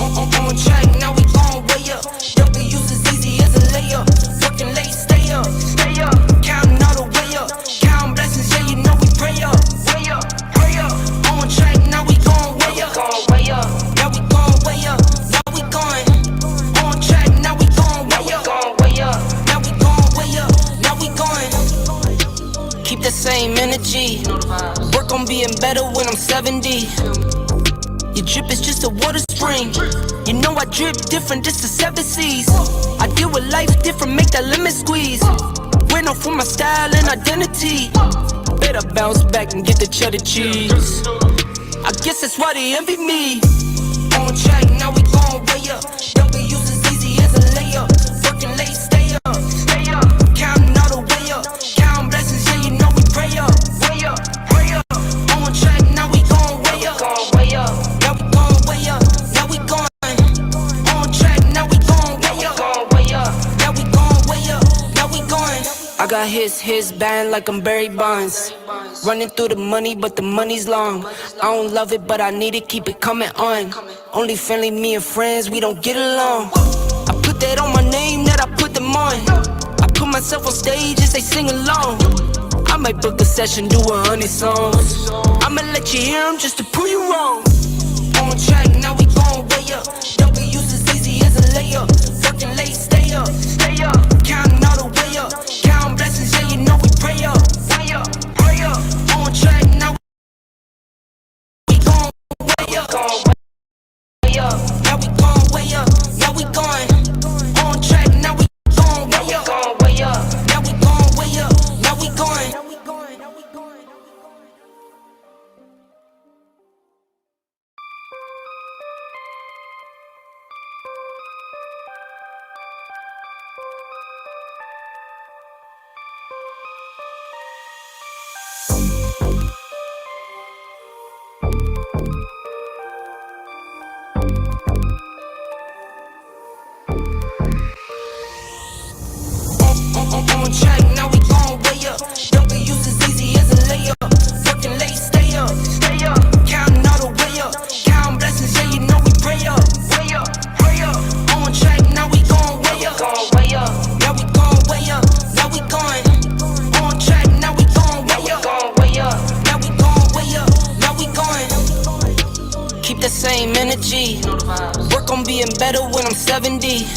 On track, now we gon' way up. W's as easy as a layup. Working late, stay up. Counting all the way up. Counting blessings, yeah, you know we pray up. Pray up. On track, now we gon' way up. Now we gon' way up. Now we going. On track, now we gon' way up. Now we gon' way up. Now we going. Keep the same energy. Work on being better when I'm 70. Your drip is just a water spring. You know I drip different, just the 7 seas. I deal with life different, make that lemon squeeze. Went off for my style and identity. Better bounce back and get the cheddar cheese. I guess that's why they envy me. On track, now we gon' way up. W's as easy as a layup. Working late, stay up. Counting all the way up. Counting blessings, yeah, you know we pray up. Pray up. On track, now we gon' way up. Now we gon' way up. Now we going. On track, now we gon' way up. Now we gon' way up. Now we going. I got his band like I'm Barry Bonds. Running through the money, but the money's long. I don't love it, but I need it, keep it coming on. Only friendly, me and friends, we don't get along. I put that on my name, that I put them on. I put myself on stage as they sing along. I might book a session, do 100 songs. I'ma let you hear them just to prove you wrong. On track, now we gon' way up. W's as easy as a layup. Working late, stay up. Counting all the way up. Counting blessings, yeah, you know we pray up. Pray up. On track, now we gon' way up. Now we gon' way up. Now we going. On track, now we gon' way up. Now we gon' way up. Now we going. On track, now we gon' way up. W's as easy as a layup. Working late, stay up. Counting all the way up. Counting blessings, yeah, you know we pray up. Pray up. On track, now we gon' way up. Now we gon' way up. Now we going. On track, now we gon' way up. Now we gon' way up. Now we going. Keep the same energy. Work on being better when I'm 70.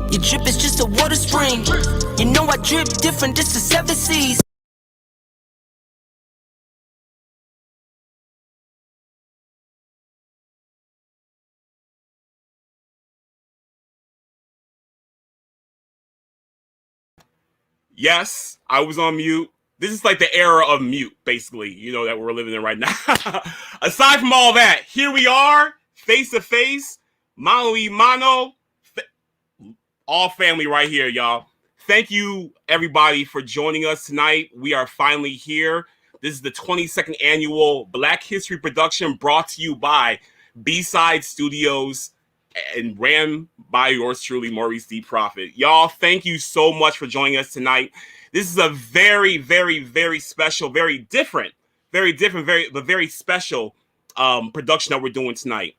Your drip is just a water spring. You know I drip different, just the 7 seas. Yes, I was on mute. This is like the era of mute, basically, you know, that we're living in right now. Aside from all that, here we are, face to face, mano y mano, all family right here, y'all. Thank you, everybody, for joining us tonight. We are finally here. This is the 22nd annual Black History production brought to you by B-Side Studios and ran by yours truly, Maurice D. Proffitt. Y'all, thank you so much for joining us tonight. This is a very, very, very special, very different, but very special production that we're doing tonight.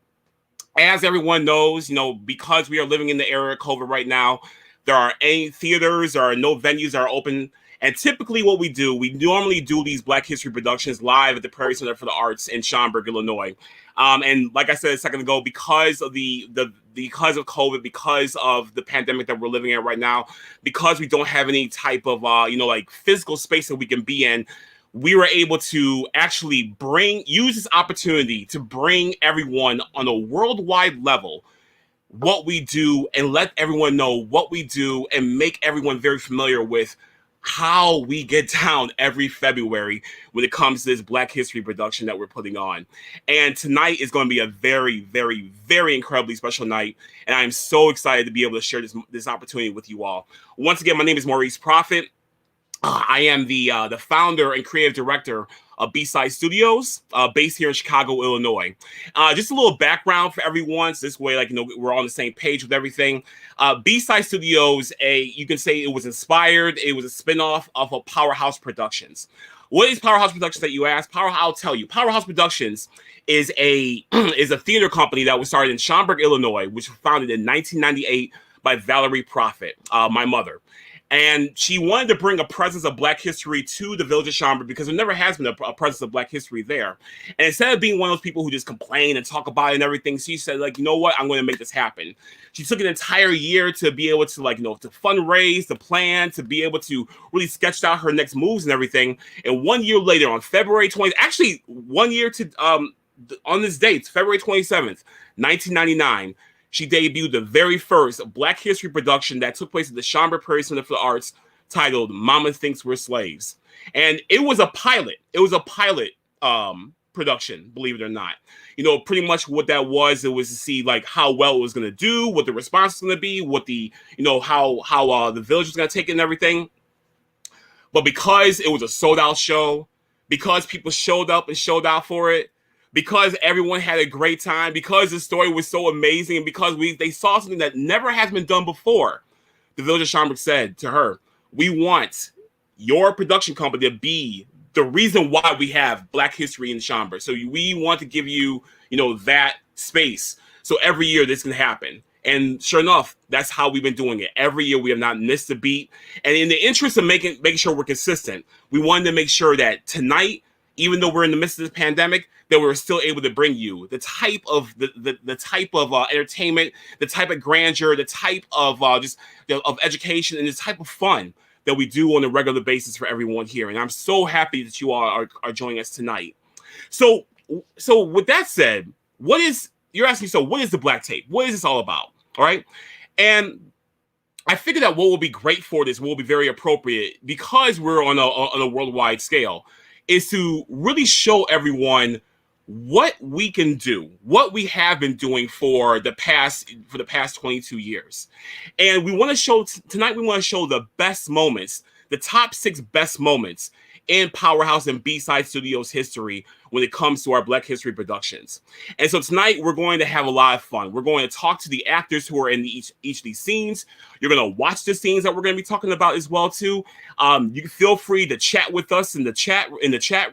As everyone knows, you know, because we are living in the era of COVID right now, there are any theaters, there are no venues that are open. And typically what we normally do these Black History productions live at the Prairie Center for the Arts in Schaumburg, Illinois. And like I said a second ago, because of because of COVID, because of the pandemic that we're living in right now, because we don't have any type of like physical space that we can be in, we were able to actually use this opportunity to bring everyone on a worldwide level what we do and let everyone know what we do and make everyone very familiar with how we get down every February when it comes to this Black History production that we're putting on. And tonight is going to be a very, very, very incredibly special night. And I'm so excited to be able to share this opportunity with you all. Once again, my name is Maurice Proffitt. I am the founder and creative director of B-Side Studios, based here in Chicago, Illinois. Just a little background for everyone, so this way, like, you know, we're on the same page with everything. B-Side Studios, you can say it was inspired. It was a spinoff of a Powerhouse Productions. What is Powerhouse Productions that you ask? I'll tell you. Powerhouse Productions is a theater company that was started in Schaumburg, Illinois, which was founded in 1998 by Valerie Proffitt, my mother. And she wanted to bring a presence of Black history to the village of Schaumburg because there never has been a presence of Black history there. And instead of being one of those people who just complain and talk about it and everything, she said, like, you know what? I'm going to make this happen. She took an entire year to be able to, like, to fundraise, to plan, to be able to really sketch out her next moves and everything. And 1 year later, on February 20th, actually 1 year to on this date, February 27th, 1999, she debuted the very first Black history production that took place at the Schaumburg Prairie Center for the Arts, titled Mama Thinks We're Slaves. And it was a pilot. It was a pilot production, believe it or not. Pretty much what that was, it was to see like how well it was going to do, what the response was going to be, what the, how the village was going to take it and everything. But because it was a sold out show, because people showed up and showed out for it, because everyone had a great time, because the story was so amazing, and because they saw something that never has been done before, the village of Schaumburg said to her, we want your production company to be the reason why we have Black history in Schaumburg. So we want to give you, that space. So every year this can happen. And sure enough, that's how we've been doing it. Every year we have not missed a beat. And in the interest of making sure we're consistent, we wanted to make sure that tonight, even though we're in the midst of this pandemic, that we're still able to bring you the type of the type of entertainment, the type of grandeur, the type of of education, and the type of fun that we do on a regular basis for everyone here. And I'm so happy that you all are joining us tonight. So with that said, you're asking, so what is the Black Tape? What is this all about? All right. And I figured that what will be great for this, what will be very appropriate, because we're on a worldwide scale, is to really show everyone what we can do, what we have been doing for the past 22 years. And we want to show tonight, we want to show the best moments, the top 6 best moments in Powerhouse and B-Side Studios history when it comes to our Black history productions. And so tonight we're going to have a lot of fun. We're going to talk to the actors who are in each of these scenes. You're going to watch the scenes that we're going to be talking about as well too. You can feel free to chat with us in the chat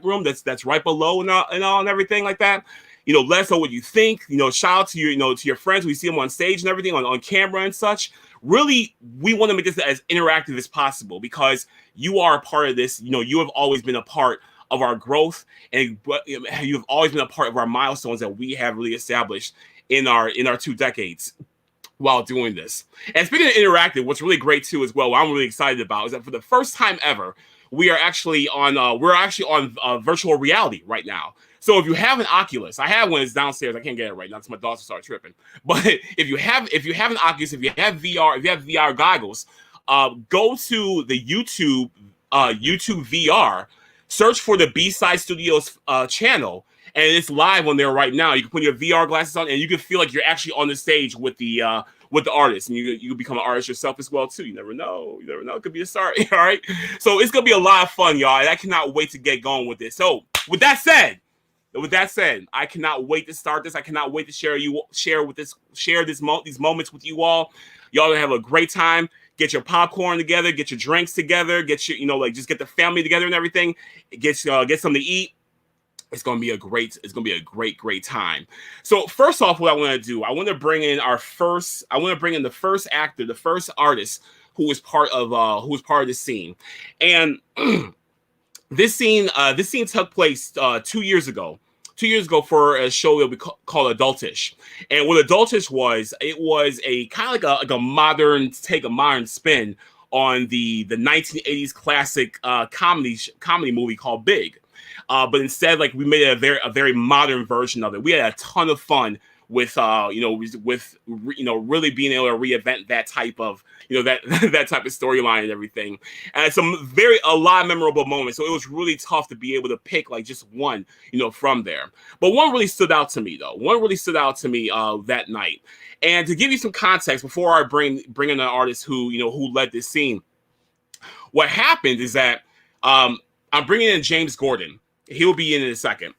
room that's right below and everything like that. Let us know what you think. Shout out to your friends. We see them on stage and everything on camera and such. Really, we want to make this as interactive as possible because you are a part of this. You have always been a part of our growth, and you have always been a part of our milestones that we have really established in our 2 decades while doing this. And speaking of interactive, what's really great too as well, what I'm really excited about, is that for the first time ever, we are actually on virtual reality right now. So if you have an Oculus, I have one. It's downstairs. I can't get it right now because my dogs start tripping. But if you have an Oculus, if you have VR goggles, go to the YouTube VR, search for the B-Side Studios channel, and it's live on there right now. You can put your VR glasses on, and you can feel like you're actually on the stage with the artist, and you can become an artist yourself as well too. You never know. It could be a start. All right. So it's gonna be a lot of fun, y'all, and I cannot wait to get going with this. So with that said, I cannot wait to start this. I cannot wait to share these moments with you all. Y'all gonna have a great time. Get your popcorn together, get your drinks together, get your, just get the family together and everything. Get something to eat. It's gonna be a great time. So first off, what I want to do, I want to bring in the first actor, the first artist who was part of this scene. And this scene took place 2 years ago. 2 years ago for a show that we called Adultish. And what Adultish was, it was a kind of like a modern spin on the 1980s classic comedy movie called Big. But instead, like, we made it a very modern version of it. We had a ton of fun with really being able to reinvent that type of that type of storyline and everything, and a lot of memorable moments. So it was really tough to be able to pick like just one from there. But one really stood out to me that night. And to give you some context before I bring in an artist who led this scene, what happened is that I'm bringing in James Gordon. He'll be in a second.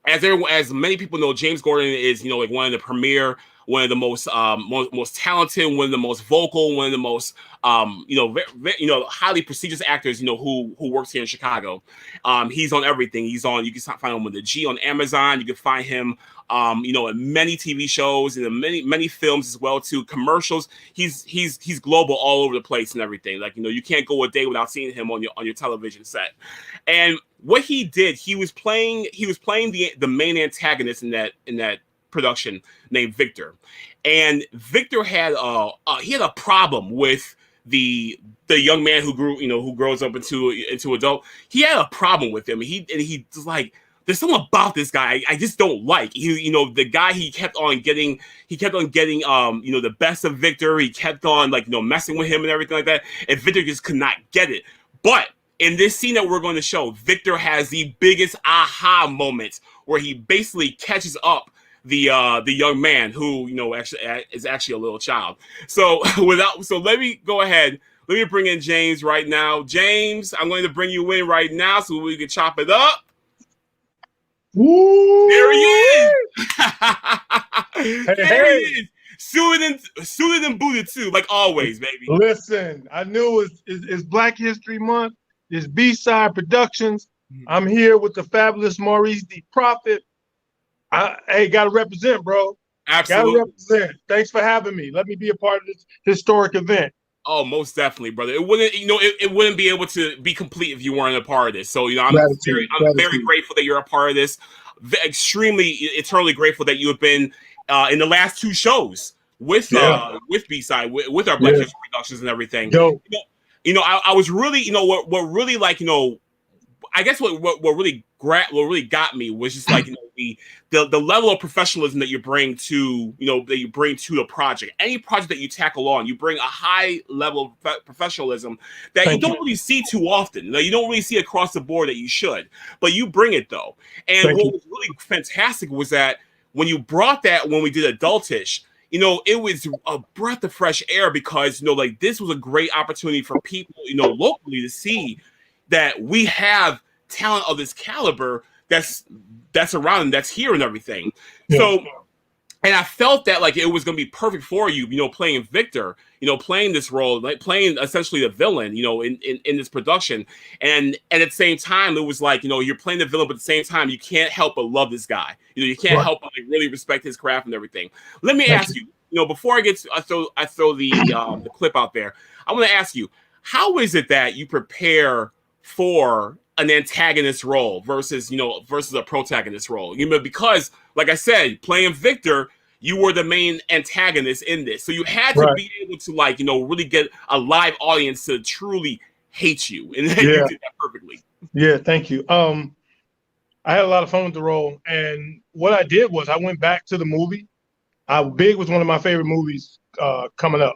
as many people know, James Gordon is, like one of the premier, one of the most most talented, one of the most vocal, one of the most highly prestigious actors, who works here in Chicago. He's on everything. You can find him with the G on Amazon. You can find him in many TV shows and in many films as well too, commercials. He's global all over the place and everything. Like, you can't go a day without seeing him on your television set. And what he did, he was playing the main antagonist in that production, named Victor. And Victor had a problem with the young man who grows up into adult. He had a problem with him. He was like, there's something about this guy I just don't like. The guy he kept on getting the best of Victor. He kept on messing with him and everything like that. And Victor just could not get it. But in this scene that we're going to show, Victor has the biggest aha moment where he basically catches up the young man who actually is actually a little child. So let me go ahead. Let me bring in James right now. James, I'm going to bring you in right now so we can chop it up. Woo! There he is. Hey. He is. Suited and booted too, like always, baby. Listen, I knew it's Black History Month. It's B-Side Productions. I'm here with the fabulous Maurice the Proffitt. Hey, gotta represent, bro. Absolutely. Gotta represent. Thanks for having me. Let me be a part of this historic event. Oh, most definitely, brother. It wouldn't, it wouldn't be able to be complete if you weren't a part of this. So, I'm very grateful that you're a part of this. Extremely, eternally grateful that you have been in the last 2 shows with B-Side, with our Black History Productions and everything. Dope. I was really, what really I guess what really got me was just like the level of professionalism that you bring to the project. Any project that you tackle on, you bring a high level of professionalism that you don't really see too often. You don't really see across the board that you should, but you bring it though. And what was really fantastic was that when you brought that when we did Adultish, it was a breath of fresh air because this was a great opportunity for people locally to see that we have talent of this caliber that's around and that's here and everything. Yeah. So, and I felt that it was going to be perfect for you, playing Victor, playing this role, playing essentially the villain, in this production. And at the same time, it was you're playing the villain, but at the same time, you can't help but love this guy. You can't help but really respect his craft and everything. Let me ask you, before I throw the clip out there, I want to ask you, how is it that you prepare for an antagonist role versus a protagonist role? Because like I said, playing Victor, you were the main antagonist in this, so you had to be able to really get a live audience to truly hate you, and you did that perfectly. Yeah, thank you. I had a lot of fun with the role, and what I did was I went back to the movie. Big was one of my favorite movies coming up,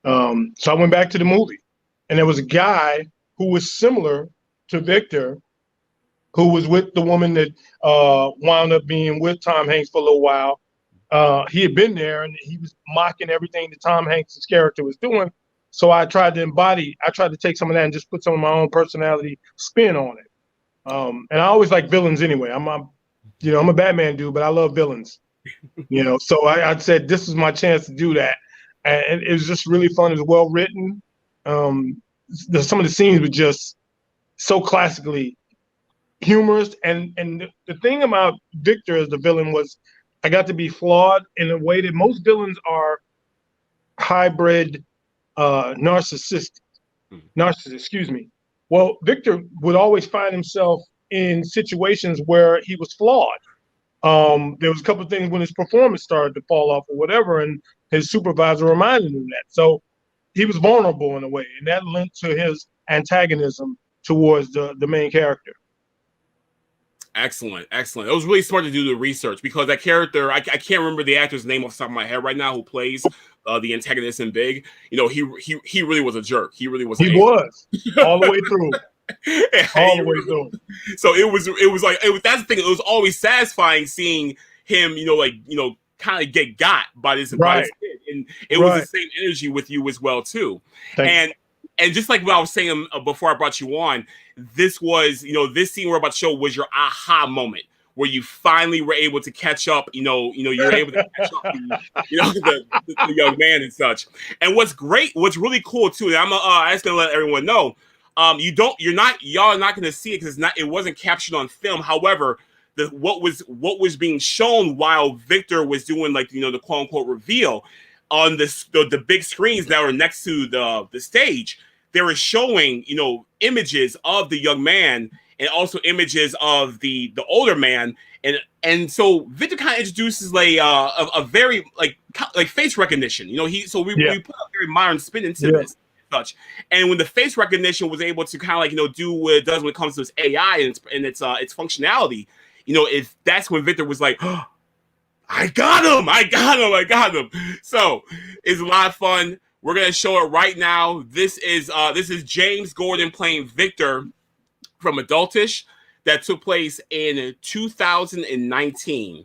so I went back to the movie, and there was a guy who was similar to Victor, who was with the woman that wound up being with Tom Hanks for a little while. He had been there and he was mocking everything that Tom Hanks' character was doing. So I tried to take some of that and just put some of my own personality spin on it. And I always like villains anyway. I'm a Batman dude, but I love villains. So I said this is my chance to do that. And it was just really fun. It was well written. Some of the scenes were just so classically humorous, and the thing about Victor as the villain was I got to be flawed in a way that most villains are hybrid narcissist. Excuse me. Well, Victor would always find himself in situations where he was flawed. There was a couple of things when his performance started to fall off or whatever, and his supervisor reminded him that. So he was vulnerable in a way, and that lent to his antagonism towards the main character. Excellent. It was really smart to do the research because that character, I can't remember the actor's name off the top of my head right now who plays the antagonist in Big. He really was a jerk. He really was. He was all the way through. All the way through. So that's the thing. It was always satisfying seeing him, kind of get got by this kid, and it was the same energy with you as well too. And just like what I was saying before I brought you on, this was, this scene we're about to show was your aha moment where you finally were able to catch up. You're able to catch up. The young man and such. And what's really cool too. And I'm just gonna let everyone know. Y'all are not gonna see it because it wasn't captured on film. However, what was being shown while Victor was doing the quote unquote reveal on the big screens that were next to the stage, they were showing images of the young man and also images of the older man, and so Victor kind of introduces a very face recognition. We put a very modern spin into this such, and when the face recognition was able to kind of do what it does when it comes to its AI and its functionality, that's when Victor was like, oh, I got him. So it's a lot of fun. We're gonna show it right now. This is James Gordon playing Victor from Adultish that took place in 2019.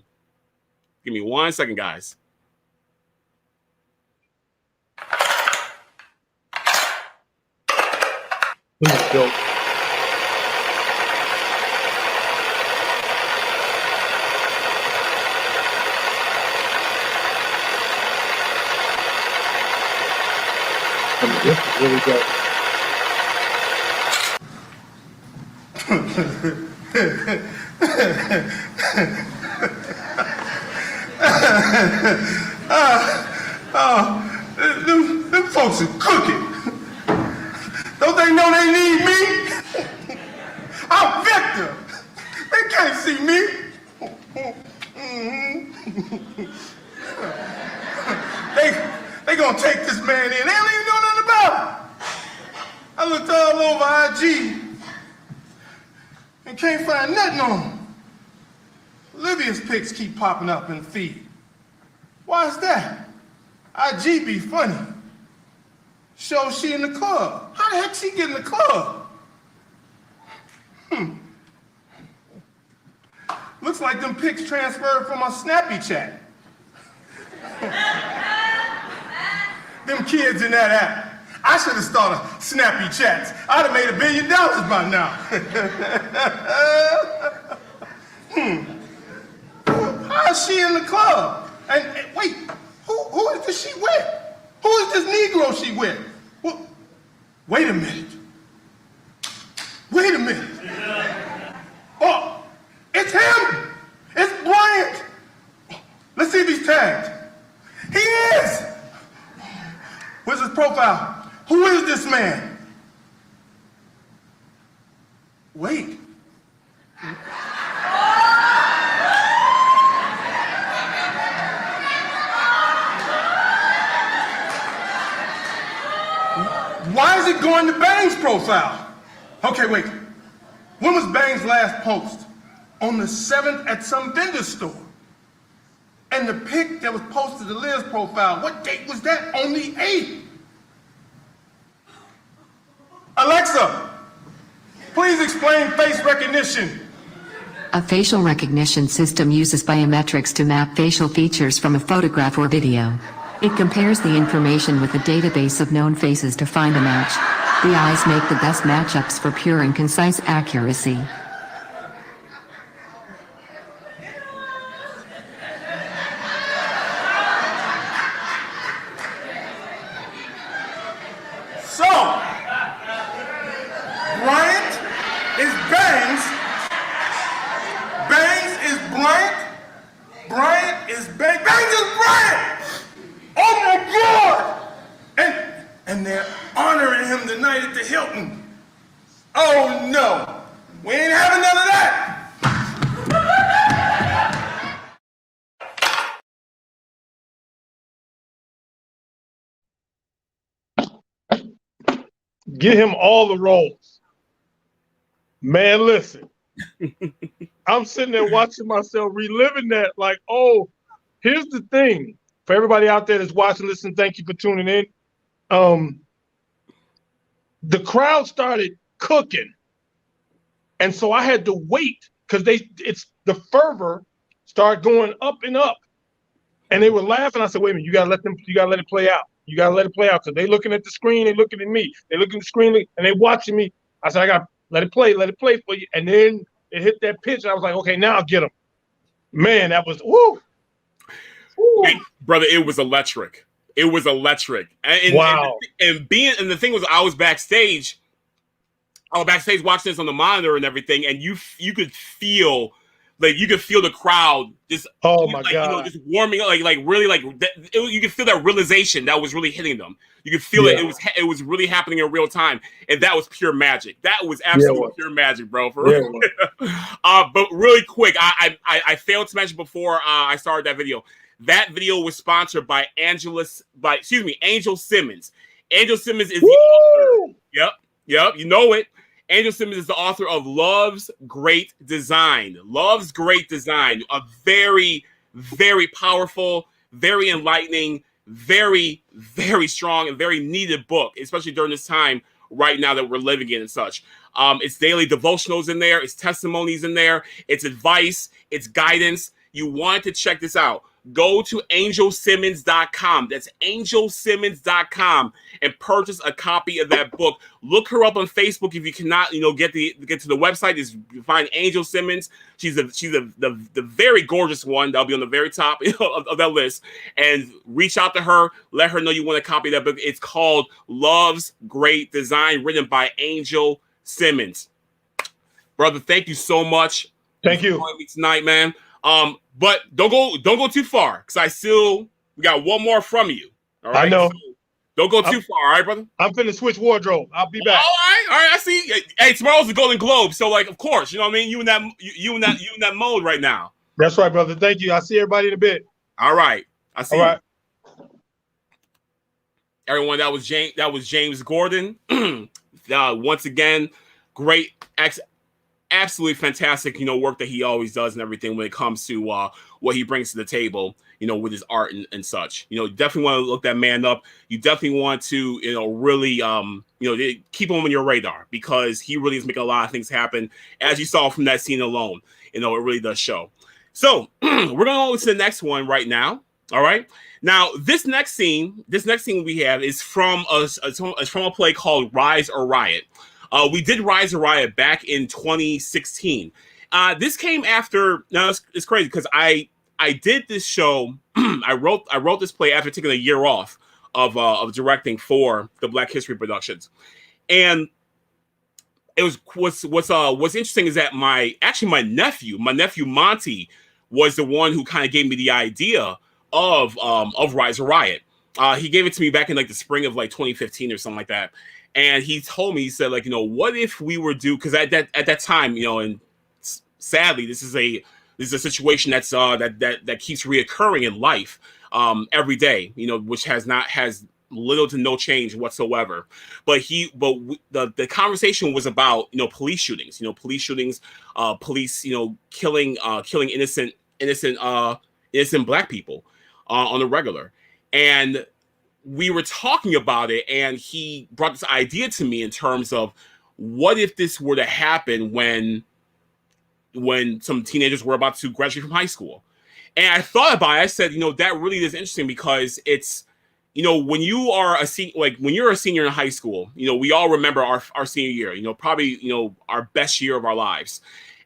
Give me 1 second, guys. This is dope. This is really dope. Them folks are cooking. Don't they know they need me? I'm Victor. They can't see me. They gonna take this man in. They don't even know nothing about him. I looked all over IG and can't find nothing on him. Olivia's pics keep popping up in the feed. Why is that? IG be funny. Shows she in the club. How the heck she get in the club? Looks like them pics transferred from my Snappy chat. Them kids in that app. I should have started Snappy chats. I'd have made $1 billion by now. How is she in the club? And wait, who is this she with? Who is this Negro she with? Well, wait a minute. Oh, it's him. It's Bryant. Let's see if he's tagged. He is. Where's his profile? Who is this man? Wait. Why is it going to Bang's profile? Okay, wait. When was Bang's last post? On the 7th at some vendor store. And the pic that was posted to Liz's profile, what date was that? On the 8th. Alexa, please explain face recognition. A facial recognition system uses biometrics to map facial features from a photograph or video. It compares the information with a database of known faces to find a match. The eyes make the best matchups for pure and concise accuracy. So, Bryant is Bangs. Bangs is Bryant. Bryant is Bangs. Bangs is Bryant! Oh my God! And they're honoring him tonight at the Hilton. Oh no, we ain't having none of that. Get him all the roles. Man, listen. I'm sitting there watching myself reliving that like, oh, here's the thing. For everybody out there that's watching, listen, thank you for tuning in. The crowd started cooking. And so I had to wait because the fervor started going up and up. And they were laughing. I said, wait a minute, you gotta let it play out. You gotta let it play out because they looking at the screen, they looking at me, they looking at the screen, and they watching me. I said, I gotta let it play for you. And then it hit that pitch, and I was like, okay, now I'll get them. Man, that was woo. Man, brother, it was electric. It was electric. Wow. And the thing was, I was backstage watching this on the monitor and everything, and you could feel the crowd just Oh my like God. just warming up, like really like you could feel that realization that was really hitting them. You could feel it was really happening in real time, and that was pure magic. That was absolute pure magic, bro. For real. But really quick, I failed to mention before I started that video. That video was sponsored by Angel Simmons. Angel Simmons is the author. Yep, you know it. Angel Simmons is the author of Love's Great Design. Love's Great Design, a very, very powerful, very enlightening, very, very strong, and very needed book, especially during this time right now that we're living in and such. It's daily devotionals in there. It's testimonies in there. It's advice. It's guidance. You want to check this out. Go to angelsimmons.com. That's angelsimmons.com and purchase a copy of that book. Look her up on Facebook if you cannot, get to the website. Is find Angel Simmons. She's the very gorgeous one that'll be on the very top of that list. And reach out to her. Let her know you want a copy of that book. It's called Love's Great Design, written by Angel Simmons. Brother, thank you so much. Thank you. For joining me tonight, man. But don't go too far, because we got one more from you. All right. I know. So don't go too far, all right, brother? I'm finna switch wardrobe. I'll be back. All right, I see. Hey, tomorrow's the Golden Globe, so of course, you know what I mean? You in that mode right now. That's right, brother. Thank you. I'll see everybody in a bit. All right. I see. All right. Everyone, that was James Gordon. Once again, great absolutely fantastic, work that he always does and everything when it comes to what he brings to the table, with his art and such. You definitely want to look that man up. You definitely want to, really, keep him on your radar, because he really is making a lot of things happen, as you saw from that scene alone. It really does show. So we're going to go to the next one right now. All right. Now, this next scene we have is from a play called Rise or Riot. We did Rise or Riot back in 2016. This came after. Now it's crazy because I did this show. I wrote this play after taking a year off of directing for the Black History Productions, and it was what's interesting is that my nephew Monty was the one who kind of gave me the idea of Rise or Riot. He gave it to me back in the spring of 2015 or something like that. And he told me, he said, what if we were because at that time, and sadly, this is a situation that's that keeps reoccurring in life every day, which has little to no change whatsoever. But the conversation was about police shootings, police killing innocent Black people on the regular. And we were talking about it, and he brought this idea to me in terms of what if this were to happen when some teenagers were about to graduate from high school. And I thought about it. I said, that really is interesting, because it's, when you are when you're a senior in high school, we all remember our senior year, probably, our best year of our lives.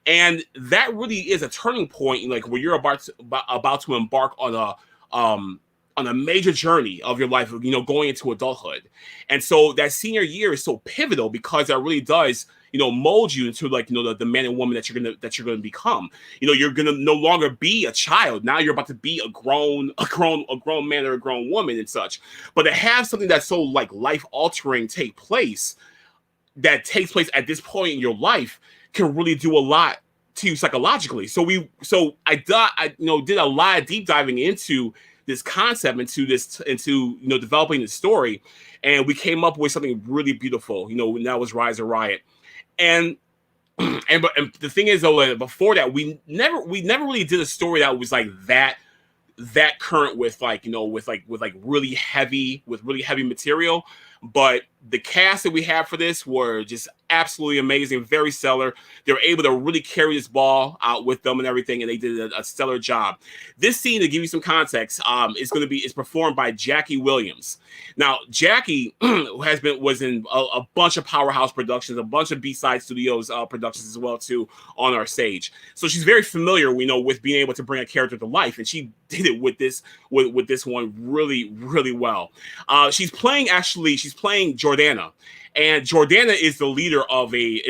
And that really is a turning point, where you're about to embark on a major journey of your life, going into adulthood. And so that senior year is so pivotal, because that really does, mold you into the man and woman that you're gonna become. You're gonna no longer be a child. Now you're about to be a grown man or a grown woman and such. But to have something that's so life altering take place at this point in your life can really do a lot to you psychologically. So I did a lot of deep diving into this concept, into developing the story, and we came up with something really beautiful, and that was Rise or Riot. And the thing is, though, before that, we never really did a story that was that current with really heavy material. But the cast that we have for this were just absolutely amazing, very stellar. They were able to really carry this ball out with them and everything, and they did a stellar job. This scene, to give you some context, is performed by Jackie Williams. Now, Jackie was in a bunch of Powerhouse productions, a bunch of B-Side Studios productions as well too on our stage. So she's very familiar, with being able to bring a character to life, and she did it with this one really, really well. She's playing Jordana, and Jordana is the leader of a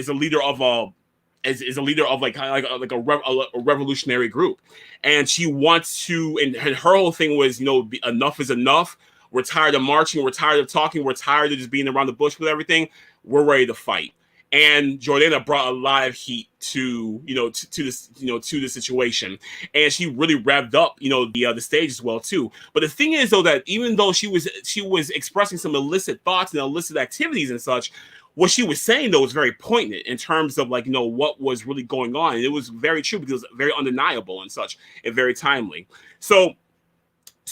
revolutionary group, and she wants to. And her whole thing was, enough is enough. We're tired of marching. We're tired of talking. We're tired of just being around the bush with everything. We're ready to fight. And Jordana brought a lot of heat to the situation, and she really revved up the stage as well too. But the thing is, though, that even though she was expressing some illicit thoughts and illicit activities and such, what she was saying though was very poignant in terms of what was really going on, and it was very true because it was very undeniable and such, and very timely. So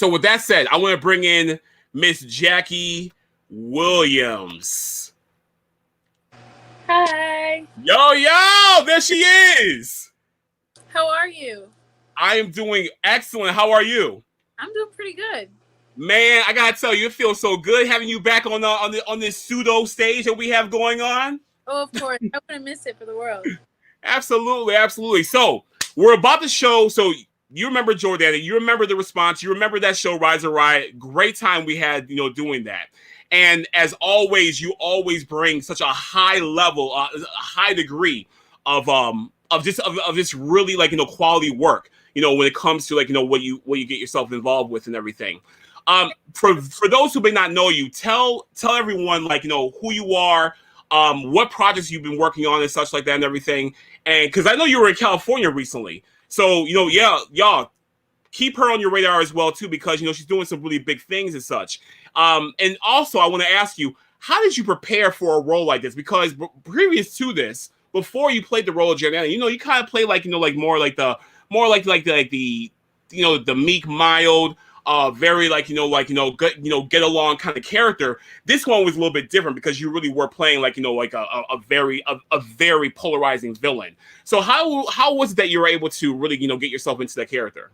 with that said, I want to bring in Miss Jackie Williams. Hi. Yo, there she is. How are you? I am doing excellent. How are you? I'm doing pretty good. Man, I gotta tell you, it feels so good having you back on this pseudo stage that we have going on. Oh, of course. I wouldn't miss it for the world. Absolutely. So we're about to show. So you remember Jordana, you remember the response, you remember that show Rise of Riot. Great time we had, doing that. And as always, you always bring such a high level, a high degree of this really quality work. When it comes to what you get yourself involved with and everything. For those who may not know you, tell everyone who you are, what projects you've been working on and such like that and everything. And because I know you were in California recently, so y'all keep her on your radar as well too, because she's doing some really big things and such. And also, I want to ask you, how did you prepare for a role like this? Because previous to this, before you played the role of Jordana, you kind of play more like the meek, mild, very get along kind of character. This one was a little bit different because you really were playing a very polarizing villain. So how was it that you were able to really get yourself into that character?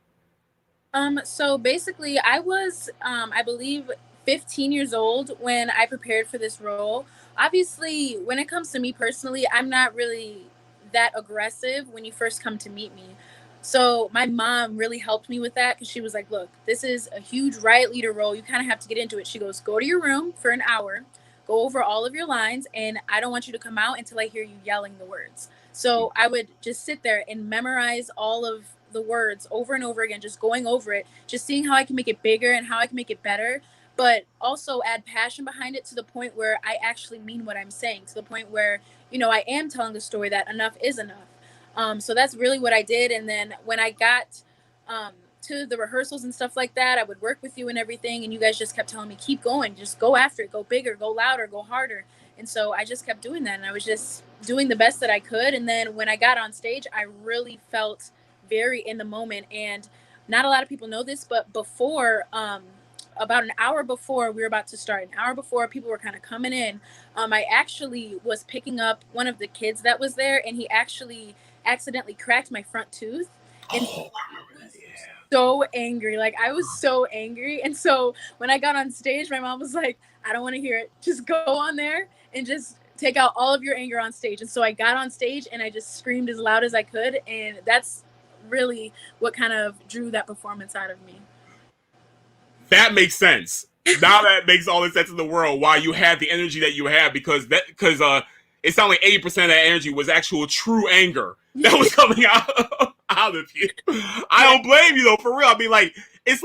So basically, I was I believe 15 years old when I prepared for this role. Obviously, when it comes to me personally, I'm not really that aggressive when you first come to meet me. So my mom really helped me with that, because she was like, look, this is a huge Riot leader role. You kind of have to get into it. She goes, go to your room for an hour, go over all of your lines, and I don't want you to come out until I hear you yelling the words. So I would just sit there and memorize all of the words over and over again, just going over it, just seeing how I can make it bigger and how I can make it better, but also add passion behind it to the point where I actually mean what I'm saying, to the point where, I am telling the story that enough is enough. So that's really what I did. And then when I got to the rehearsals and stuff like that, I would work with you and everything. And you guys just kept telling me, keep going, just go after it, go bigger, go louder, go harder. And so I just kept doing that. And I was just doing the best that I could. And then when I got on stage, I really felt very in the moment. And not a lot of people know this, but before, about an hour before we were about to start, an hour before people were kind of coming in, I actually was picking up one of the kids that was there, and he actually accidentally cracked my front tooth. And so angry, I was so angry. And so when I got on stage, my mom was like, I don't want to hear it, just go on there and just take out all of your anger on stage. And so I got on stage and I just screamed as loud as I could, and that's really what kind of drew that performance out of me. That makes sense. Now that makes all the sense in the world why you had the energy that you had, because it sounded like 80% of that energy was actual true anger that was coming out of you. I don't blame you though, for real. I mean, it's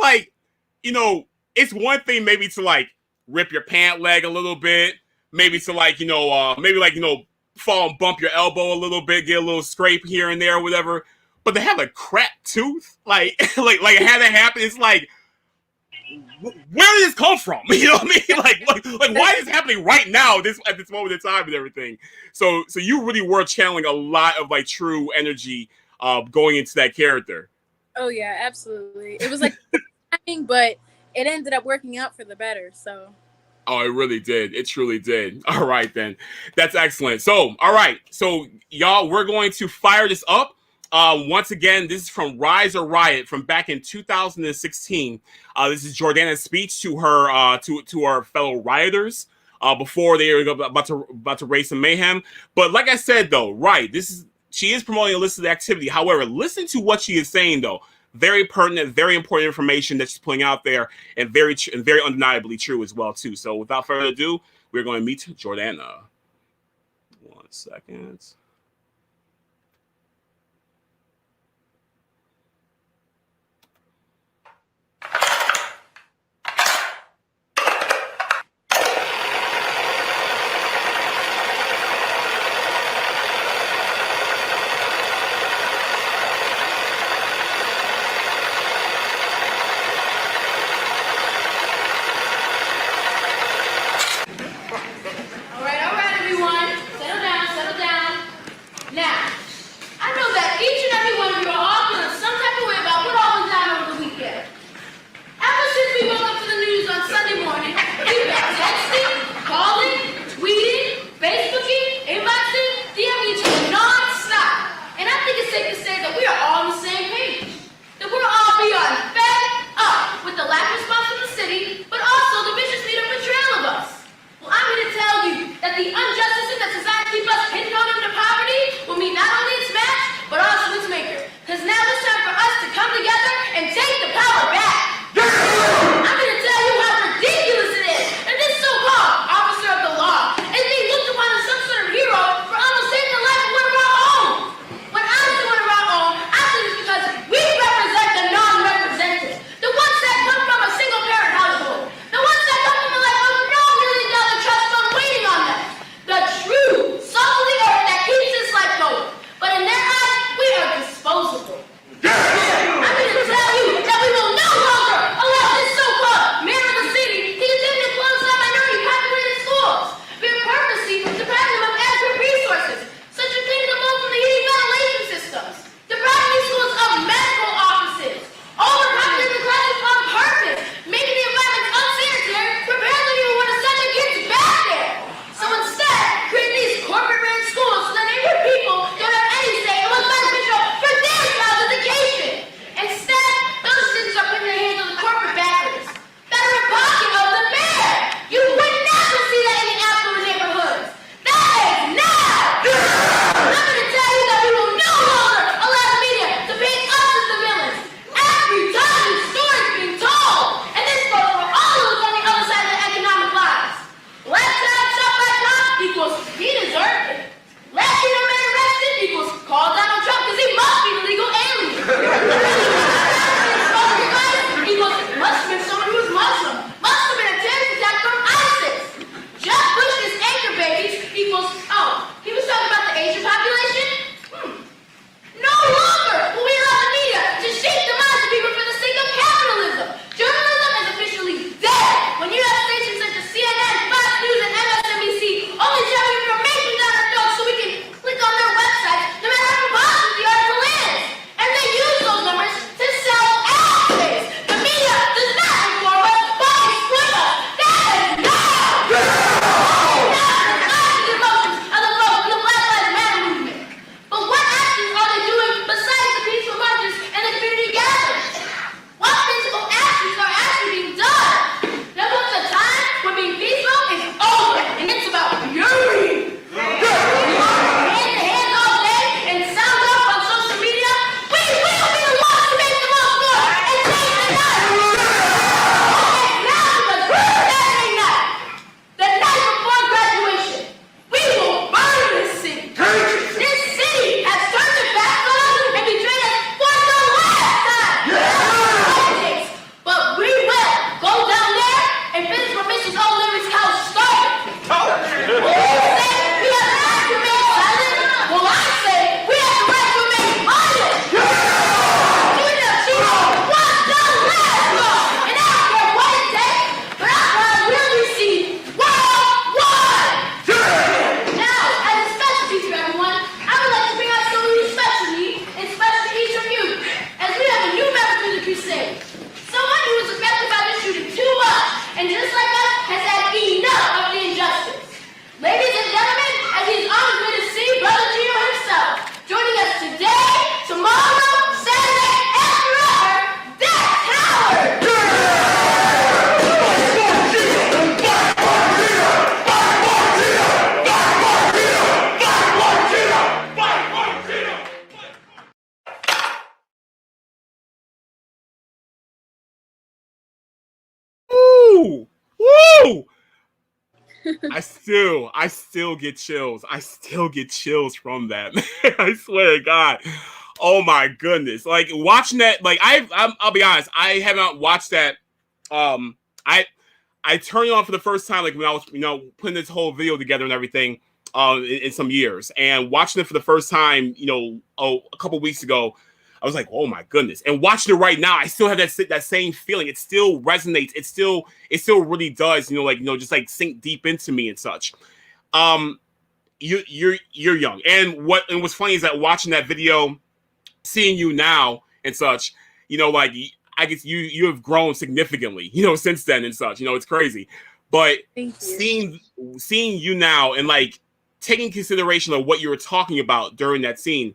it's one thing maybe to rip your pant leg a little bit, maybe to fall and bump your elbow a little bit, get a little scrape here and there or whatever. But to have a cracked tooth, like have that happen, it's where did this come from? You know what I mean? Why is this happening right now, at this moment in time and everything? So you really were channeling a lot of true energy going into that character. Oh yeah, absolutely. It was timing, but it ended up working out for the better. So Oh, it really did. It truly did. All right, then. That's excellent. So, all right. So, y'all, we're going to fire this up. Once again, this is from Rise or Riot from back in 2016. This is Jordana's speech to her to our fellow rioters before they were about to raise some mayhem. But like I said, though, right, she is promoting illicit activity. However, listen to what she is saying, though. Very pertinent, very important information that she's putting out there, and very undeniably true as well, too. So without further ado, we're going to meet Jordana. 1 second. All right, everyone. Settle down, settle down. Woo! Woo! I still get chills. I still get chills from that. I swear to God. Oh my goodness. Like watching that, like I'll be honest, I haven't watched that. I turned it on for the first time, like when I was, putting this whole video together and everything, in some years, and watching it for the first time, a couple weeks ago, I was like, oh my goodness. And watching it right now, I still have that same feeling. It still resonates. It still really does, just like sink deep into me and such. You're young, and what's funny is that watching that video, seeing you now and such, like I guess you have grown significantly, since then and such. It's crazy, but seeing you now and like taking consideration of what you were talking about during that scene,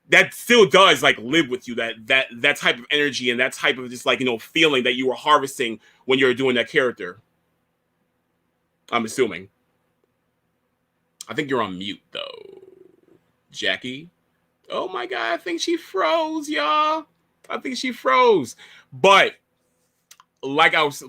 that still does like live with you, that type of energy and that type of just like feeling that you were harvesting when you were doing that character. I'm assuming. I think you're on mute though, Jackie. Oh my God, I think she froze, y'all. I think she froze. But like I was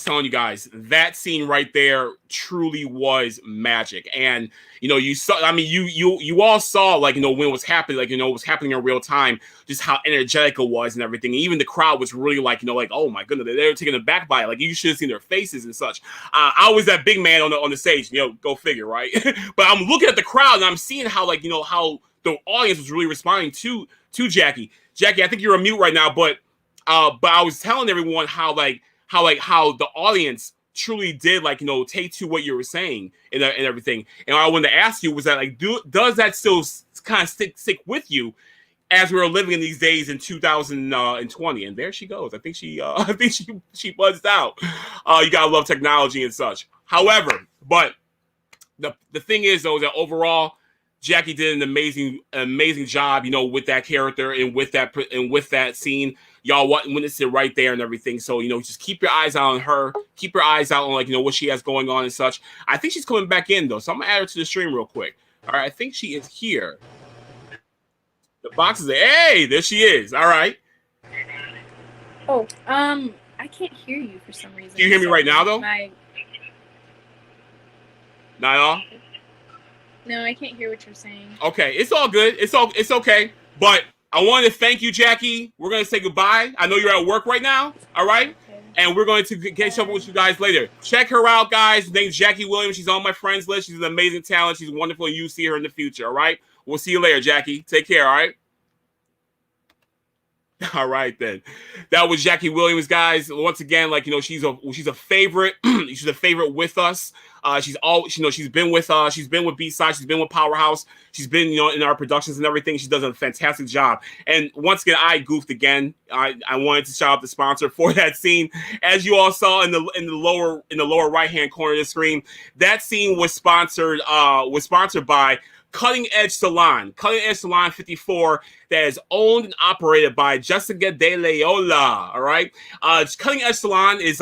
telling you guys, that scene right there truly was magic. And you saw, I mean, you all saw, like, when it was happening, like, it was happening in real time, just how energetic it was and everything. And even the crowd was really like, like, oh my goodness, they were taken aback by it. Like, you should have seen their faces and such. I was that big man on the stage, go figure, right? But I'm looking at the crowd and I'm seeing how, like, how the audience was really responding to Jackie. Jackie, I think you're on mute right now, but I was telling everyone how the audience truly did, like, take to what you were saying and everything. And what I wanted to ask you was that, like, does that still kind of stick with you as we're living in these days in 2020? And there she goes. I think she buzzed out. You gotta love technology and such. However, but the thing is though, that overall, Jackie did an amazing job, with that character and with that scene. Y'all witnessed it right there and everything. So, just keep your eyes out on her. Keep your eyes out on, like, what she has going on and such. I think she's coming back in though, so I'm gonna add her to the stream real quick. All right, I think she is here. The box is hey, there she is. All right. Oh, I can't hear you for some reason. Do you hear me right now though? Not at all. No, I can't hear what you're saying. Okay, it's all good. It's okay. But I wanted to thank you, Jackie. We're gonna say goodbye. I know you're at work right now. All right, okay. And we're going to catch up with you guys later. Check her out, guys. Her name's Jackie Williams. She's on my friends list. She's an amazing talent. She's wonderful, and you see her in the future. All right. We'll see you later, Jackie. Take care. All right. All right then, that was Jackie Williams, guys. Once again, like, she's a favorite. She's a favorite with us. She's been with B-Side, she's been with Powerhouse, she's been in our productions and everything. She does a fantastic job. And once again, I goofed again. I wanted to shout out the sponsor for that scene. As you all saw in the lower right hand corner of the screen, that scene was sponsored by Cutting Edge Salon. Cutting Edge Salon 54, that is owned and operated by Jessica De Leola. All right. Cutting Edge Salon is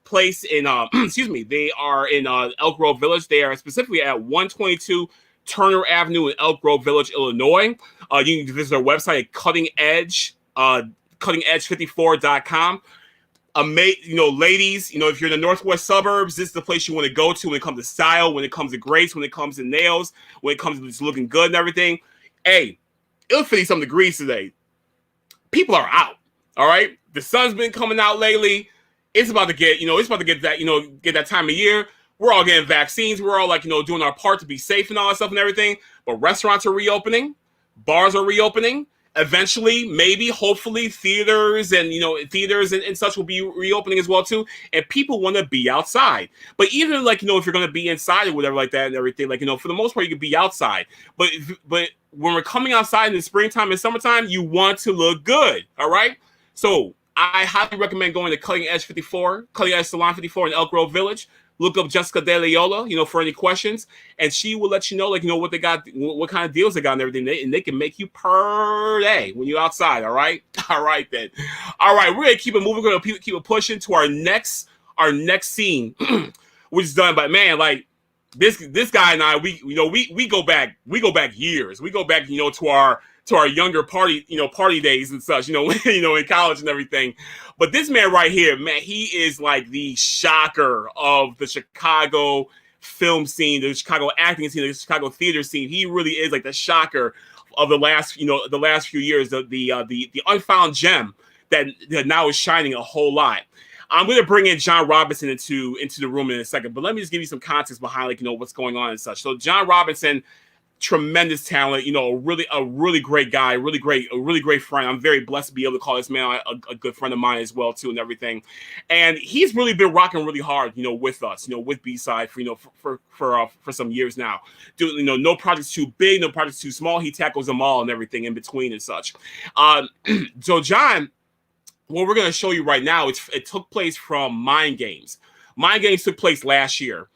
placed in excuse me. They are in Elk Grove Village. They are specifically at 122 Turner Avenue in Elk Grove Village, Illinois. You can visit their website at cuttingedge54.com. Ladies, if you're in the northwest suburbs, this is the place you want to go to when it comes to style, when it comes to grace, when it comes to nails, when it comes to just looking good and everything. Hey, it'll 50-some degrees today. People are out. All right, the sun's been coming out lately. It's about to get, get that time of year. We're all getting vaccines. We're all, like, doing our part to be safe and all that stuff and everything. But restaurants are reopening, bars are reopening. Eventually, maybe, hopefully, theaters and such will be reopening as well too. And people want to be outside. But even, like, if you're going to be inside or whatever like that and everything, like, for the most part, you can be outside. But when we're coming outside in the springtime and summertime, you want to look good. All right. So I highly recommend going to Cutting Edge Salon 54 in Elk Grove Village. Look up Jessica De Leola, for any questions, and she will let you know, like, what they got, what kind of deals they got and everything. And they can make you per day when you're outside. All right. All right then. All right. We're gonna keep it moving. We're gonna keep it pushing to our next scene, which is done by, man, like, this guy and I, we go back years. We go back, to younger party days and such, in college and everything. But this man right here, man, he is like the shocker of the Chicago film scene, the Chicago acting scene, the Chicago theater scene. He really is like the shocker of the last few years, the unfound gem that now is shining a whole lot. I'm going to bring in John Robinson into the room in a second, but let me just give you some context behind what's going on and such. So John Robinson, tremendous talent, a really great guy, a really great friend. I'm very blessed to be able to call this man a good friend of mine as well too, and everything. And he's really been rocking really hard, with us, with B-Side for some years now. No project's too big, no project's too small. He tackles them all and everything in between and such. So John, what we're going to show you right now, it took place from Mind Games. Mind Games took place last year,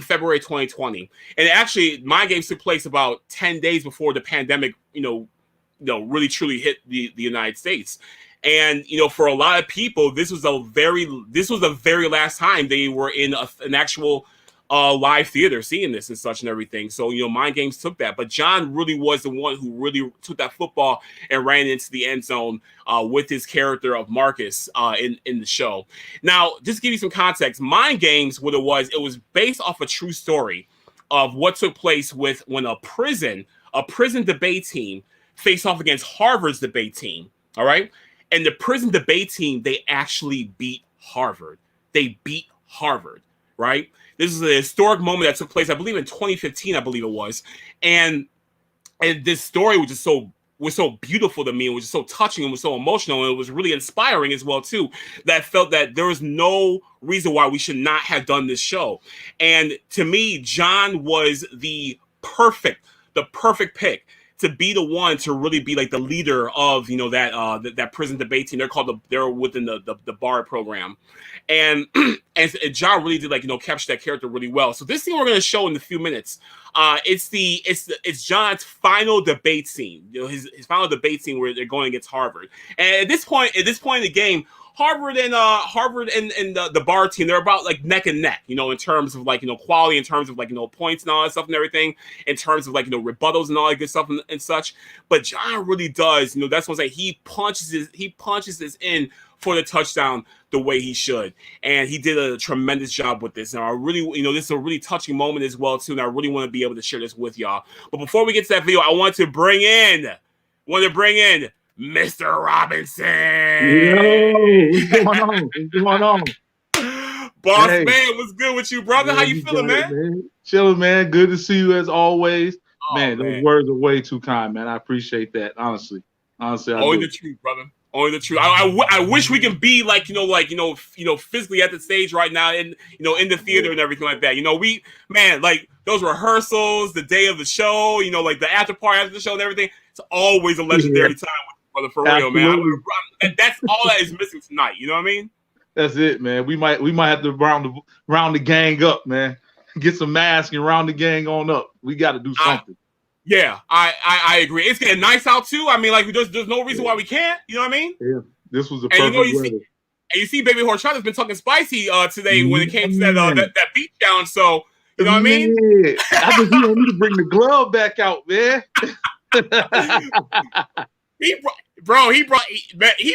February 2020. And actually, Mind Games took place about 10 days before the pandemic, really truly hit the United States. And, for a lot of people, this was the very last time they were in an actual live theater seeing this and such and everything. So, Mind Games took that. But John really was the one who really took that football and ran into the end zone with his character of Marcus in the show. Now, just to give you some context, Mind Games, what it was based off a true story of what took place when a prison debate team faced off against Harvard's debate team. All right. And the prison debate team, they actually beat Harvard. They beat Harvard. Right. This is a historic moment that took place, I believe, in 2015, I believe it was. And this story was so beautiful to me. It was just so touching and was so emotional. And it was really inspiring as well, too, that I felt that there was no reason why we should not have done this show. And to me, John was the perfect pick to be the one to really be like the leader of that prison debate team. They're within the bar program, and John really did capture that character really well. So this thing we're going to show in a few minutes, it's John's final debate scene. His final debate scene where they're going against Harvard. And at this point in the game, Harvard and the bar team, they're about neck and neck, in terms of quality, in terms of points and all that stuff and everything, in terms of rebuttals and all that good stuff and such. But John really does, that's what I'm saying. He punches this in for the touchdown the way he should, and he did a tremendous job with this. And I really, this is a really touching moment as well too, and I really want to be able to share this with y'all. But before we get to that video, I want to bring in Mr. Robinson. Yo, what's going on? Boss man, what's good with you, brother? How you feeling, man? Chilling, man. Good to see you as always. Man, those words are way too kind, man. I appreciate that, honestly. Only the truth, brother. Only the truth. I wish we can be physically at the stage right now, in the theater and everything like that. Those rehearsals, the day of the show, the after party after the show and everything. It's always a legendary time. Brother, for real, man. And that's all that is missing tonight. You know what I mean? That's it, man. We might have to round the gang up, man. Get some masks and round the gang on up. We got to do something. Yeah, I agree. It's getting nice out too. I mean, there's no reason why we can't. You know what I mean? Yeah, this was the perfect weather. And you see, Baby Horchata's been talking spicy today when it came to that beat down. So you know what I mean? Yeah. I just need to bring the glove back out, man. He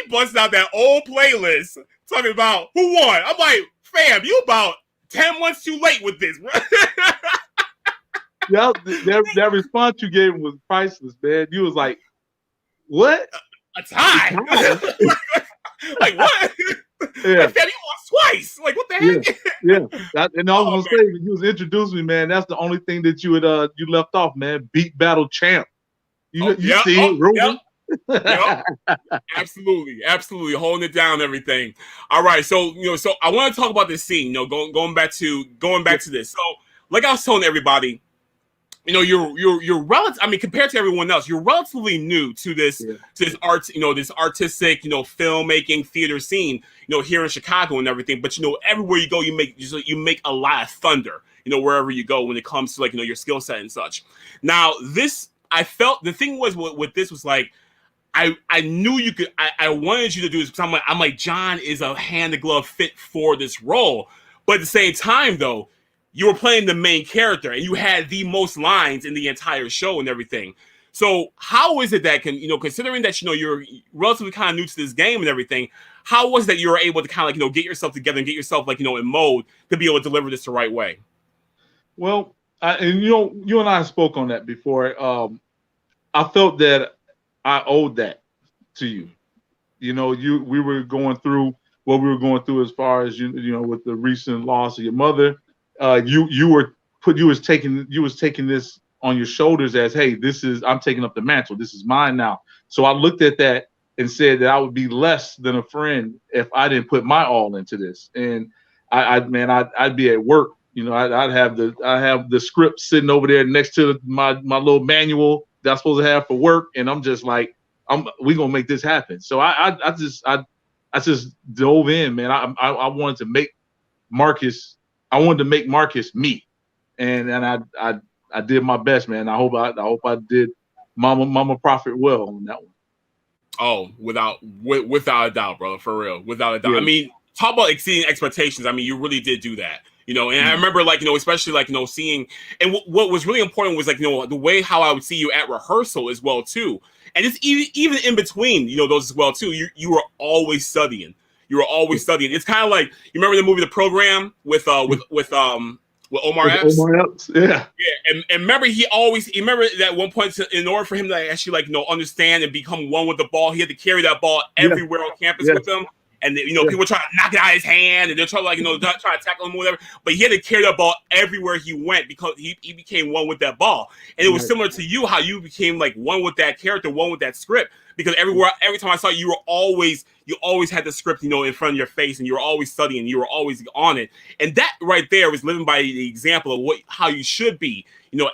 busted out that old playlist talking about who won. I'm like, fam, you about 10 months too late with this, bro. That response you gave was priceless, man. You was like, what? A tie? Like, what? Yeah. Fam, you lost twice. Like, what the heck? Yeah. And I was gonna say, when you was introducing me, man, that's the only thing that you left off, man. Beat battle champ. You see it, Ruben. Yep. Absolutely holding it down, everything. All right, so so I want to talk about this scene. Going back to this. So, like I was telling everybody, you're relative. I mean, compared to everyone else, you're relatively new to this this art, this artistic, filmmaking theater scene, here in Chicago and everything. But everywhere you go, you make a lot of thunder, wherever you go when it comes to your skill set and such. Now, I felt the thing was with this was like, I knew you could. I wanted you to do this because I'm like John is a hand to glove fit for this role, but at the same time though, you were playing the main character and you had the most lines in the entire show and everything. So how is it that considering that you're relatively kind of new to this game and everything, how was that you were able to kind of get yourself together and get yourself in mode to be able to deliver this the right way? Well, you and I spoke on that before. I felt that I owed that to you. We were going through what we were going through as far as with the recent loss of your mother. You was taking this on your shoulders as, hey, I'm taking up the mantle. This is mine now. So I looked at that and said that I would be less than a friend if I didn't put my all into this. And I'd be at work. I'd have the script sitting over there next to my little manual that I'm supposed to have for work, and I'm just like, we gonna make this happen. So I just dove in, man. I wanted to make Marcus. I wanted to make Marcus me, and I did my best, man. I hope I did Mama Proffitt well on that one. Oh, without a doubt, brother, for real, without a doubt. Yeah. I mean, talk about exceeding expectations. I mean, you really did do that. And I remember especially seeing, and what was really important was the way how I would see you at rehearsal as well too. And it's even in between, those as well too. You were always studying. You were always studying. It's kind of like, you remember the movie The Program with Omar Epps? Omar Epps, yeah. Yeah, and remember remember that one point in order for him to actually understand and become one with the ball, he had to carry that ball everywhere on campus with him. And people were trying to knock it out of his hand, and they're trying trying to tackle him or whatever. But he had to carry that ball everywhere he went because he became one with that ball. And it was similar to you, how you became one with that character, one with that script. Because every time I saw you, you always had the script, in front of your face, and you were always studying, you were always on it. And that right there was living by the example of how you should be,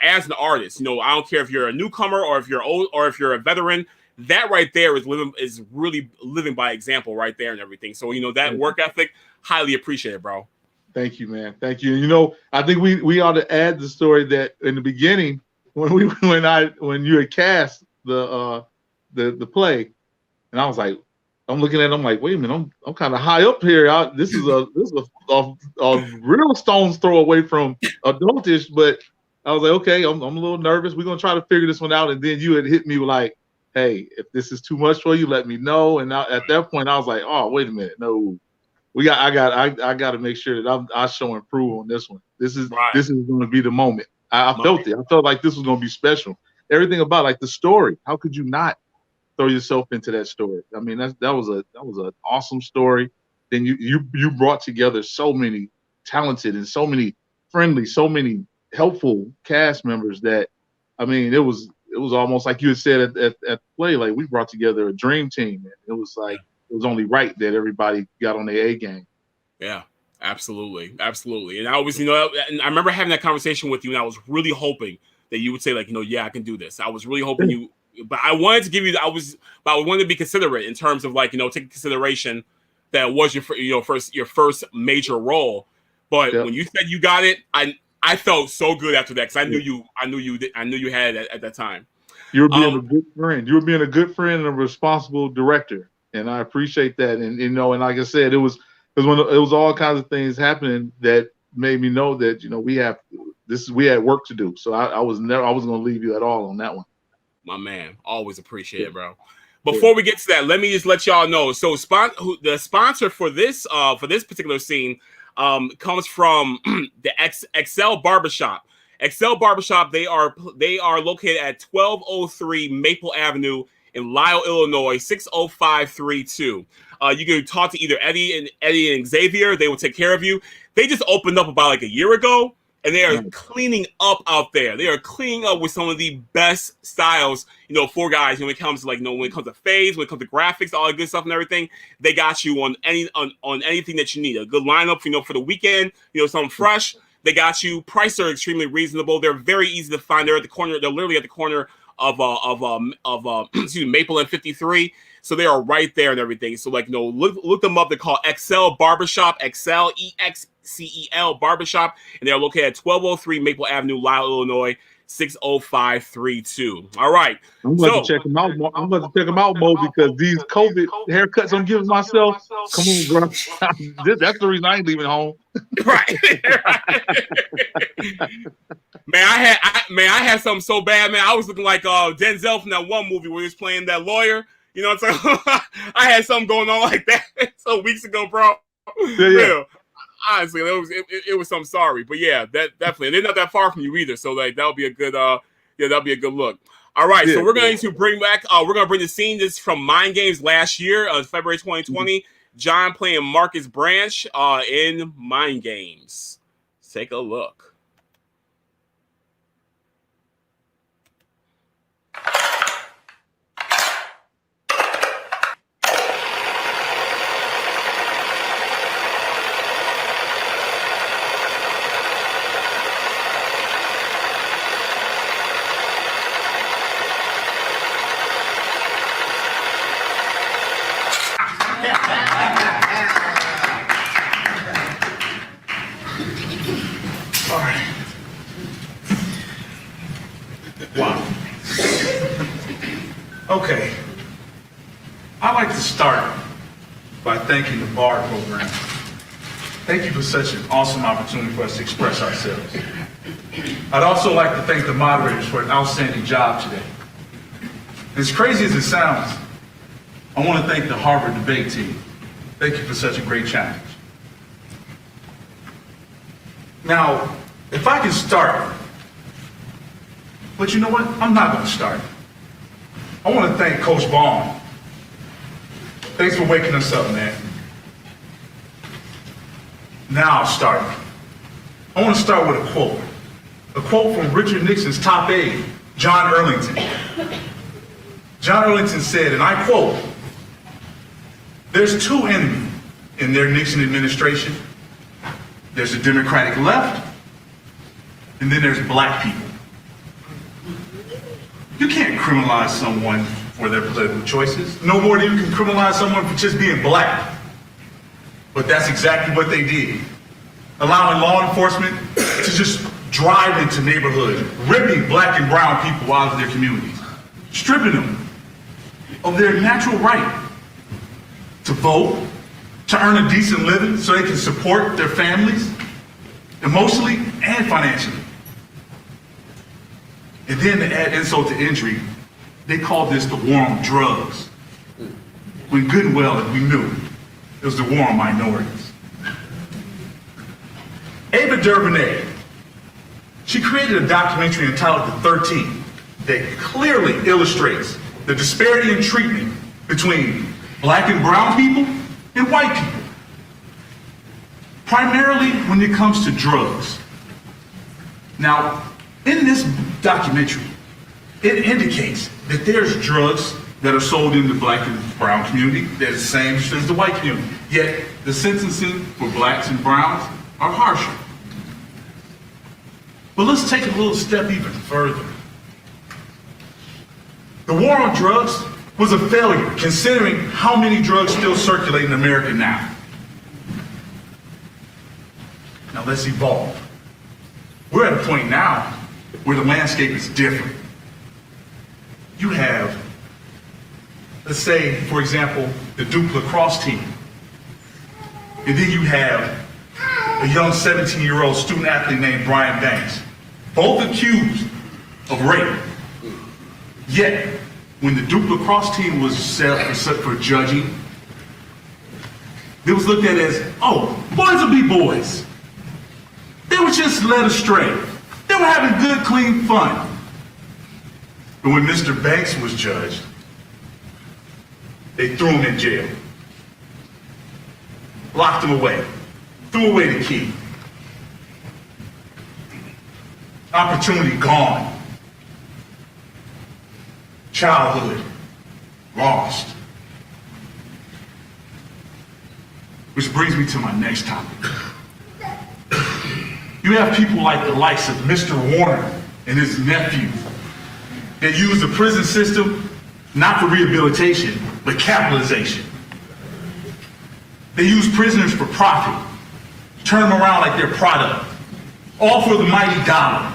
as an artist. I don't care if you're a newcomer or if you're old or if you're a veteran. That right there is really living by example right there and everything. So, that work ethic, highly appreciated, bro. Thank you, man. Thank you. I think we ought to add the story that in the beginning, when you had cast the play, and I was like, I'm looking at it, I'm like, wait a minute, I'm kind of high up here. This is a real stone's throw away from Adultish, but I was like, okay, I'm a little nervous. We're gonna try to figure this one out. And then you had hit me like, hey, if this is too much for you, let me know. And at that point, I was like, oh, wait a minute, no, I got to make sure that I show and prove on this one. This is going to be the moment. I felt it. I felt like this was going to be special. Everything about the story. How could you not throw yourself into that story? I mean, that was an awesome story. Then you brought together so many talented and so many friendly, so many helpful cast members that, I mean, it was almost like you had said at the play, we brought together a dream team. Man. It was it was only right that everybody got on their A game. Yeah, absolutely. And I was, and I remember having that conversation with you, and I was really hoping that you would say yeah, I can do this. I was really hoping but I wanted to give you, I wanted to be considerate in terms of taking consideration that was your first major role. But when you said you got it, I felt so good after that because I knew you had it at that time. You were being a good friend. You were being a good friend and a responsible director, and I appreciate that. And and like I said, it was all kinds of things happening that made me know that we had work to do. So I wasn't going to leave you at all on that one. My man, always appreciate it, bro. Before we get to that, let me just let y'all know. So the sponsor for this particular scene comes from the Excel Barbershop. Excel Barbershop, they are located at 1203 Maple Avenue in Lisle, Illinois, 60532. You can talk to either Eddie and Xavier. They will take care of you. They just opened up about a year ago, and they are cleaning up out there. They are cleaning up with some of the best styles, for guys. When it comes to when it comes to fades, when it comes to graphics, all that good stuff and everything, they got you on anything that you need. A good lineup, for the weekend, something fresh. They got you. Prices are extremely reasonable. They're very easy to find. They're at the corner. They're literally at the corner of Maple and 53. So they are right there and everything. So look them up. They're called Excel Barbershop. Excel, EXCEL Barbershop, and they're located at 1203 Maple Avenue, Lisle, Illinois, 60532. All right. I'm about to check them out. I'm about to check them out, Mo, because these COVID haircuts I'm giving myself. Come on, bro. That's the reason I ain't leaving home. Right. I had something so bad, man. I was looking like Denzel from that one movie where he was playing that lawyer. You know what I'm saying? I had something going on like that some weeks ago, bro. Yeah. Honestly, it was something sorry, but yeah, that definitely. And they're not that far from you either, so like that'll be a good that'll be a good look. All right, so we're going to bring back we're going to bring the scene this from Mind Games last year, February 2020. John playing Marcus Branch in Mind Games. Let's take a look. Okay, I'd like to start by thanking the BARD program. Thank you for such an awesome opportunity for us to express ourselves. I'd also like to thank the moderators for an outstanding job today. As crazy as it sounds, I want to thank the Harvard debate team. Thank you for such a great challenge. Now, if I can start, but you know what? I'm not going to start. I want to thank Coach Vaughn. Thanks for waking us up, man. Now I'll start. I want to start with a quote. A quote from Richard Nixon's top aide, John Earlington. John Earlington said, and I quote, "There's two enemies in their Nixon administration. There's the Democratic left, and then there's black people. You can't criminalize someone for their political choices, no more than you can criminalize someone for just being black." But that's exactly what they did, allowing law enforcement to just drive into neighborhoods, ripping black and brown people out of their communities, stripping them of their natural right to vote, to earn a decent living so they can support their families emotionally and financially. And then to add insult to injury, they called this the war on drugs. When good and well, we knew it was the war on minorities. Ava DuVernay, she created a documentary entitled The 13 that clearly illustrates the disparity in treatment between black and brown people and white people, primarily when it comes to drugs. Now, in this documentary, it indicates that there's drugs that are sold in the black and brown community that is the same as the white community, yet the sentencing for blacks and browns are harsher. But let's take a little step even further. The war on drugs was a failure, considering how many drugs still circulate in America now. Now let's evolve. We're at a point now where the landscape is different. You have, let's say, for example, the Duke lacrosse team. And then you have a young 17-year-old student athlete named Brian Banks, both accused of rape. Yet, when the Duke lacrosse team was set for judging, it was looked at as, oh, boys will be boys. They were just led astray. They were having good, clean fun. But when Mr. Banks was judged, they threw him in jail. Locked him away. Threw away the key. Opportunity gone. Childhood lost. Which brings me to my next topic. You have people like the likes of Mr. Warner and his nephew that use the prison system not for rehabilitation, but capitalization. They use prisoners for profit, turn them around like their product, all for the mighty dollar.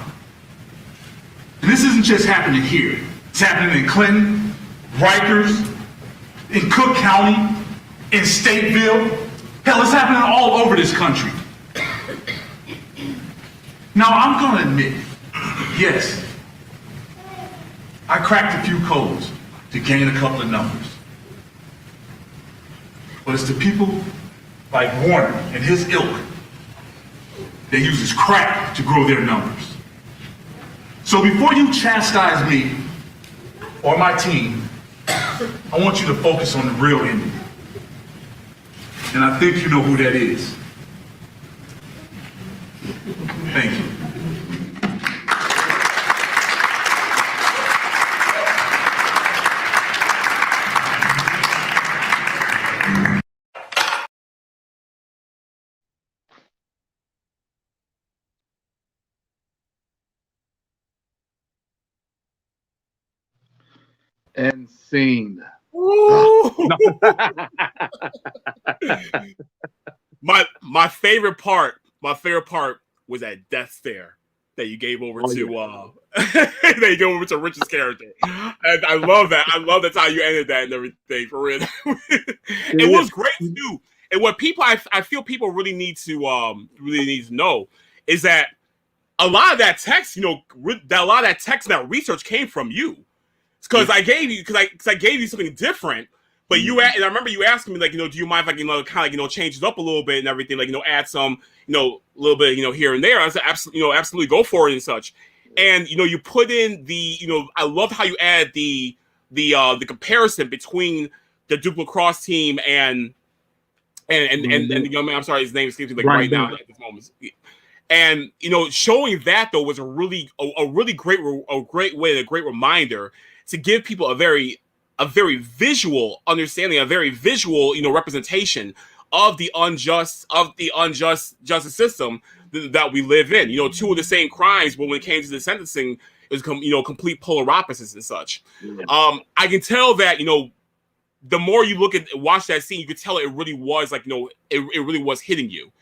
And this isn't just happening here. It's happening in Clinton, Rikers, in Cook County, in Stateville. Hell, it's happening all over this country. Now, I'm gonna admit, yes, I cracked a few codes to gain a couple of numbers. But it's the people like Warner and his ilk that uses crack to grow their numbers. So before you chastise me or my team, I want you to focus on the real enemy. And I think you know who that is. Thank you. And scene. My favorite part was that death stare that you gave over to that you gave over to Rich's character. And I love that. I love that's how you ended that and everything, for real. It was great too. And what people I feel people really need to know is that a lot of that text, a lot of that text and that research came from you. Because I gave you something different, but and I remember you asking me, like, do you mind if I change it up a little bit and everything, like, add some, little bit, here and there. I said, absolutely go for it and such. And, you put in the, I love how you add the comparison between the Duke lacrosse team and the young man, I'm sorry, his name escapes me right now at this moment. And, showing that though was a really great way, a great reminder to give people a very visual understanding, a very visual, representation of the unjust justice system that we live in. Two of the same crimes, but when it came to the sentencing, it was complete polar opposites and such. I can tell that the more you watch that scene, you could tell it really was it really was hitting you.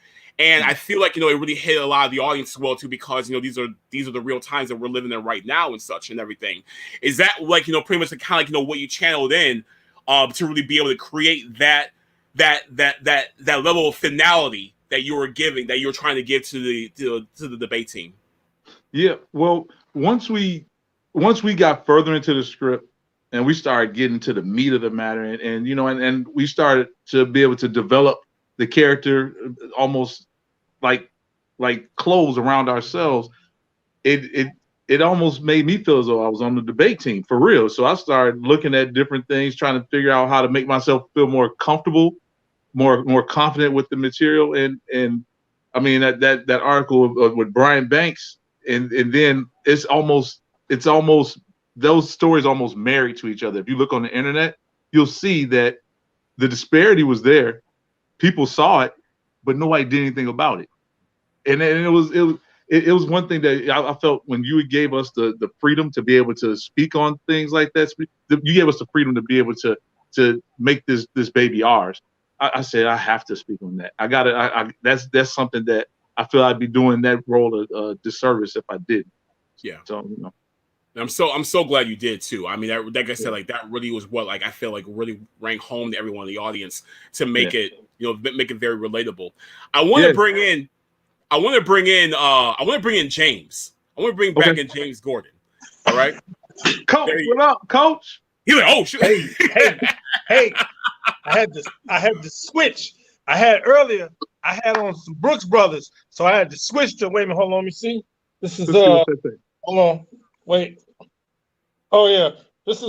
And I feel like, it really hit a lot of the audience as well, too, because, these are the real times that we're living in right now and such and everything. Is that, pretty much kind of, what you channeled in to really be able to create that level of finality that you were giving, that you were trying to give to the debate team? Yeah, well, once we got further into the script and we started getting to the meat of the matter and we started to be able to develop the character almost like clothes around ourselves, it almost made me feel as though I was on the debate team for real. So I started looking at different things, trying to figure out how to make myself feel more comfortable, more confident with the material. And I mean that article with Brian Banks, and then it's almost those stories almost married to each other. If you look on the internet, you'll see that the disparity was there. People saw it, but nobody did anything about it. And it was one thing that I felt when you gave us the freedom to be able to speak on things like that. You gave us the freedom to be able to make this baby ours. I said I have to speak on that. That's something that I feel I'd be doing that role a disservice if I didn't. Yeah. So I'm so glad you did too. I mean, like I said, that really was what I feel really rang home to everyone in the audience to make it make it very relatable. I want to bring in James. I want to bring back in James Gordon. All right, Coach, what up, Coach? He's like, oh shit. Hey, I had to switch. I had on some Brooks Brothers, so I had to switch to. Wait a minute, hold on, let me see. This is hold on, wait. Oh yeah, this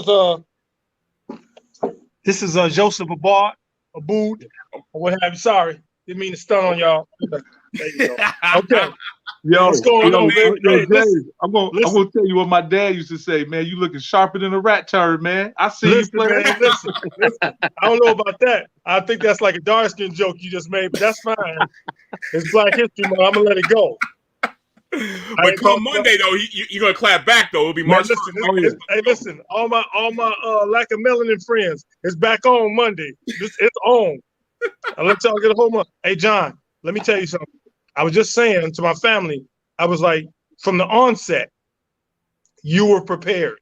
is Joseph Aboud, or what have you. Sorry, didn't mean to stun on y'all. There you go. Okay. What's going on, baby? Hey, I'm gonna tell you what my dad used to say, man. You looking sharper than a rat turd, man. I see you playing. Listen. I don't know about that. I think that's like a dark skin joke you just made, but that's fine. It's Black History Month. I'm gonna let it go. But come Monday though, you're gonna clap back though. It'll be March. Hey, listen, all my lack of melanin friends, it's back on Monday. It's on. I'll let y'all get a whole month. Hey, John, let me tell you something. I was just saying to my family, I was like, from the onset, you were prepared.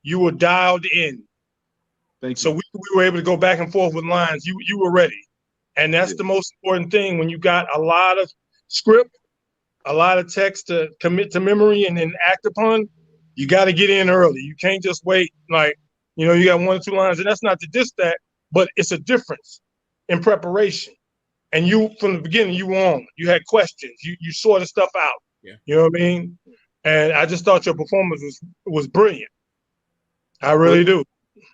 You were dialed in. Thank you. So we were able to go back and forth with lines. You were ready. And that's the most important thing when you got a lot of script, a lot of text to commit to memory and then act upon. You got to get in early. You can't just wait. Like, you know, you got 1 or 2 lines, and that's not to diss that, but it's a difference in preparation. And you, from the beginning, you were on. You had questions. You sorted stuff out. Yeah. You know what I mean? And I just thought your performance was brilliant. I really do.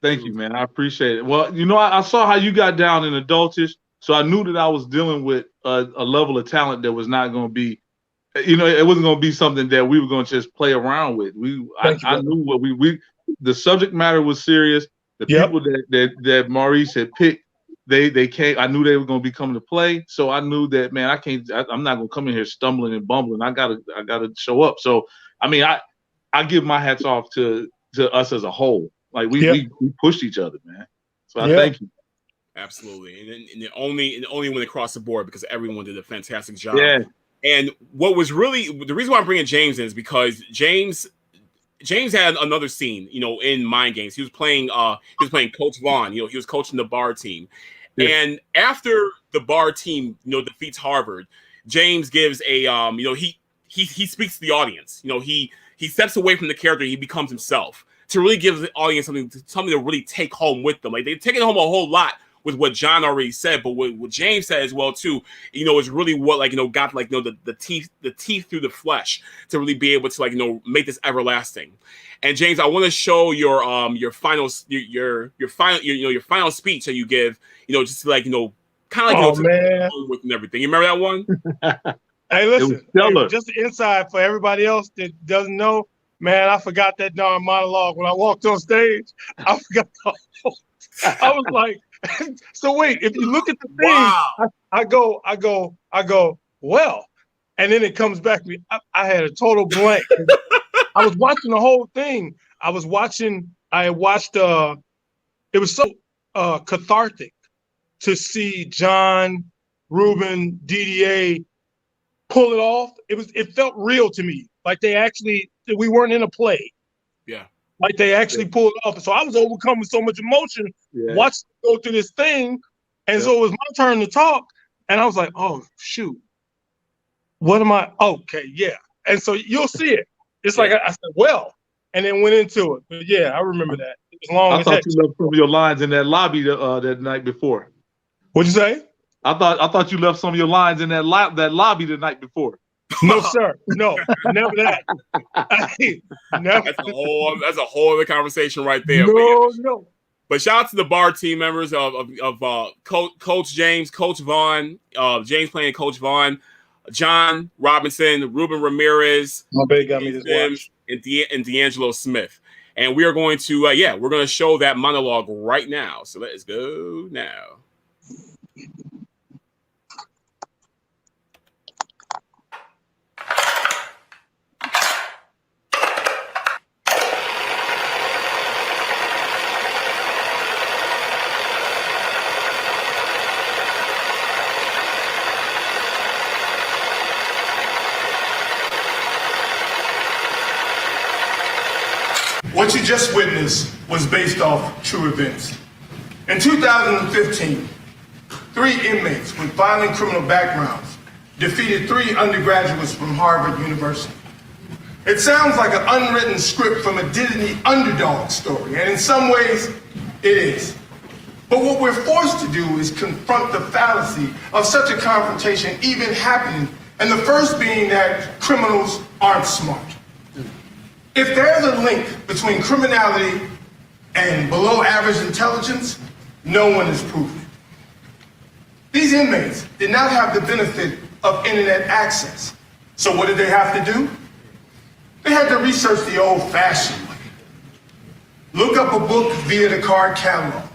Thank you, man. I appreciate it. Well, you know, I saw how you got down in Adultish, so I knew that I was dealing with a level of talent that was not going to be, you know, it wasn't going to be something that we were going to just play around with. I knew what the subject matter was serious. The people that Maurice had picked, they came. I knew they were going to be coming to play, so I knew that, man, I'm not going to come in here stumbling and bumbling. I gotta show up. So, I mean, I give my hats off to us as a whole. Like we pushed each other, man. So I thank you. Absolutely, and only went across the board because everyone did a fantastic job. Yeah. And what was really the reason why I'm bringing James in is because James had another scene, you know, in Mind Games. He was playing Coach Vaughn. You know, he was coaching the bar team. Yeah. And after the bar team, you know, defeats Harvard, James gives a you know, he speaks to the audience. You know, he steps away from the character. He becomes himself to really give the audience something to really take home with them. Like they've taken home a whole lot with what John already said, but what James said as well too, you know, is really what, like, you know, got, like, you know, the teeth through the flesh to really be able to, like, you know, make this everlasting. And James, I want to show your final speech that you give, you know, just to, like, you know, kind of like, you know, with and everything. You remember that one? Hey, listen, just the inside for everybody else that doesn't know, man, I forgot that darn monologue when I walked on stage. I forgot. I was like, so wait, if you look at the thing, wow. I go, well, and then it comes back to me. I had a total blank. I was watching the whole thing. I watched, it was so cathartic to see John, Ruben, DDA pull it off. It felt real to me. Like we weren't in a play. Yeah. Like they actually pulled it off. So I was overcome with so much emotion, watching go through this thing. And so it was my turn to talk. And I was like, oh, shoot. What am I? Okay, yeah. And so you'll see it. It's like I said, well, and then went into it. But yeah, I remember that. It was long. I thought you left some of your lines in that lobby that night before. What'd you say? I thought you left some of your lines in that lobby the night before. No, sir. No, never that. Never. That's a whole other conversation right there. No. But shout out to the bar team members of Coach James, Coach Vaughn, James playing Coach Vaughn, John Robinson, Ruben Ramirez, my baby got me this watch, and D'Angelo Smith. And we are going to we're going to show that monologue right now. So let's go now. What you just witnessed was based off true events. In 2015, 3 inmates with violent criminal backgrounds defeated 3 undergraduates from Harvard University. It sounds like an unwritten script from a Disney underdog story, and in some ways, it is. But what we're forced to do is confront the fallacy of such a confrontation even happening, and the first being that criminals aren't smart. If there's a link between criminality and below average intelligence, no one has proven it. These inmates did not have the benefit of internet access. So what did they have to do? They had to research the old-fashioned way. Look up a book via the card catalog.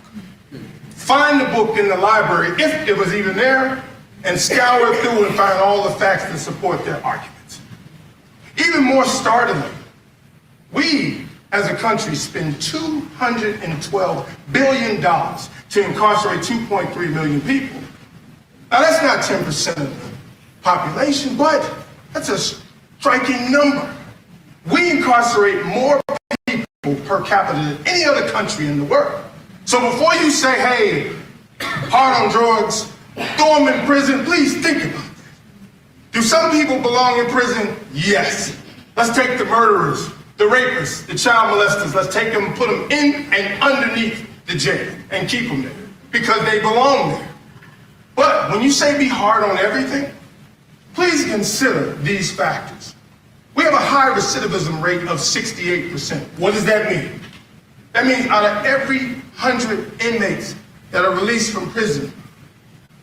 Find the book in the library, if it was even there, and scour through and find all the facts that support their arguments. Even more startling, we, as a country, spend $212 billion to incarcerate 2.3 million people. Now, that's not 10% of the population, but that's a striking number. We incarcerate more per capita than any other country in the world. So before you say, hey, hard on drugs, throw them in prison, please think about it. Do some people belong in prison? Yes. Let's take the murderers, the rapists, the child molesters, let's take them and put them in and underneath the jail and keep them there because they belong there. But when you say be hard on everything, please consider these factors. We have a high recidivism rate of 68%. What does that mean? That means out of every 100 inmates that are released from prison,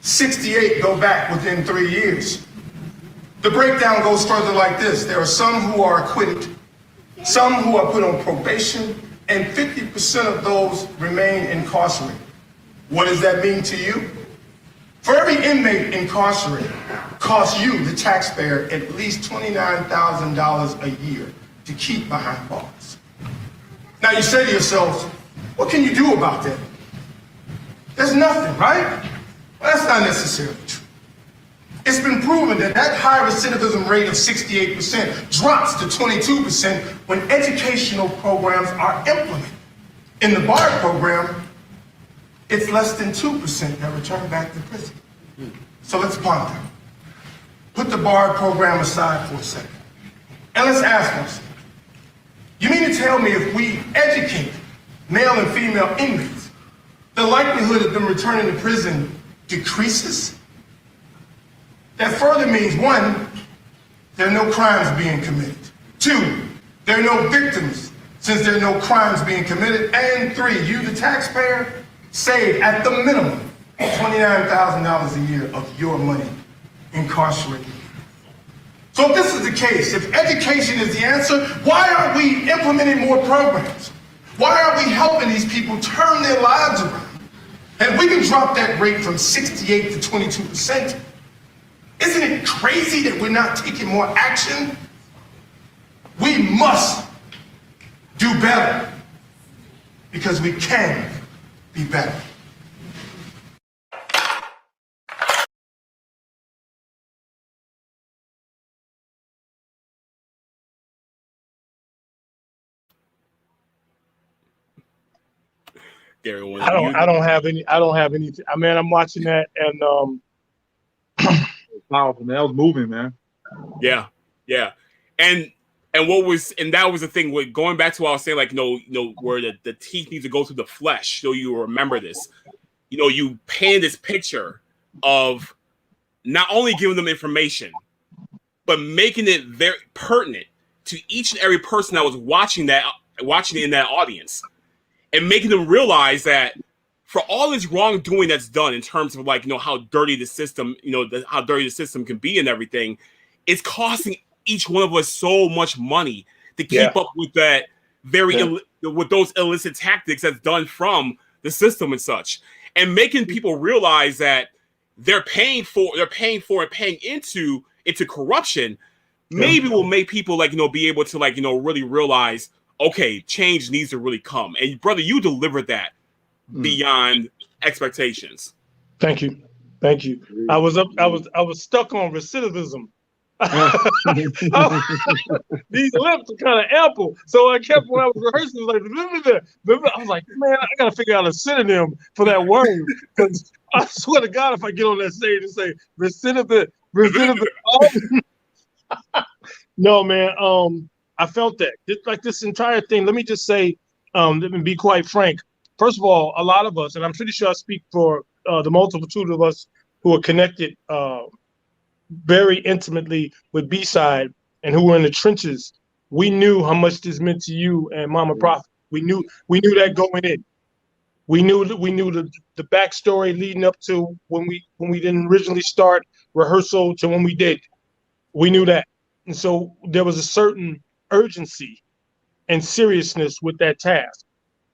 68 go back within 3 years. The breakdown goes further like this. There are some who are acquitted, some who are put on probation, and 50% of those remain incarcerated. What does that mean to you? For every inmate incarcerated, costs you, the taxpayer, at least $29,000 a year to keep behind bars. Now you say to yourself, what can you do about that? There's nothing, right? Well, that's not necessarily true. It's been proven that that high recidivism rate of 68% drops to 22% when educational programs are implemented. In the BARD program, it's less than 2% that return back to prison. So let's ponder. Put the BARD program aside for a second. And let's ask ourselves, you mean to tell me if we educate male and female inmates, the likelihood of them returning to prison decreases? That further means, one, there are no crimes being committed. Two, there are no victims since there are no crimes being committed. And three, you, the taxpayer, save at the minimum $29,000 a year of your money incarcerated. So if this is the case, if education is the answer, why aren't we implementing more programs? Why aren't we helping these people turn their lives around? And we can drop that rate from 68 to 22%. Isn't it crazy that we're not taking more action? We must do better because we can be better. Gary, I don't have any. I mean, I'm watching that, and Powerful, man. That was moving, man. yeah, and that was the thing with going back to what I was saying, like, where the teeth need to go through the flesh, so you remember this. You paint this picture of not only giving them information, but making it very pertinent to each and every person that was watching it in that audience, and making them realize that for all this wrongdoing that's done in terms of, like, how dirty the system, how dirty the system can be and everything, it's costing each one of us so much money to keep up with that with those illicit tactics that's done from the system and such, and making people realize that they're paying into corruption. Maybe will make people, like, be able to, like, really realize, okay, change needs to really come. And brother, you delivered that beyond expectations. Thank you. I was stuck on recidivism. These lips are kind of ample, so I kept, when I was rehearsing, I was like, man, I gotta figure out a synonym for that word, because I swear to God, if I get on that stage and say recidivism, no, man, I felt that. Just like this entire thing. Let me just say, let me be quite frank. First of all, a lot of us, and I'm pretty sure I speak for the multitude of us who are connected very intimately with B-Side and who were in the trenches, we knew how much this meant to you and Mama Proffitt. We knew that going in. We knew the backstory leading up to when we didn't originally start rehearsal to when we did. We knew that. And so there was a certain urgency and seriousness with that task.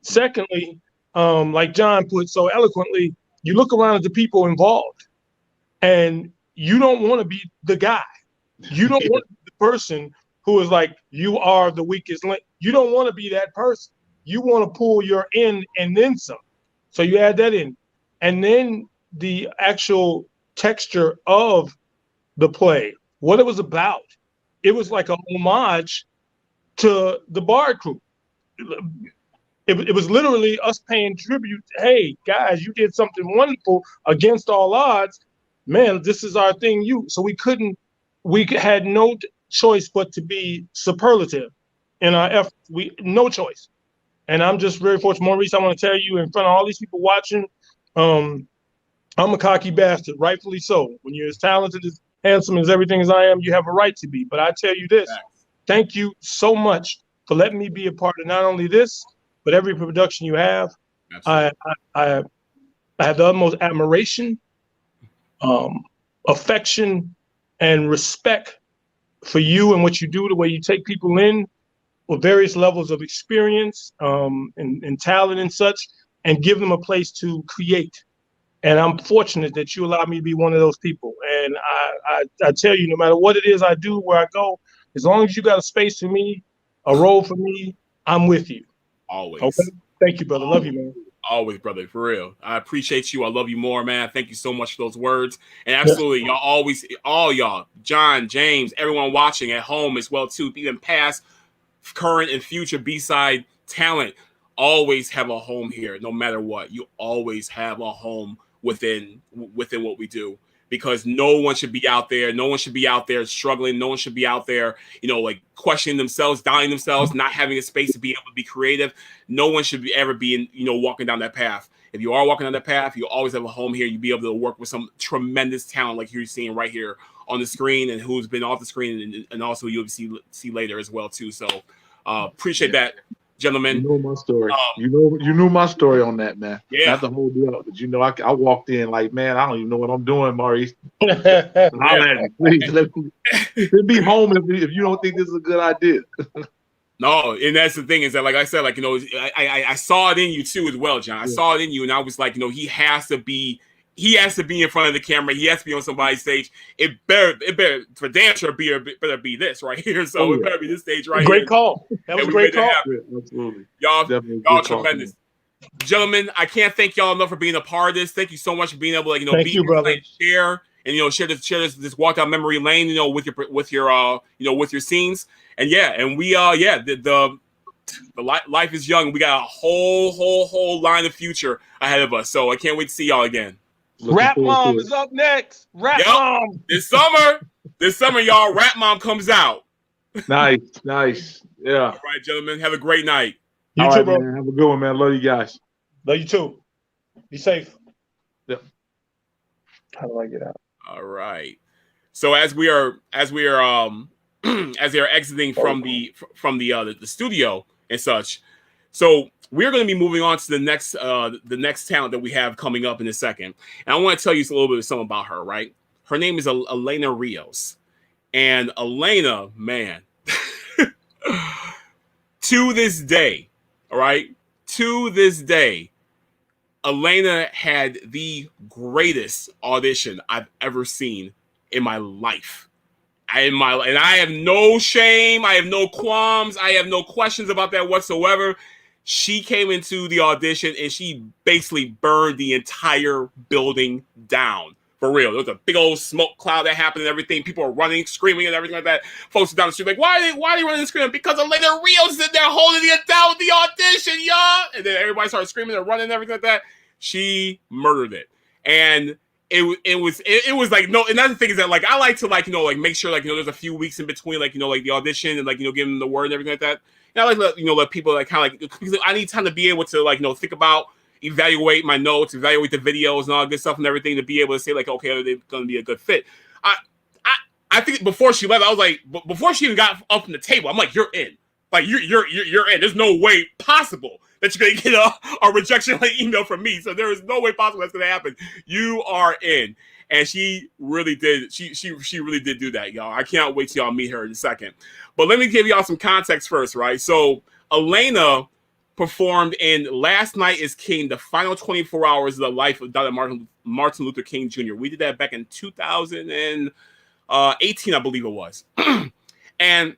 Secondly, like John put so eloquently, you look around at the people involved, and you don't want to be the guy. You don't want to be the person who is like, you are the weakest link. You don't want to be that person. You want to pull your in and then some. So you add that in. And then the actual texture of the play, what it was about. It was like a homage to the BARD crew. it was literally us paying tribute. Hey guys, you did something wonderful against all odds. Man, this is our thing. We had no choice but to be superlative in our efforts. No choice. And I'm just very fortunate. Maurice, I want to tell you in front of all these people watching, I'm a cocky bastard, rightfully so. When you're as talented, as handsome as everything as I am, you have a right to be. But I tell you this, thank you so much for letting me be a part of not only this, but every production you have. I have the utmost admiration, affection, and respect for you and what you do, the way you take people in with various levels of experience and talent and such, and give them a place to create. And I'm fortunate that you allow me to be one of those people. And I tell you, no matter what it is I do, where I go, as long as you got a space for me, a role for me, I'm with you. Always. Okay? Thank you, brother. Love you, man. Always, brother, for real. I appreciate you. I love you more, man. Thank you so much for those words. And absolutely, y'all always, all y'all, John, James, everyone watching at home as well, too, even past, current, and future B-side talent, always have a home here, no matter what. You always have a home within what we do. Because no one should be out there. No one should be out there struggling. No one should be out there, like questioning themselves, doubting themselves, not having a space to be able to be creative. No one should ever be walking down that path. If you are walking down that path, you always have a home here. You'll be able to work with some tremendous talent like you're seeing right here on the screen and who's been off the screen and also you'll see later as well too. So appreciate that. Gentlemen, you know my story. You knew my story on that, man. Yeah. Not to hold you up, but I walked in like, man, I don't even know what I'm doing, Maurice. Please let me be home if you don't think this is a good idea. No, and that's the thing is that, like I said, I saw it in you too as well, John. I saw it in you, and I was like, he has to be in front of the camera. He has to be on somebody's stage. It better for damn sure better be this right here. So it better be this stage right Great here. Call. That was a great call. Yeah, absolutely. Y'all tremendous. Gentlemen, I can't thank y'all enough for being a part of this. Thank you so much for being able to thank you, brother. Share and share this walk down memory lane, with your scenes. And we the life is young. We got a whole line of future ahead of us. So I can't wait to see y'all again. Rap Mom is up next. Mom. This summer, y'all, Rap Mom comes out. Nice. Yeah. All right, gentlemen. Have a great night. You too, bro. Man. Have a good one, man. Love you guys. Love you too. Be safe. Yep. How do I get out? All right. So as they are exiting from the studio and such, so we're going to be moving on to the next talent that we have coming up in a second. And I want to tell you a little bit of something about her, right? Her name is Elena Rios. And Elena, man, to this day, all right? To this day, Elena had the greatest audition I've ever seen in my life. And I have no shame. I have no qualms. I have no questions about that whatsoever. She came into the audition and she basically burned the entire building down. For real. There was a big old smoke cloud that happened and everything. People are running, screaming, and everything like that. Folks are down the street like, why are they running and screaming? Because Elena Rios is in there holding it down with the audition, y'all. And then everybody started screaming and running and everything like that. She murdered it. And it was like, no, another thing is that I like to make sure there's a few weeks in between the audition and give them the word and everything like that. And I like to let people because I need time to be able to think about, evaluate my notes, evaluate the videos and all that good stuff and everything to be able to say okay, are they going to be a good fit? I think before she left, I was like, before she even got up from the table, I'm like, you're in. You're in. There's no way possible that you're going to get a rejection email from me. So there is no way possible that's going to happen. You are in. And she really did. She really did do that, y'all. I can't wait till y'all meet her in a second. But let me give y'all some context first, right? So Elena performed in Last Night is King, the final 24 hours of the life of Dr. Martin Luther King Jr. We did that back in 2018, I believe it was. And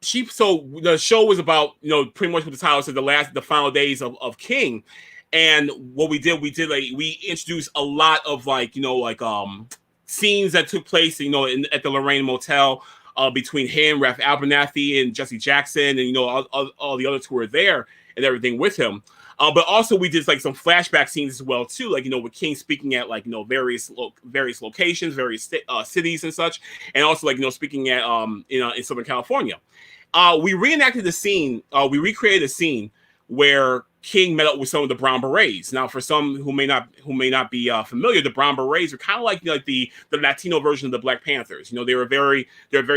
so the show was about, pretty much what the title said, the final days of King. And what we did we introduced a lot of scenes that took place, at the Lorraine Motel. between him, Ralph Abernathy, and Jesse Jackson, and all the others who were there and everything with him. But also we did like some flashback scenes as well too, like with King speaking at like various locations, various cities and such, and also like speaking at in Southern California. We reenacted the scene. We recreated a scene where King met up with some of the Brown Berets. Now, for some who may not be familiar, the Brown Berets are kind of like the Latino version of the Black Panthers. They're very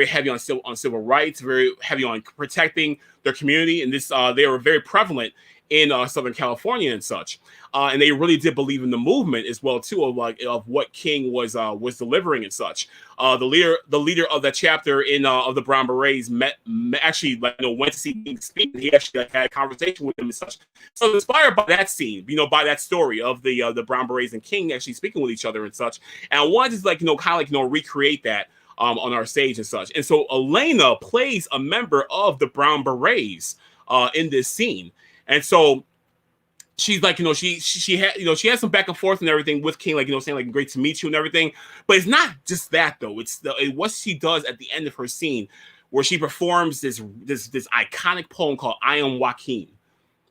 heavy on civil rights, very heavy on protecting their community, and they were very prevalent in Southern California and such. And they really did believe in the movement as well too, of what King was delivering and such. The leader of that chapter of the Brown Berets went to see King speak. And he actually had a conversation with him and such. So inspired by that scene, by that story of the Brown Berets and King actually speaking with each other and such. And I wanted to recreate that on our stage and such. And so Elena plays a member of the Brown Berets in this scene. And so she's like, she had some back and forth and everything with King, saying like great to meet you and everything. But it's not just that though. It's what she does at the end of her scene, where she performs this iconic poem called "I Am Joaquin."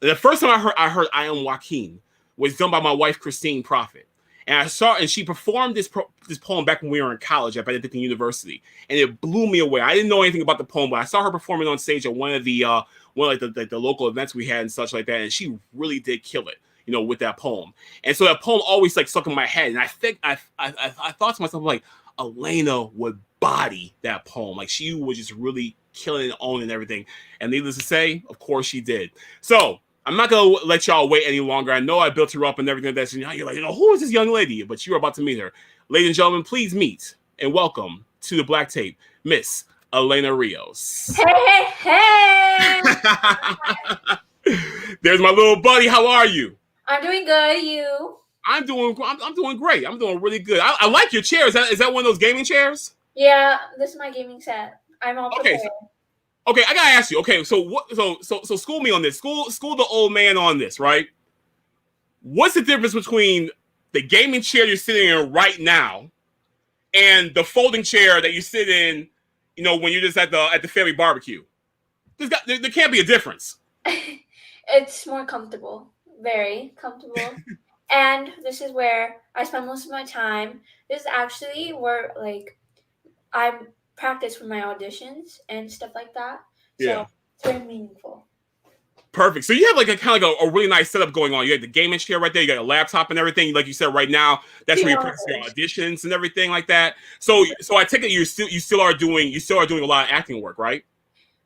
The first time I heard "I Am Joaquin" was done by my wife Christine Proffitt. And she performed this poem back when we were in college at Benedictine University, and it blew me away. I didn't know anything about the poem, but I saw her performing on stage at one of the local events we had and such like that, and she really did kill it, with that poem. And so that poem always like stuck in my head, and I think I thought to myself like, Elena would body that poem, like she was just really killing and owning everything. And needless to say, of course she did. So I'm not gonna let y'all wait any longer. I know I built her up and everything like that. So you're like, who is this young lady? But you're about to meet her. Ladies and gentlemen, please meet and welcome to the Black Tape, Miss Elena Rios. Hey. There's my little buddy. How are you? I'm doing good. You? I'm doing great. I'm doing really good. I like your chair. Is that one of those gaming chairs? Yeah, this is my gaming set. I'm all prepared. Okay, I gotta ask you. Okay, so what? So school me on this. School the old man on this, right? What's the difference between the gaming chair you're sitting in right now and the folding chair that you sit in, when you're just at the family barbecue? There can't be a difference. It's more comfortable, very comfortable, and this is where I spend most of my time. This is actually where I practice for my auditions and stuff like that. So it's very meaningful. Perfect. So you have like a kind of a really nice setup going on. You have the gaming chair right there. You got a laptop and everything. Like you said, right now, that's where you practice your auditions and everything like that. So I take it you still are doing a lot of acting work, right?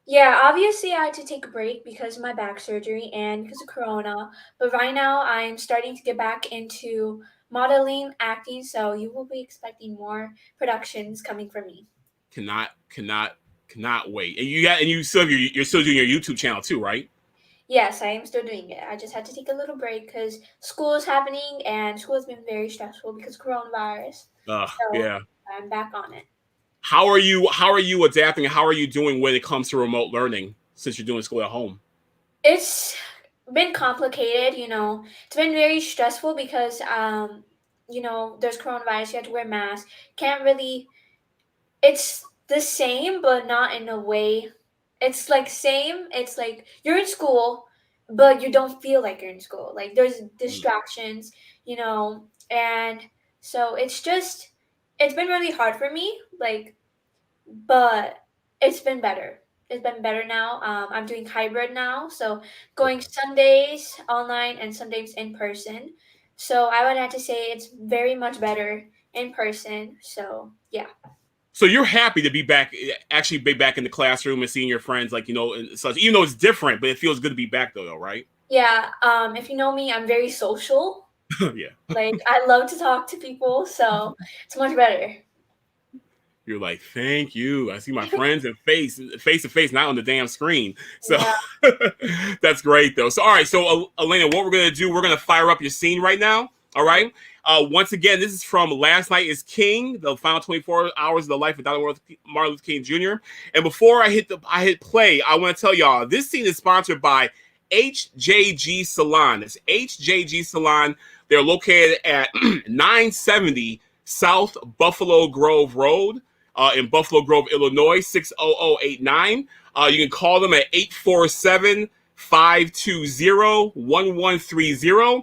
Yeah, obviously I had to take a break because of my back surgery and because of Corona. But right now I'm starting to get back into modeling, acting. So you will be expecting more productions coming from me. Cannot wait. And you're still doing your YouTube channel too, right? Yes, I am still doing it. I just had to take a little break because school is happening and school has been very stressful because of coronavirus. Yeah. I'm back on it. How are you adapting? How are you doing when it comes to remote learning since you're doing school at home? It's been complicated, It's been very stressful because there's coronavirus, you have to wear masks. It's the same, but not in a way. It's like same. It's like you're in school, but you don't feel like you're in school. Like there's distractions, and so it's been really hard for me, but it's been better. It's been better now. I'm doing hybrid now, so going Sundays online and Sundays in person. So I would have to say it's very much better in person. So yeah. So you're happy to be back in the classroom and seeing your friends, and such. Even though it's different, but it feels good to be back though, right? Yeah. If you know me, I'm very social. Yeah. I love to talk to people, so it's much better. You're like, thank you. I see my friends in face to face, not on the damn screen. So yeah. That's great though. So all right. So Elena, what we're gonna do? We're gonna fire up your scene right now. All right. Once again, this is from Last Night is King, the final 24 hours of the life of Dr. Martin Luther King Jr. And before I hit play, I want to tell y'all this scene is sponsored by HJG Salon. It's HJG Salon. They're located at 970 South Buffalo Grove Road. in Buffalo Grove, Illinois, 60089. You can call them at 847-520-1130.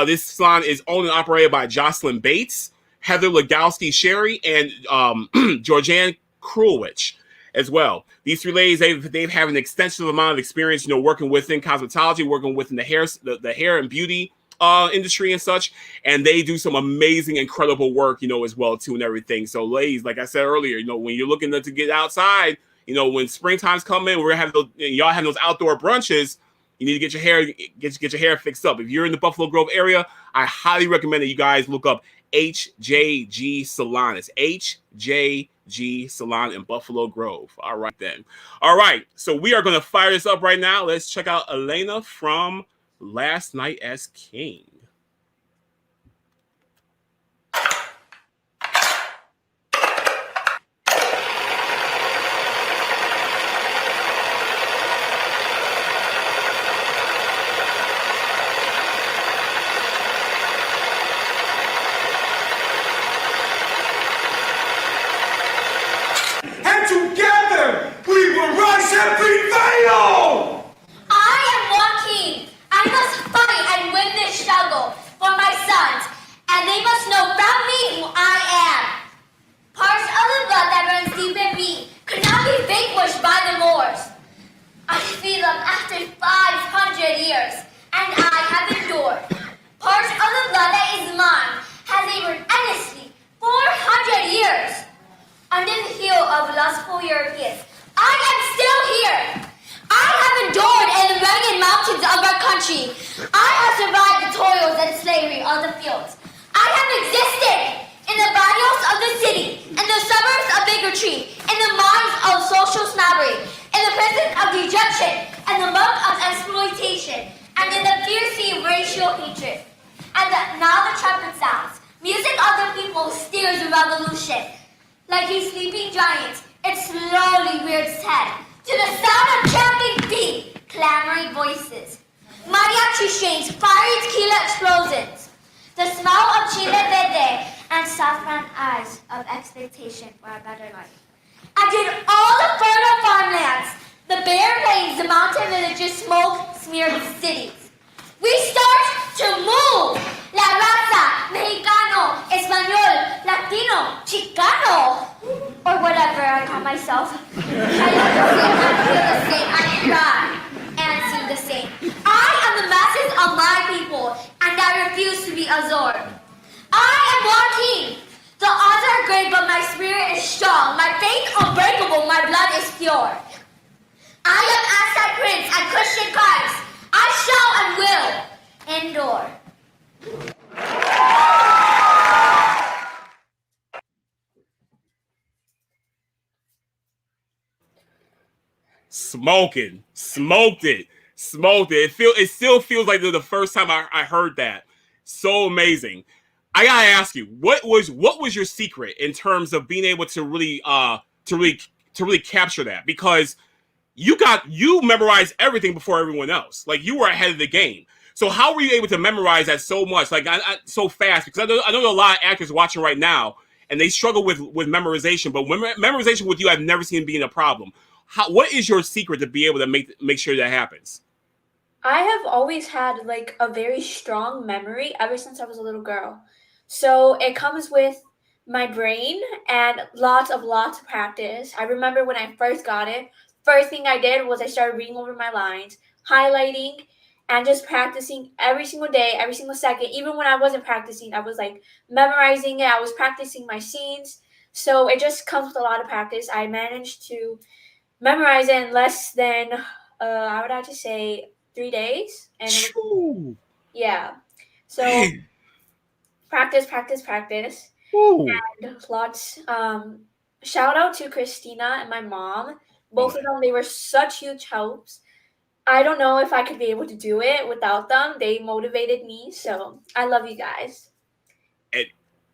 This salon is owned and operated by Jocelyn Bates, Heather Legowski Sherry, and Georgianne Krulwich as well. These three ladies, they've had an extensive amount of experience, working within cosmetology, working within the hair and beauty industry and such, and they do some amazing, incredible work, as well too, and everything. So, ladies, like I said earlier, when you're looking to get outside, when springtime's coming, we're gonna have y'all have those outdoor brunches. You need to get your hair fixed up. If you're in the Buffalo Grove area, I highly recommend that you guys look up HJG Salon. It's HJG Salon in Buffalo Grove. All right, then. All right, so we are going to fire this up right now. Let's check out Elena from Last Night as King. And together we will rise and prevail! I am one king. I must fight and win this struggle for my sons, and they must know from me who I am. Parts of the blood that runs deep in me could not be vanquished by the Moors. I feed them after 500 years, and I have endured. Parts of the blood that is mine has labored endlessly 400 years. Under the heel of lustful Europeans, I am still here. I have endured in the rugged mountains of our country. I have survived the toils and slavery on the fields. I have existed in the barrios of the city, in the suburbs of bigotry, in the mines of social snobbery, in the prison of dejection, and the muck of exploitation, and in the fierce sea of racial hatred. And now the trumpet sounds. Music of the people steers the revolution. Like a sleeping giant, it slowly rears its head to the sound of trampling feet, clamoring voices. Mariachi strains, fiery tequila explosions, the smell of chile verde, and saffron eyes of expectation for a better life. And in all the fertile farmlands, the bare plains, the mountain villages, smoke-smeared cities, we start to move. La raza, Mexicano, Español, Latino, Chicano, or whatever I call myself. I look the same, I feel the same, I cry and sing the same. I am the masses of my people, and I refuse to be absorbed. I am one king. The odds are great, but my spirit is strong. My faith unbreakable, my blood is pure. I am Aztec Prince and Christian Christ. I shall and will endure. Smoked it. It still feels like the first time I heard that. So amazing. I gotta ask you, what was your secret in terms of being able to really capture that? Because you memorized everything before everyone else. Like, you were ahead of the game. So how were you able to memorize that so much, so fast? Because I know there are a lot of actors watching right now, and they struggle with memorization. But memorization with you, I've never seen being a problem. What is your secret to be able to make sure that happens? I have always had a very strong memory ever since I was a little girl. So it comes with my brain and lots of practice. I remember when I first got it, first thing I did was I started reading over my lines, highlighting, and just practicing every single day, every single second. Even when I wasn't practicing, I was memorizing it. I was practicing my scenes. So it just comes with a lot of practice. I managed to memorize it in less than, I would have to say, 3 days. And yeah. So practice. Ooh. And lots. Shout out to Christina and my mom. Both of them, they were such huge helps. I don't know if I could be able to do it without them. They motivated me, so I love you guys.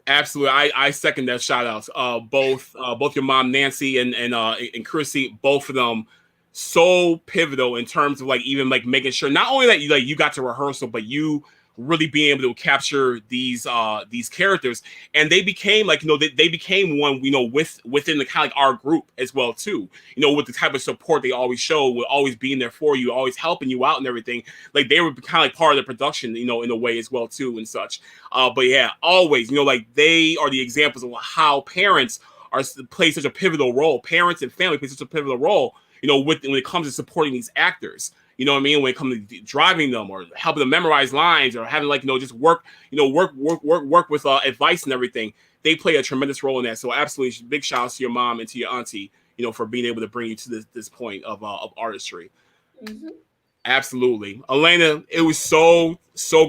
Absolutely, I second that shout outs. Both your mom Nancy and Chrissy, both of them, so pivotal in terms of even making sure not only that you got to rehearsal, but you really being able to capture these characters, and they became like, they became one, within the kind of like our group as well too, with the type of support they always show, with always being there for you, always helping you out and everything. Like they were kind of like part of the production, in a way as well too and such. But yeah, always, like they are the examples of how parents play such a pivotal role. Parents and family play such a pivotal role, when it comes to supporting these actors. You know what I mean? When it comes to driving them or helping them memorize lines or having just work with advice and everything. They play a tremendous role in that. So absolutely, big shout out to your mom and to your auntie, for being able to bring you to this point of artistry. Mm-hmm. Absolutely. Elena, it was so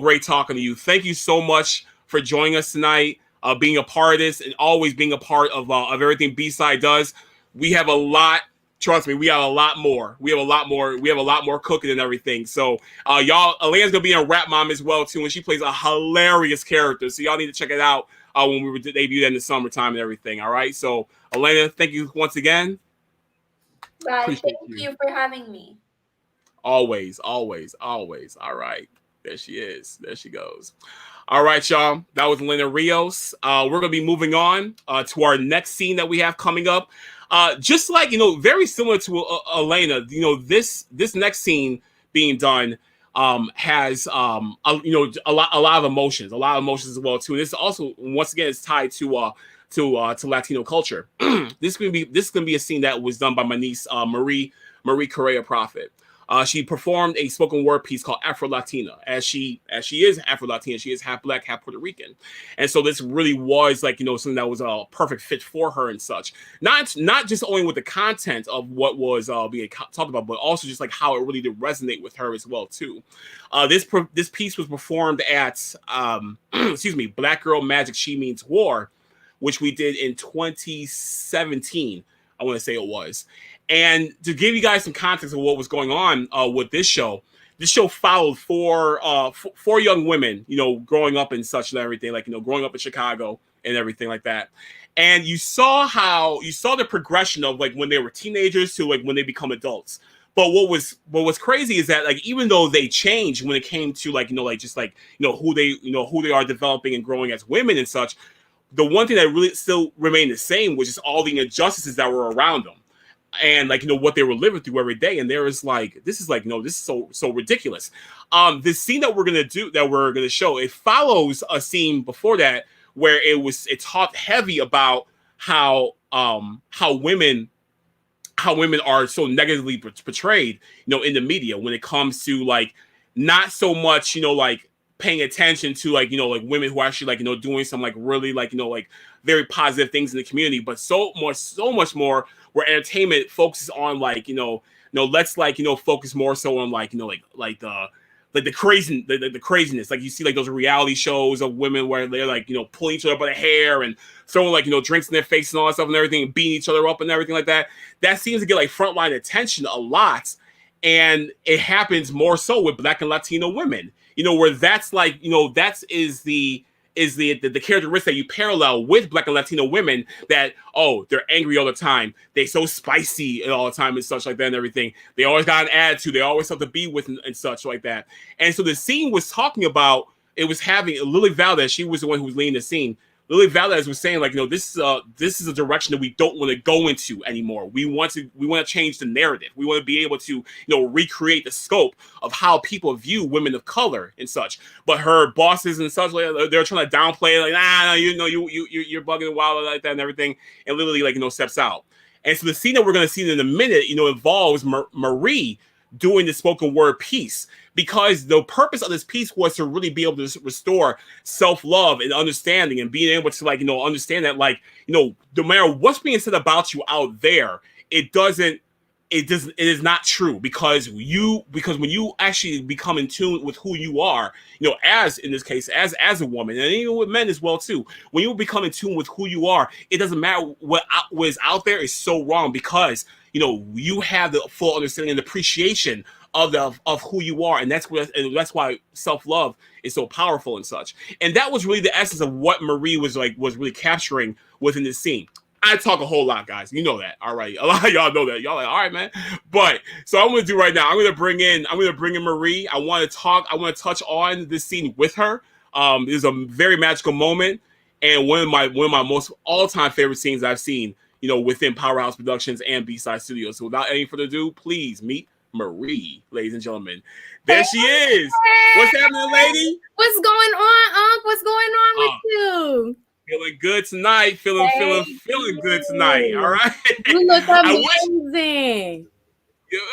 great talking to you. Thank you so much for joining us tonight, being a part of this and always being a part of everything B-Side does. We have a lot. Trust me, we have a lot more. We have a lot more cooking and everything. So, y'all, Elena's gonna be in Rap Mom as well too, and she plays a hilarious character. So y'all need to check it out when we debuted in the summertime and everything. All right. So, Elena, thank you once again. Bye. Thank you for having me. Always. All right. There she is. There she goes. All right, y'all. That was Elena Rios. We're gonna be moving on to our next scene that we have coming up. Just like, very similar to Elena, this next scene being done has a lot of emotions as well too. And this also, once again, is tied to Latino culture. This is gonna be a scene that was done by my niece Marie Correa Proffitt. She performed a spoken word piece called Afrolatina. As she is Afrolatina, she is half Black, half Puerto Rican, and so this really was like something that was a perfect fit for her and such. Not just only with the content of what was being talked about, but also just like how it really did resonate with her as well too. This piece was performed at Black Girl Magic She Means War, which we did in 2017. I want to say it was. And to give you guys some context of what was going on with this show followed four young women, growing up and such and everything, like, growing up in Chicago and everything like that. And you saw the progression of like when they were teenagers to like when they become adults. But what was crazy is that like even though they changed when it came to like who they are developing and growing as women and such, the one thing that really still remained the same was just all the injustices that were around them. And like what they were living through every day, and there is like this is so ridiculous. This scene that we're gonna show, it follows a scene before that where it talked heavy about how women are so negatively portrayed, in the media when it comes to like not so much like paying attention to like women who are actually like doing some like really like very positive things in the community, but so much more where entertainment focuses on like let's like focus more so on like the craziness. Like you see like those reality shows of women where they're like pulling each other by the hair and throwing like drinks in their face and all that stuff and everything, and beating each other up and everything like that. That seems to get like frontline attention a lot, and it happens more so with Black and Latino women. Where that's like that is the characteristic that you parallel with Black and Latino women, that they're angry all the time, they so spicy all the time and such like that and everything. They always got an attitude, they always have to be with and such like that. And so the scene was talking about, it was having Lily Valdez, she was the one who was leading the scene. Lily Valdez was saying like, this is a direction that we don't want to go into anymore. We want to change the narrative. We want to be able to recreate the scope of how people view women of color and such. But her bosses and such, like, they're trying to downplay it, like you're bugging wild like that and everything. And Lily like steps out. And so the scene that we're going to see in a minute involves Marie doing the spoken word piece, because the purpose of this piece was to really be able to restore self-love and understanding, and being able to like understand that like no matter what's being said about you out there, it is not true, because when you actually become in tune with who you are, as in this case as a woman, and even with men as well too, when you become in tune with who you are, it doesn't matter what is out there is so wrong, because you have the full understanding and appreciation of who you are, and that's why self-love is so powerful and such. And that was really the essence of what Marie was really capturing within this scene. I talk a whole lot, guys. You know that. All right. A lot of y'all know that. Y'all like, all right, man. But so I'm gonna do right now. I'm gonna bring in Marie. I want to touch on this scene with her. It's a very magical moment and one of my most all-time favorite scenes I've seen, within Powerhouse Productions and B-Side Studios. So without any further ado, please meet Marie, ladies and gentlemen. There she is. What's happening, lady? What's going on, Unc? What's going on with you? Feeling good tonight. Feeling good tonight. All right. You look amazing.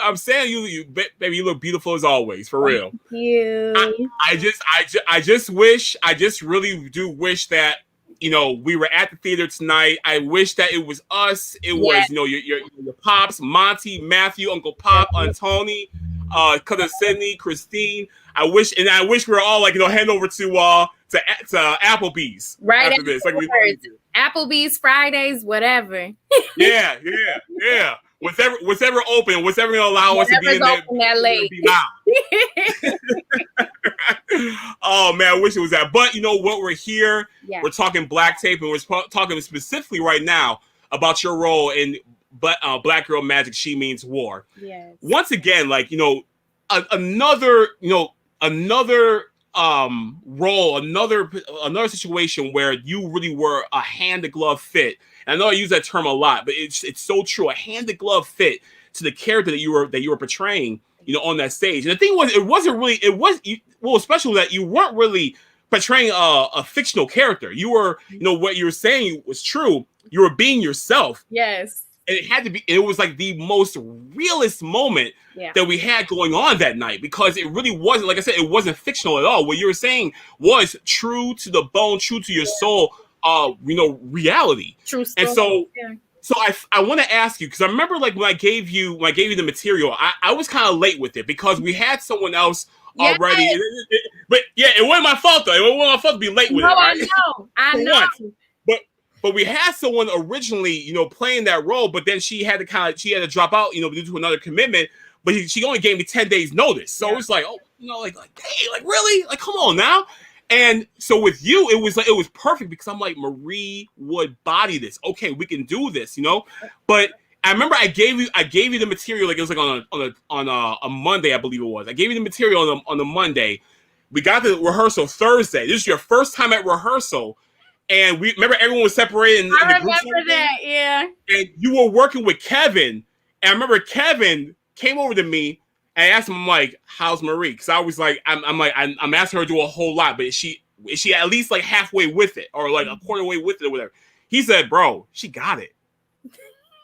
I'm saying you baby, you look beautiful as always, for real. Thank you. I just really do wish that we were at the theater tonight. I wish that it was us. It was your pops, Monty, Matthew, Uncle Pop, Aunt Tony, cousin Sydney, Christine. I wish we were all heading over to Applebee's right after this. Applebee's, Fridays, whatever. Yeah. Whatever open, whatever gonna allow us to be in there. That late. Oh man, I wish it was that. But you know what? We're here. Yeah. We're talking Black Tape, and we're talking specifically right now about your role in Black Girl Magic. She Means War. Yes. Once again, another role, another situation where you really were a hand-to-glove fit. And I know I use that term a lot, but it's so true. A hand-to-glove fit to the character that you were portraying, on that stage. And the thing was, especially that you weren't really portraying a fictional character. You were, what you were saying was true. You were being yourself. Yes. And it was like the most realist moment that we had going on that night, because it really wasn't, like I said, it wasn't fictional at all. What you were saying was true to the bone, true to your soul, reality. True story. And so I want to ask you, because I remember when I gave you the material, I was kind of late with it because we had someone else already. But it wasn't my fault though. It wasn't my fault to be late with it. Right? I know. But we had someone originally, playing that role, but then she had to drop out, due to another commitment. But she only gave me 10 days notice. So it's like, hey, really? Like, come on now. And so with you, it was perfect, because I'm like, Marie would body this. Okay, we can do this, But I remember I gave you the material, it was on a Monday, I believe it was. I gave you the material on the Monday. We got the rehearsal Thursday. This is your first time at rehearsal. And we remember everyone was separated. I remember that, yeah. And you were working with Kevin. And I remember Kevin came over to me and I asked him, I'm like, how's Marie? Because I was like, I'm asking her to do a whole lot, but is she at least halfway with it, or a quarter way with it, or whatever? He said, bro, she got it.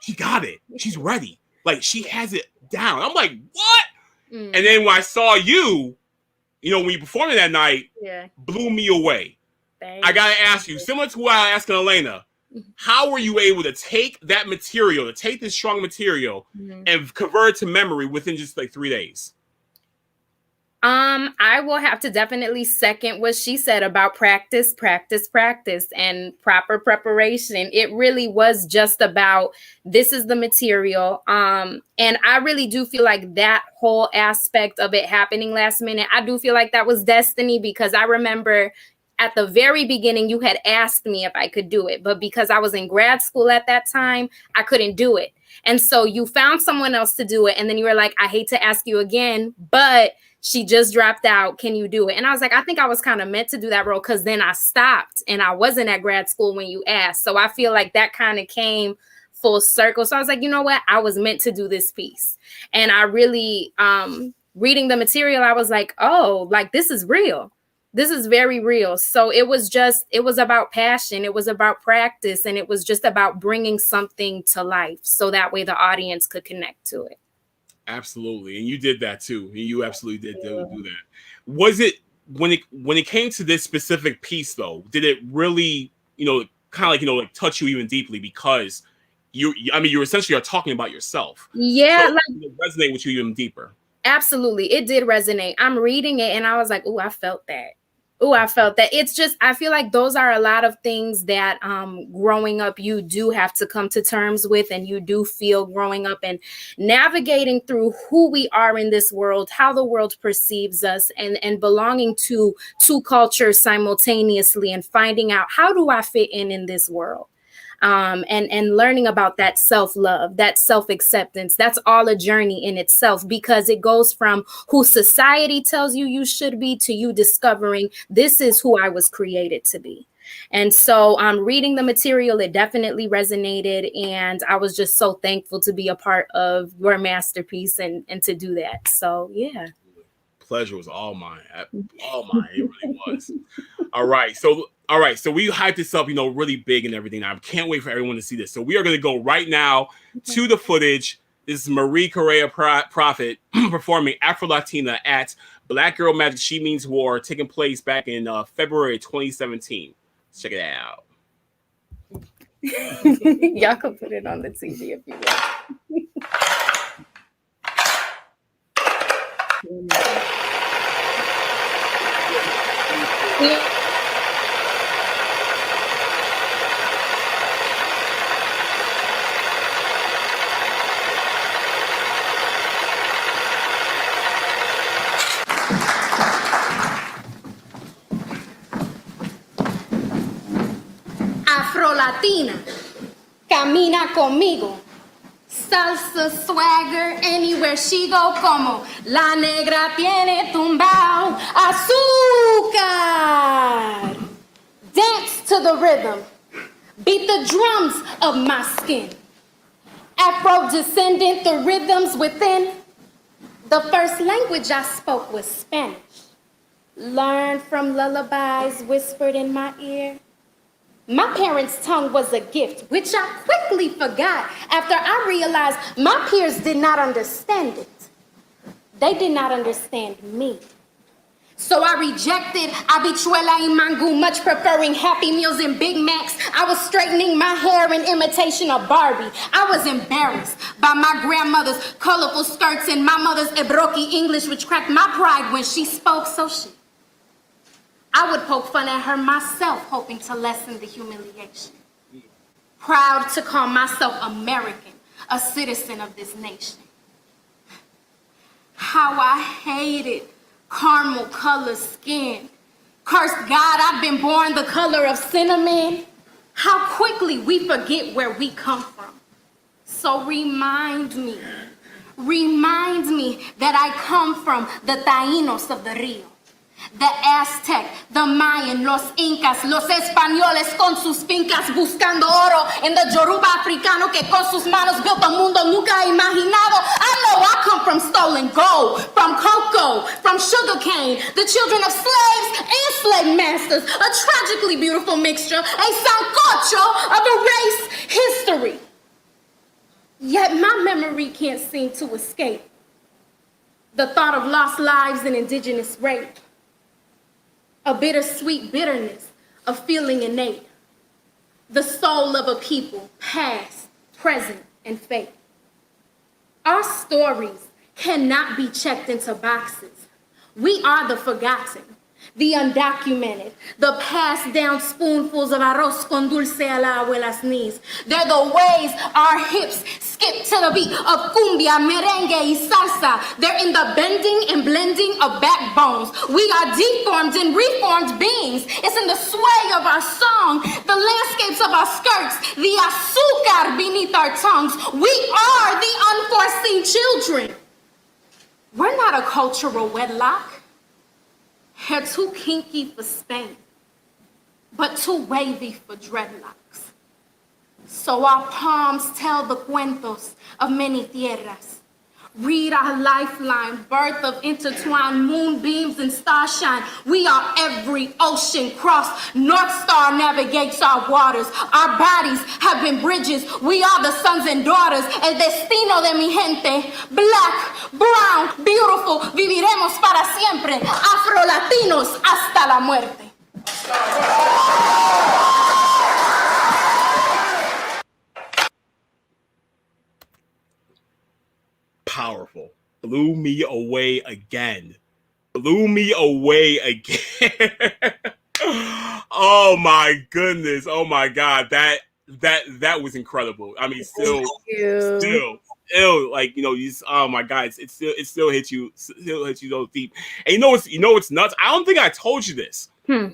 She got it. She's ready. She has it down. I'm like, what? And then when I saw you, when you performed that night, blew me away. I gotta ask you, similar to what I asked Elena, how were you able to take that material, to take this strong material, and convert it to memory within just 3 days? I will have to definitely second what she said about practice, and proper preparation. It really was just about, this is the material. And I really do feel like that whole aspect of it happening last minute, I do feel like that was destiny, because I remember at the very beginning, you had asked me if I could do it, but because I was in grad school at that time, I couldn't do it. And so you found someone else to do it. And then you were like, I hate to ask you again, but she just dropped out. Can you do it? And I was like, I think I was kind of meant to do that role, because then I stopped and I wasn't at grad school when you asked. So I feel like that kind of came full circle. So I was like, you know what? I was meant to do this piece. And I really, reading the material, I was like, oh, this is real. This is very real. So it was about passion. It was about practice. And it was just about bringing something to life, so that way the audience could connect to it. Absolutely. And you did that too. You absolutely did do that. Was it, when it came to this specific piece though, did it really, touch you even deeply, because you essentially are talking about yourself? Yeah. So it resonate with you even deeper. Absolutely. It did resonate. I'm reading it and I was like, oh, I felt that. It's just, I feel like those are a lot of things that growing up, you do have to come to terms with, and you do feel growing up and navigating through who we are in this world, how the world perceives us, and belonging to two cultures simultaneously, and finding out, how do I fit in this world? and learning about that self-love, that self-acceptance. That's all a journey in itself, because it goes from who society tells you should be to you discovering this is who I was created to be. And so reading the material, it definitely resonated. And I was just so thankful to be a part of your masterpiece and to do that. So, yeah. Pleasure was all mine. All mine. It really was. All right. So we hyped this up, really big and everything. I can't wait for everyone to see this. So we are going to go right now to the footage. This is Marie Correa Proffitt performing Afrolatina at Black Girl Magic She Means War, taking place back in February 2017. Let's check it out. Y'all can put it on the TV if you want. Afrolatina, camina conmigo. Salsa swagger anywhere she go, como la negra tiene tumbao azúcar. Dance to the rhythm, beat the drums of my skin. Afro descendant, the rhythms within. The first language I spoke was Spanish. Learned from lullabies whispered in my ear. My parents' tongue was a gift, which I quickly forgot after I realized my peers did not understand it. They did not understand me. So I rejected habichuela y mango, much preferring Happy Meals and Big Macs. I was straightening my hair in imitation of Barbie. I was embarrassed by my grandmother's colorful skirts and my mother's Ebroki English, which cracked my pride when she spoke so shit. I would poke fun at her myself, hoping to lessen the humiliation. Proud to call myself American, a citizen of this nation. How I hated caramel colored skin. Curse God, I've been born the color of cinnamon. How quickly we forget where we come from. So remind me that I come from the Taínos of the Rio. The Aztec, the Mayan, los Incas, los Españoles con sus fincas buscando oro, and the Yoruba africano que con sus manos built a mundo nunca imaginado. I know I come from stolen gold, from cocoa, from sugarcane, the children of slaves and slave masters, a tragically beautiful mixture, a sancocho of a race history. Yet my memory can't seem to escape the thought of lost lives and indigenous rape. A bittersweet bitterness of feeling innate. The soul of a people, past, present, and fate. Our stories cannot be checked into boxes. We are the forgotten, the undocumented, the passed down spoonfuls of arroz con dulce a la abuela's knees. They're the ways our hips skip to the beat of cumbia, merengue, y salsa. They're in the bending and blending of backbones. We are deformed and reformed beings. It's in the sway of our song, the landscapes of our skirts, the azúcar beneath our tongues. We are the unforeseen children. We're not a cultural wedlock. Hair too kinky for Spain, but too wavy for dreadlocks. So our palms tell the cuentos of many tierras. Read our lifeline, birth of intertwined moonbeams and starshine. We are every ocean crossed. North Star navigates our waters. Our bodies have been bridges. We are the sons and daughters. El destino de mi gente. Black, brown, beautiful. Viviremos para siempre. Afrolatinos hasta la muerte. Powerful. Blew me away again. Blew me away again. Oh my goodness. Oh my God. That was incredible. I mean, still, like, you just, oh my God, it still hits you so deep. And you know what's nuts? I don't think I told you this,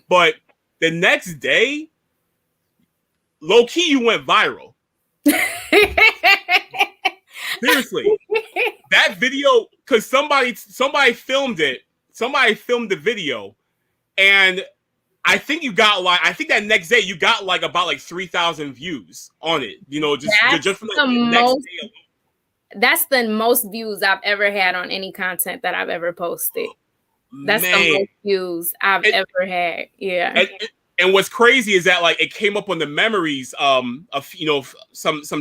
but the next day, low key, you went viral. Seriously, that video, because somebody filmed it. Somebody filmed the video, and I think you got that next day you got about 3,000 views on it. Just from the next day. That's the most views I've ever had on any content that I've ever posted. That's the most views I've ever had. Yeah. And what's crazy is that it came up on the memories some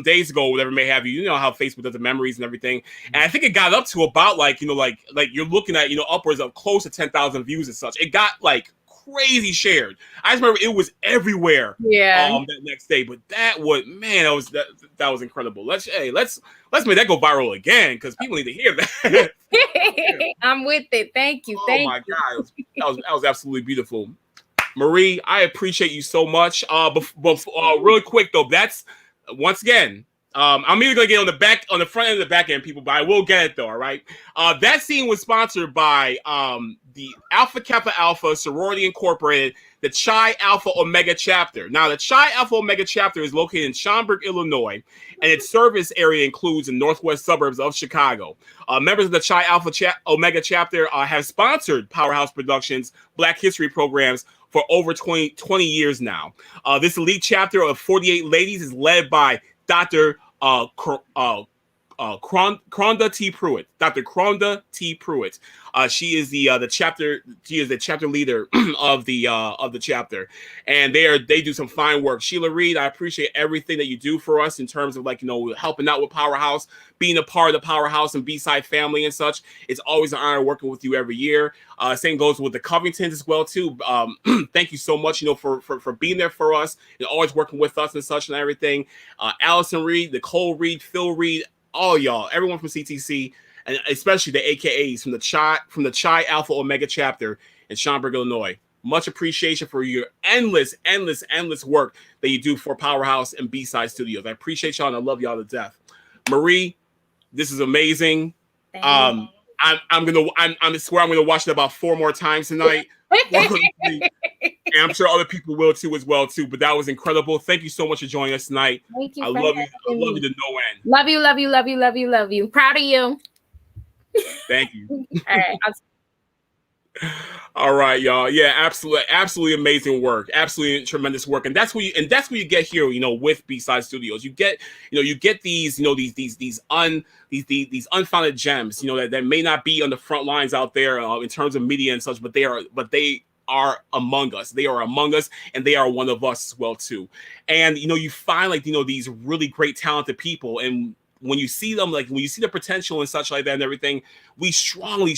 days ago, whatever may have you. You know how Facebook does the memories and everything. And I think it got up to about you're looking at upwards of close to 10,000 views and such. It got crazy shared. I just remember it was everywhere. Yeah. That next day, but that was incredible. Let's make that go viral again because people need to hear that. I'm with it. Thank you. Oh my God, that was absolutely beautiful. Marie, I appreciate you so much. Really quick though, that's once again. I'm either gonna get on the front end and the back end, people, but I will get it though. All right. That scene was sponsored by the Alpha Kappa Alpha Sorority Incorporated, the Chi Alpha Omega chapter. Now, the Chi Alpha Omega chapter is located in Schaumburg, Illinois, and its service area includes the northwest suburbs of Chicago. Members of the Chi Alpha Omega chapter have sponsored Powerhouse Productions Black History programs for over 20 years now. This elite chapter of 48 ladies is led by Dr. Kronda T. Pruitt. Dr. Kronda T. Pruitt. She is the chapter. She is the chapter leader of the chapter, and they do some fine work. Sheila Reed, I appreciate everything that you do for us in terms of helping out with Powerhouse, being a part of the Powerhouse and B-Side family and such. It's always an honor working with you every year. Same goes with the Covingtons as well too. Thank you so much, for being there for us and always working with us and such and everything. Allison Reed, Nicole Reed, Phil Reed, all y'all, everyone from CTC, and especially the AKAs from the Chi Alpha Omega chapter in Schaumburg, Illinois. Much appreciation for your endless work that you do for Powerhouse and B-Side Studios. I appreciate y'all and I love y'all to death. Marie, this is amazing. I swear I'm gonna watch it about 4 more times tonight. And I'm sure other people will too as well too. But that was incredible. Thank you so much for joining us tonight. Thank you. I love you. I love you to no end. Love you, love you, love you, love you, love you. Proud of you. Thank you. All right. All right, y'all. Yeah, absolutely amazing work. Absolutely tremendous work. And that's what you get here, with B-Side Studios. You get these, these unfounded gems, that may not be on the front lines out there in terms of media and such, but they are among us. They are among us, and they are one of us as well too. And you find these really great talented people, and when you see them, when you see the potential and such like that and everything, we strongly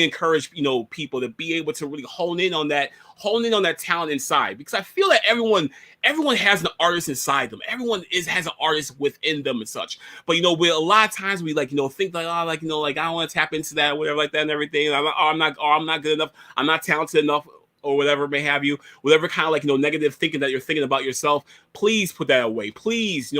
encourage people to be able to really hone in on that talent inside, because I feel that everyone has an artist inside them. Everyone has an artist within them and such. But we a lot of times we think I don't want to tap into that or whatever like that and everything. I'm not good enough. I'm not talented enough. Or whatever may have you, whatever kind of negative thinking that you're thinking about yourself, please put that away. Please,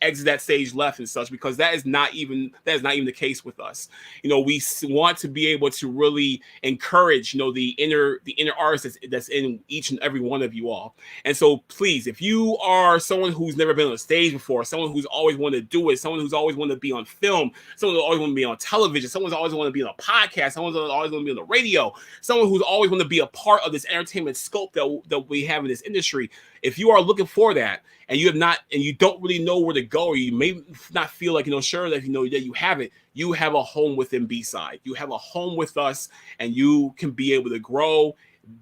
exit that stage left and such, because that is not even the case with us. We want to be able to really encourage the inner artist that's in each and every one of you all. And so please, if you are someone who's never been on a stage before, someone who's always wanted to do it, someone who's always wanted to be on film, someone who's always want to be on television, someone's always want to be on a podcast, someone's always want to be on the radio, someone who's always want to be a part of this entertainment scope that we have in this industry, if you are looking for that and you don't really know where to go, or you may not feel sure that that you have it, you have a home within B-Side. You have a home with us, and you can be able to grow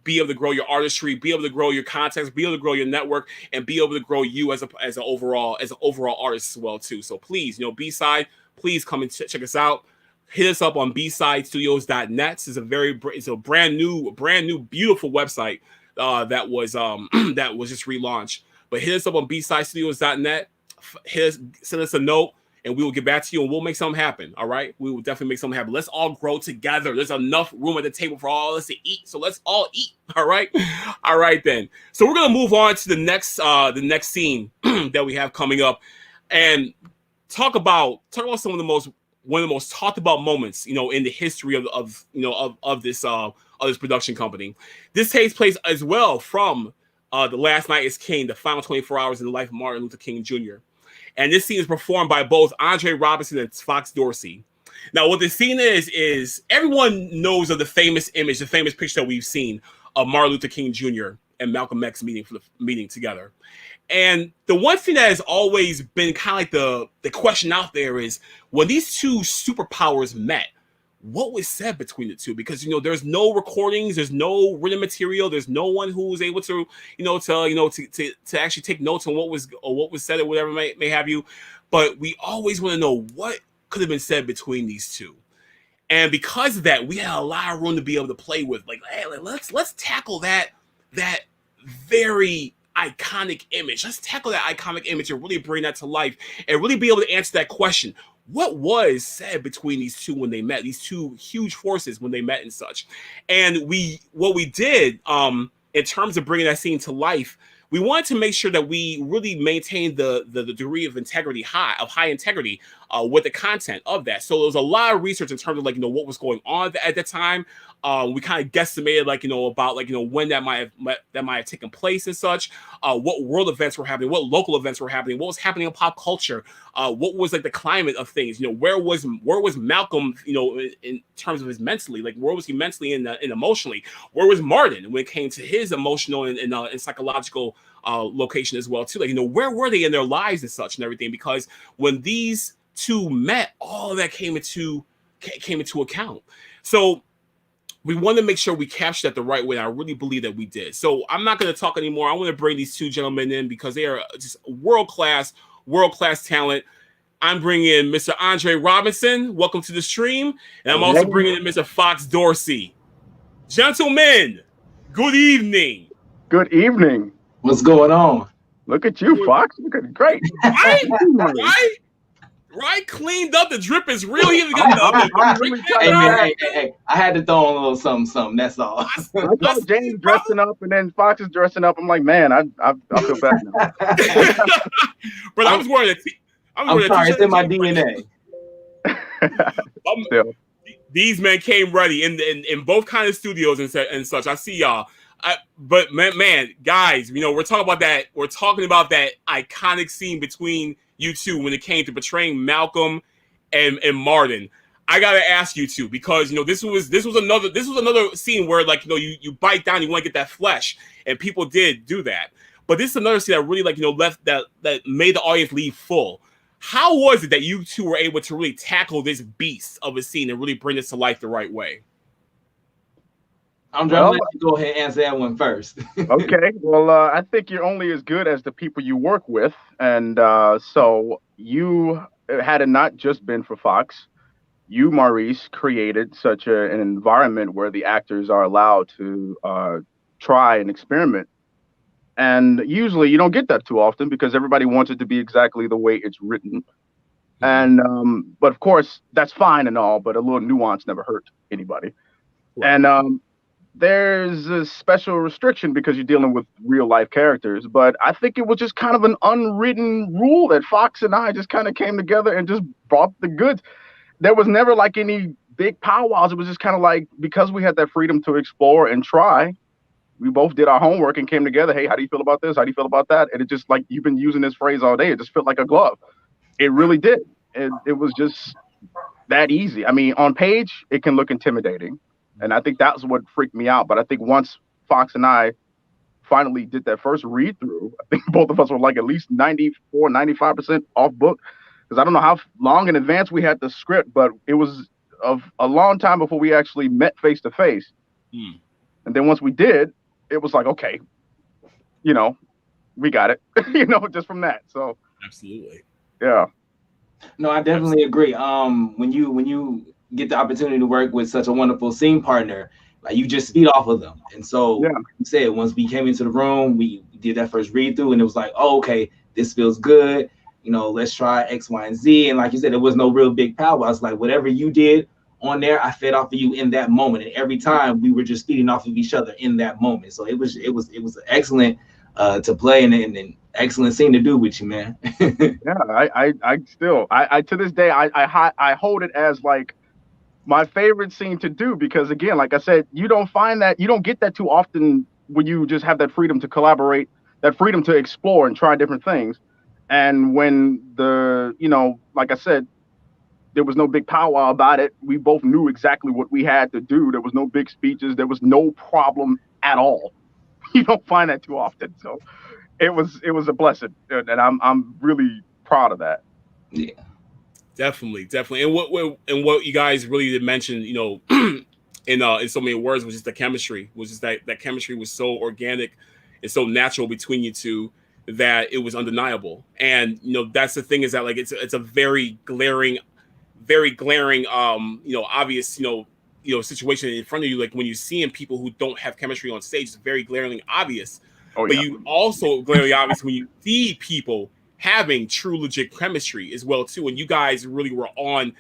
your artistry, be able to grow your contacts, be able to grow your network, and be able to grow you as an overall artist as well too. So please, B-Side, please come and check us out. Hit us up on bsidestudios.net. It's a brand new beautiful website that was just relaunched. But hit us up on bsidestudios.net. Send us a note, and we will get back to you, and we'll make something happen. All right, we will definitely make something happen. Let's all grow together. There's enough room at the table for all of us to eat, so let's all eat. All right, then. So we're gonna move on to the next scene that we have coming up, and talk about one of the most talked about moments, in the history of this production company. This takes place as well from The Last Night is King, the final 24 hours in the life of Martin Luther King Jr. And this scene is performed by both Andre Robinson and Fox Dorsey. Now, what the scene is everyone knows of the famous image, the famous picture that we've seen of Martin Luther King Jr. and Malcolm X meeting together. And the one thing that has always been kind of like the question out there is, when these two superpowers met, what was said between the two? Because there's no recordings, there's no written material, there's no one who was able to to actually take notes on what was said or whatever may have you. But we always want to know what could have been said between these two. And because of that, we had a lot of room to be able to play with. Like, hey, let's tackle that very iconic image. Let's tackle that iconic image and really bring that to life and really be able to answer that question. What was said between these two when they met, these two huge forces when they met and such? And what we did in terms of bringing that scene to life, we wanted to make sure that we really maintained the degree of integrity, high integrity with the content of that. So there was a lot of research in terms of what was going on at the time. We kind of guesstimated about when that might have taken place and such. What world events were happening, what local events were happening, what was happening in pop culture, what was the climate of things. Where was Malcolm, in terms of his mentally, where was he mentally and emotionally? Where was Martin when it came to his emotional and psychological location as well too? Where were they in their lives and such and everything? Because when these two met, all of that came into account. So we want to make sure we captured that the right way. I really believe that we did. So I'm not going to talk anymore. I want to bring these two gentlemen in because they are just world-class talent. I'm bringing in Mr. Andre Robinson. Welcome to the stream. And I'm also bringing in Mr. Fox Dorsey. Gentlemen, good evening. Good evening. What's going on? Look at you, Fox. Looking great. Right? Cleaned up. The drip is real. Hey, I had to throw on a little something. That's all. I saw James dressing up and then Fox is dressing up. I'm like, man, I feel bad now. But I was wearing I'm sorry, it's in my DNA. These men came ready in both kind of studios and such. I see y'all. But man, guys, we're talking about that. We're talking about that iconic scene between you two when it came to portraying Malcolm and Martin. I gotta ask you two, because this was another scene where you bite down, you want to get that flesh, and people did do that. But this is another scene that really left that made the audience leave full. How was it that you two were able to really tackle this beast of a scene and really bring this to life the right way? I'm trying to let you go ahead and answer that one first. Okay. Well, I think you're only as good as the people you work with. And so you, had it not just been for Fox, you, Maurice, created such an environment where the actors are allowed to try and experiment. And usually you don't get that too often because everybody wants it to be exactly the way it's written. And but of course, that's fine and all, but a little nuance never hurt anybody. Right. And there's a special restriction because you're dealing with real life characters. But I think it was just kind of an unwritten rule that Fox and I just kind of came together and just brought the goods. There was never any big powwows. It was just kind of because we had that freedom to explore and try, we both did our homework and came together. Hey, how do you feel about this? How do you feel about that? And it just you've been using this phrase all day. It just felt like a glove. It really did. It was just that easy. I mean, on page, it can look intimidating. And I think that's what freaked me out. But I think once Fox and I finally did that first read through, I think both of us were at least 94, 95% off book. Because I don't know how long in advance we had the script, but it was of a long time before we actually met face to face. And then once we did, it was okay, we got it, just from that. So absolutely. Yeah. No, I definitely agree. When you get the opportunity to work with such a wonderful scene partner, you just feed off of them. And so like you said, once we came into the room, we did that first read through and it was oh, okay, this feels good. Let's try X, Y, and Z. And like you said, there was no real big power. I was whatever you did on there, I fed off of you in that moment. And every time we were just feeding off of each other in that moment. So it was excellent to play and an excellent scene to do with you, man. Yeah, I still to this day, I hold it as my favorite scene to do because again, like I said, you don't get that too often when you just have that freedom to collaborate, that freedom to explore and try different things. And when like I said, there was no big powwow about it. We both knew exactly what we had to do. There was no big speeches. There was no problem at all. You don't find that too often. So it was a blessing, and I'm really proud of that. Yeah, definitely. And what you guys really did mention, in so many words, was just the chemistry. Was just that chemistry was so organic and so natural between you two that it was undeniable. And that's the thing, is that like it's a very glaring obvious situation in front of you. Like when you're seeing people who don't have chemistry on stage, it's very glaringly obvious. But you also glaringly obvious when you see people having true legit chemistry as well too. And you guys really were on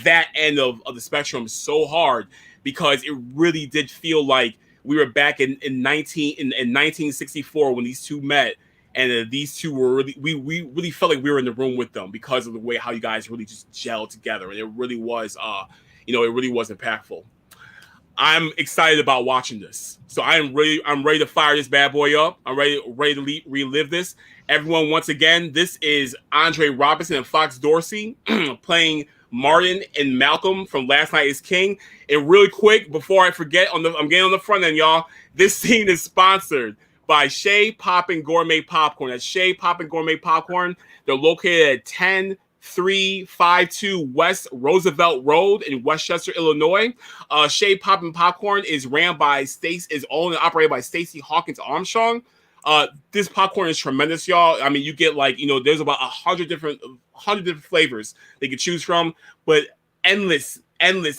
that end of the spectrum so hard, because it really did feel like we were back in 1964 when these two met. And these two were really, we really felt like we were in the room with them because of the way how you guys really just gelled together. And it really was, it really was impactful. I'm excited about watching this. So I'm ready to fire this bad boy up. I'm ready to relive this. Everyone, once again, this is Andre Robinson and Fox Dorsey playing Martin and Malcolm from Last Night is King. And really quick, before I forget, I'm getting on the front end, y'all. This scene is sponsored by Shea Poppin' Gourmet Popcorn. That's Shea Poppin' Gourmet Popcorn. They're located at 10352 West Roosevelt Road in Westchester, Illinois. Shea Poppin' Popcorn is owned and operated by Stacey Hawkins Armstrong. This popcorn is tremendous, y'all. I mean, you get there's about 100 different flavors they can choose from, but endless,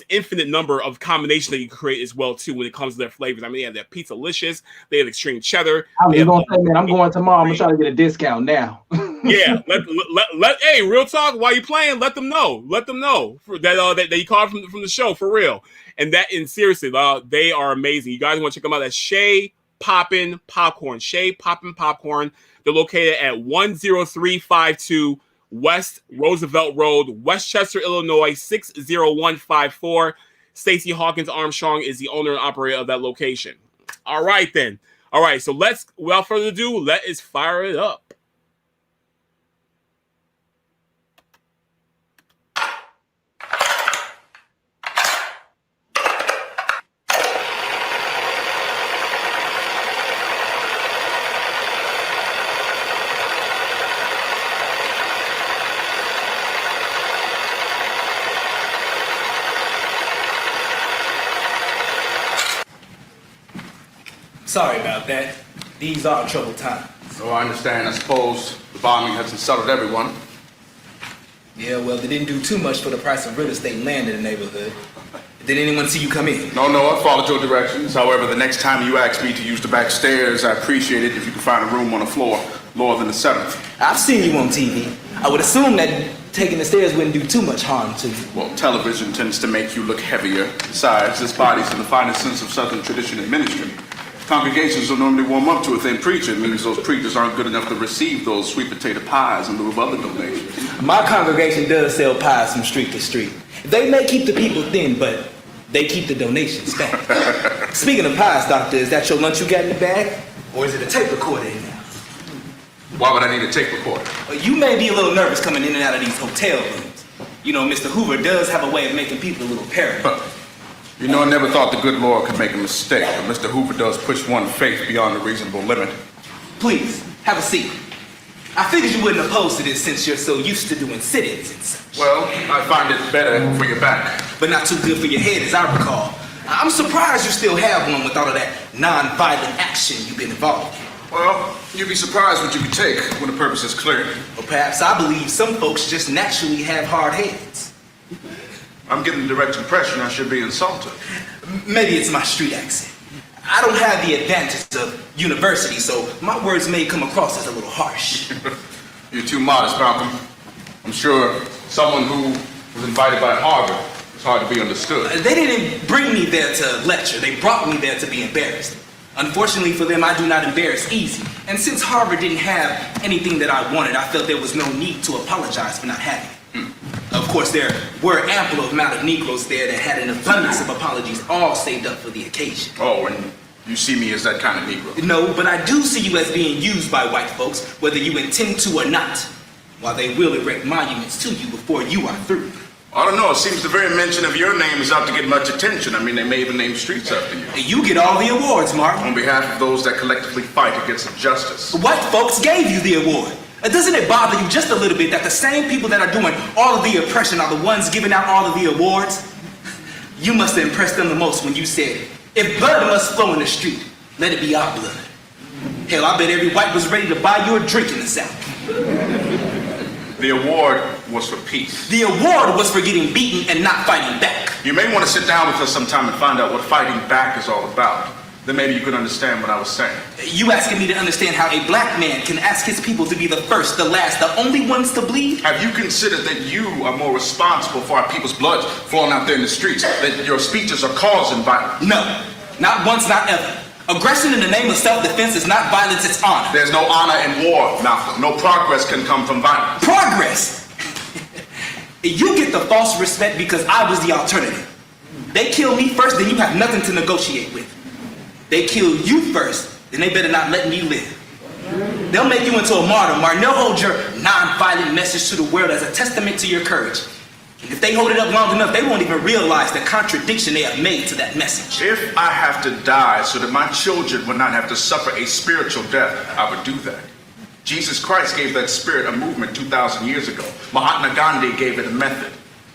infinite number of combinations that you can create as well too when it comes to their flavors. I mean, they have their Pizzalicious, they have extreme cheddar. I'm going tomorrow. I'm gonna try to get a discount now. Yeah, hey, real talk. While you playing, let them know that you called from the show for real. And seriously, they are amazing. You guys want to check them out? That's Shea Poppin' Popcorn. Shea Poppin' Popcorn. They're located at 10352 West Roosevelt Road, Westchester, Illinois, 60154. Stacey Hawkins Armstrong is the owner and operator of that location. All right, then. All right, so without further ado, let us fire it up. Sorry about that. These are troubled times. Oh, I understand. I suppose the bombing hasn't settled everyone. Yeah, well, they didn't do too much for the price of real estate and land in the neighborhood. Did anyone see you come in? No, I followed your directions. However, the next time you ask me to use the back stairs, I appreciate it if you can find a room on the floor lower than the 7th. I've seen you on TV. I would assume that taking the stairs wouldn't do too much harm to you. Well, television tends to make you look heavier. Besides, this body's in the finest sense of Southern tradition and ministry. Congregations don't normally warm up to a thin preacher. It means those preachers aren't good enough to receive those sweet potato pies in lieu of other donations. My congregation does sell pies from street to street. They may keep the people thin, but they keep the donations fat. Speaking of pies, Doctor, is that your lunch you got in the bag? Or is it a tape recorder in there? Why would I need a tape recorder? You may be a little nervous coming in and out of these hotel rooms. You know, Mr. Hoover does have a way of making people a little paranoid. You know, I never thought the good Lord could make a mistake, but Mr. Hoover does push one faith beyond a reasonable limit. Please, have a seat. I figured you wouldn't oppose to this since you're so used to doing sit-ins and such. Well, I find it better for your back. But not too good for your head, as I recall. I'm surprised you still have one with all of that non-violent action you've been involved in. Well, you'd be surprised what you can take when the purpose is clear. Or perhaps I believe some folks just naturally have hard heads. I'm getting the direct impression I should be insulted. Maybe it's my street accent. I don't have the advantage of university, so my words may come across as a little harsh. You're too modest, Malcolm. I'm sure someone who was invited by Harvard is hard to be understood. They didn't bring me there to lecture. They brought me there to be embarrassed. Unfortunately for them, I do not embarrass easy. And since Harvard didn't have anything that I wanted, I felt there was no need to apologize for not having it. Of course, there were ample amount of Negroes there that had an abundance of apologies all saved up for the occasion. Oh, and You see me as that kind of Negro? No, but I do see you as being used by white folks, whether you intend to or not, while they will erect monuments to you before you are through. I don't know, it seems the very mention of your name is out to get much attention. I mean, they may even name streets after you. You get all the awards, Martin. On behalf of those that collectively fight against injustice. White folks gave you the award. Doesn't it bother you just a little bit that the same people that are doing all of the oppression are the ones giving out all of the awards? You must have impressed them the most when you said, if blood must flow in the street, let it be our blood. Hell, I bet every white was ready to buy you a drink in the South. The award was for peace. The award was for getting beaten and not fighting back. You may want to sit down with us sometime and find out what fighting back is all about. Then maybe you could understand what I was saying. You asking me to understand how a black man can ask his people to be the first, the last, the only ones to bleed? Have you considered that you are more responsible for our people's blood flowing out there in the streets? That your speeches are causing violence? No, not once, not ever. Aggression in the name of self-defense is not violence, it's honor. There's no honor in war, Malcolm. No progress can come from violence. Progress? You get the false respect because I was the alternative. They kill me first, then you have nothing to negotiate with. They kill you first, then they better not let me live. They'll make you into a martyr, Martin. They'll hold your non-violent message to the world as a testament to your courage. And if they hold it up long enough, they won't even realize the contradiction they have made to that message. If I have to die so that my children would not have to suffer a spiritual death, I would do that. Jesus Christ gave that spirit a movement 2,000 years ago. Mahatma Gandhi gave it a method.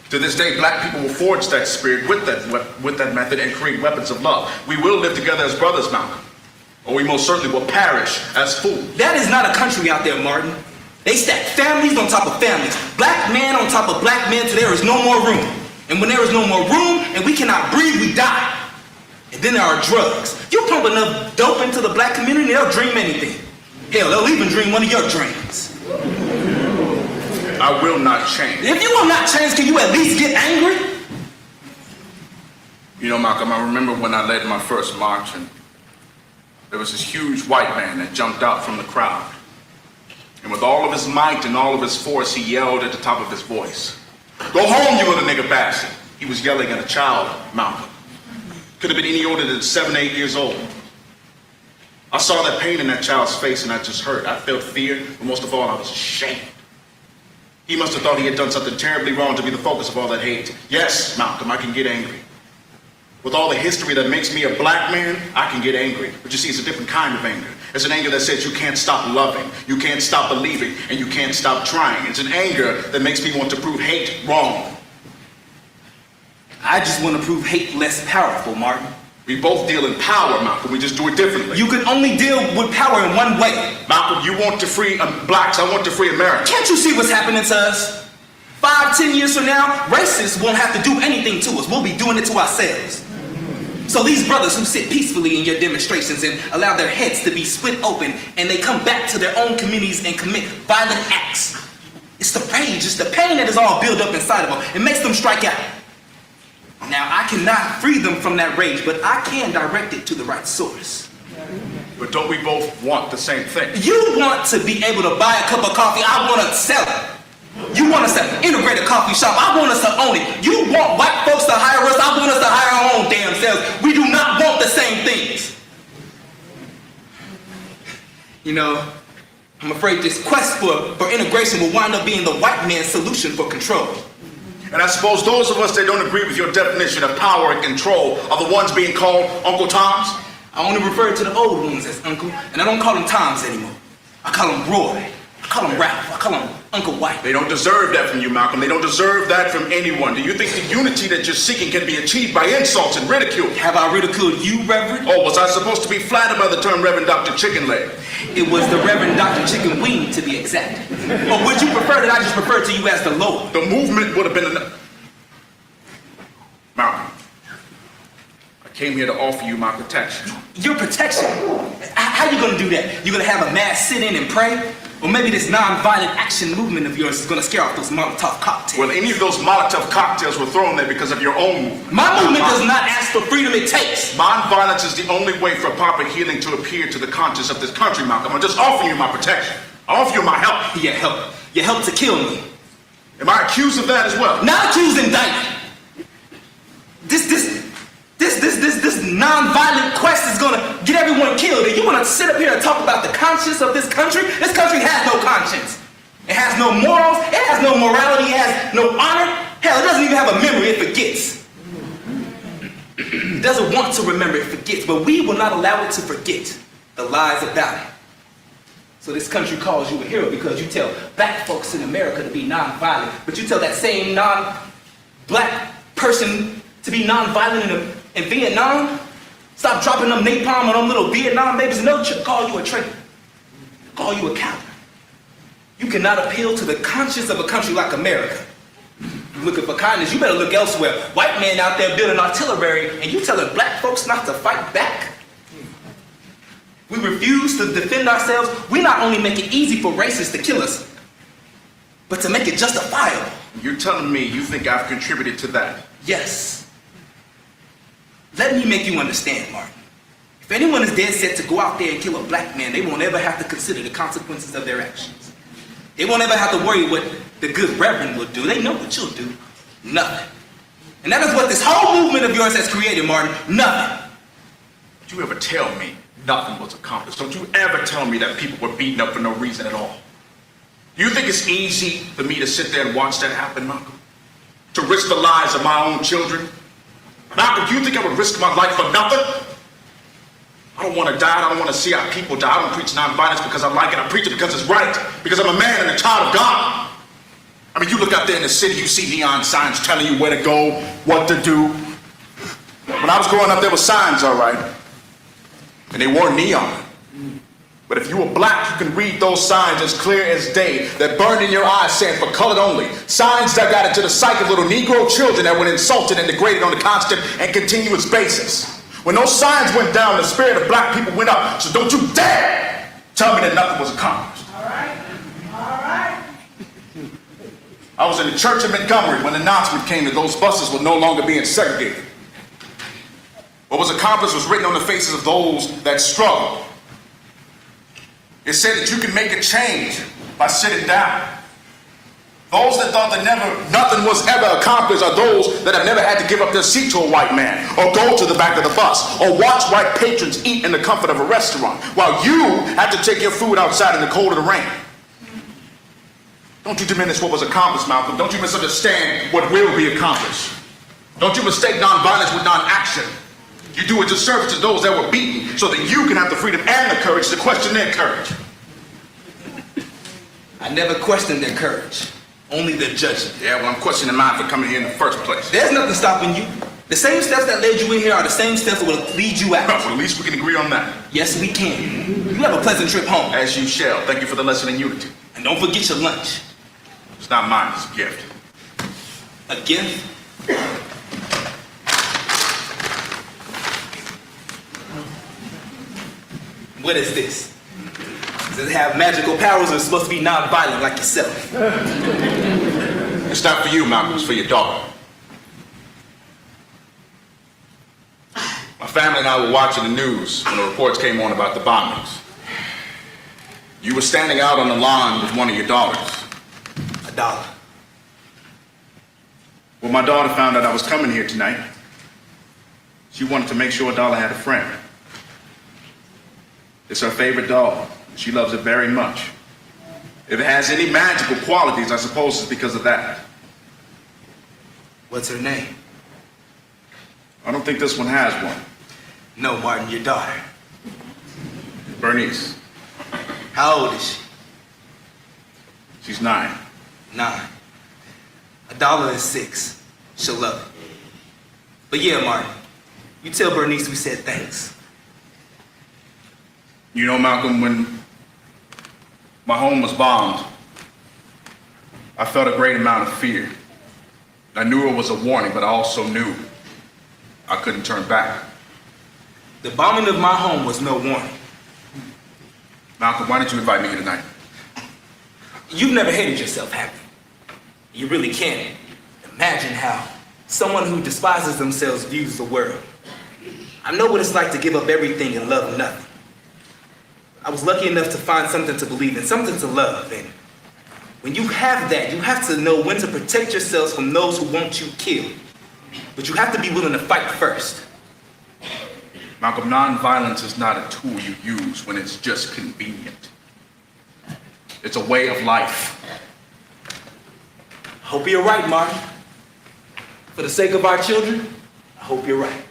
To this day, black people will forge that spirit with that method and create weapons of love. We will live together as brothers, Malcolm. Or we most certainly will perish as fools. That is not a country out there, Martin. They stack families on top of families. Black man on top of black man till there is no more room. And when there is no more room and we cannot breathe, we die. And then there are drugs. You pump enough dope into the black community, they'll dream anything. Hell, they'll even dream one of your dreams. I will not change. If you will not change, can you at least get angry? You know, Malcolm, I remember when I led my first march and there was this huge white man that jumped out from the crowd. And with all of his might and all of his force, he yelled at the top of his voice, "Go home, you little nigger bastard." He was yelling at a child, Malcolm. Could have been any older than 7, 8 years old. I saw that pain in that child's face and I just hurt. I felt fear, but most of all, I was ashamed. He must have thought he had done something terribly wrong to be the focus of all that hate. Yes, Malcolm, I can get angry. With all the history that makes me a black man, I can get angry. But you see, it's a different kind of anger. It's an anger that says you can't stop loving, you can't stop believing, and you can't stop trying. It's an anger that makes me want to prove hate wrong. I just want to prove hate less powerful, Martin. We both deal in power, Malcolm. We just do it differently. You can only deal with power in one way. Malcolm, you want to free blacks. I want to free America. Can't you see what's happening to us? 5, 10 years from now, racists won't have to do anything to us. We'll be doing it to ourselves. So these brothers who sit peacefully in your demonstrations and allow their heads to be split open and they come back to their own communities and commit violent acts. It's the rage, it's the pain that is all built up inside of them. It makes them strike out. Now, I cannot free them from that rage, but I can direct it to the right source. But don't we both want the same thing? You want to be able to buy a cup of coffee, I want to sell it. You want us to integrate a coffee shop, I want us to own it. You want white folks to hire us, I want us to hire our own damn selves. We do not want the same things. You know, I'm afraid this quest for integration will wind up being the white man's solution for control. And I suppose those of us that don't agree with your definition of power and control are the ones being called Uncle Toms? I only refer to the old ones as Uncle, and I don't call them Toms anymore. I call them Roy. I call him Ralph. I call him Uncle White. They don't deserve that from you, Malcolm. They don't deserve that from anyone. Do you think the unity that you're seeking can be achieved by insults and ridicule? Have I ridiculed you, Reverend? Oh, was I supposed to be flattered by the term Reverend Dr. Chicken Leg? It was the Reverend Dr. Chicken Wing, to be exact. Or would you prefer that I just refer to you as the Lord? The movement would have been enough. Malcolm, I came here to offer you my protection. Your protection? How you gonna do that? You gonna have a mass sit-in and pray? Or maybe this non-violent action movement of yours is gonna scare off those Molotov cocktails. Well, any of those Molotov cocktails were thrown there because of your own movement. My movement does not ask for freedom, it takes. Non-violence is the only way for proper healing to appear to the conscience of this country, Malcolm. I'm just offering you my protection. I offer you my help. Yeah, help. Your help to kill me. Am I accused of that as well? Not accused, indicted. This non-violent quest is gonna get everyone killed, and you want to sit up here and talk about the conscience of this country? This country has no conscience. It has no morals, it has no morality, it has no honor. Hell, it doesn't even have a memory, it forgets. It doesn't want to remember, it forgets, but we will not allow it to forget the lies about it. So this country calls you a hero because you tell black folks in America to be non-violent, but you tell that same non-black person to be non-violent in Vietnam? Stop dropping them napalm on them little Vietnam babies, and they'll call you a traitor, call you a coward. You cannot appeal to the conscience of a country like America. You're looking for kindness, you better look elsewhere. White men out there building artillery, and you telling black folks not to fight back? We refuse to defend ourselves. We not only make it easy for racists to kill us, but to make it justifiable. You're telling me you think I've contributed to that? Yes. Let me make you understand, Martin. If anyone is dead set to go out there and kill a black man, they won't ever have to consider the consequences of their actions. They won't ever have to worry what the good reverend will do. They know what you'll do. Nothing. And that is what this whole movement of yours has created, Martin. Nothing. Don't you ever tell me nothing was accomplished. Don't you ever tell me that people were beaten up for no reason at all. Do you think it's easy for me to sit there and watch that happen, Malcolm? To risk the lives of my own children? Malcolm, do you think I would risk my life for nothing? I don't want to die. I don't want to see our people die. I don't preach nonviolence because I like it. I preach it because it's right. Because I'm a man and a child of God. I mean, you look out there in the city, you see neon signs telling you where to go, what to do. When I was growing up, there were signs, all right. And they weren't neon. But if you were black, you can read those signs as clear as day that burned in your eyes saying for colored only. Signs that got into the psyche of little Negro children that were insulted and degraded on a constant and continuous basis. When those signs went down, the spirit of black people went up. So don't you dare tell me that nothing was accomplished. All right. All right. I was in the church in Montgomery when the announcement came that those buses were no longer being segregated. What was accomplished was written on the faces of those that struggled. It said that you can make a change by sitting down. Those that thought that nothing was ever accomplished are those that have never had to give up their seat to a white man, or go to the back of the bus, or watch white patrons eat in the comfort of a restaurant, while you had to take your food outside in the cold of the rain. Don't you diminish what was accomplished, Malcolm. Don't you misunderstand what will be accomplished. Don't you mistake nonviolence with non-action. You do a disservice to those that were beaten so that you can have the freedom and the courage to question their courage. I never questioned their courage, only their judgment. Yeah, well, I'm questioning mine for coming here in the first place. There's nothing stopping you. The same steps that led you in here are the same steps that will lead you out. Well, at least we can agree on that. Yes, we can. You have a pleasant trip home. As you shall. Thank you for the lesson in unity. And don't forget your lunch. It's not mine, it's a gift. A gift? What is this? Does it have magical powers or is it supposed to be non-violent like yourself? It's not for you, Malcolm, it's for your daughter. My family and I were watching the news when the reports came on about the bombings. You were standing out on the lawn with one of your daughters. A dollar. Well, my daughter found out I was coming here tonight. She wanted to make sure Dollar had a friend. It's her favorite doll. She loves it very much. If it has any magical qualities, I suppose it's because of that. What's her name? I don't think this one has one. No, Martin, your daughter. Bernice. How old is she? She's 9. 9. $1 is 6. She'll love it. But yeah, Martin, you tell Bernice we said thanks. You know, Malcolm, when my home was bombed, I felt a great amount of fear. I knew it was a warning, but I also knew I couldn't turn back. The bombing of my home was no warning. Malcolm, why did you invite me here tonight? You've never hated yourself, have you? You really can't imagine how someone who despises themselves views the world. I know what it's like to give up everything and love nothing. I was lucky enough to find something to believe in, something to love. And when you have that, you have to know when to protect yourselves from those who want you killed. But you have to be willing to fight first. Malcolm, nonviolence is not a tool you use when it's just convenient. It's a way of life. Hope you're right, Martin. For the sake of our children, I hope you're right.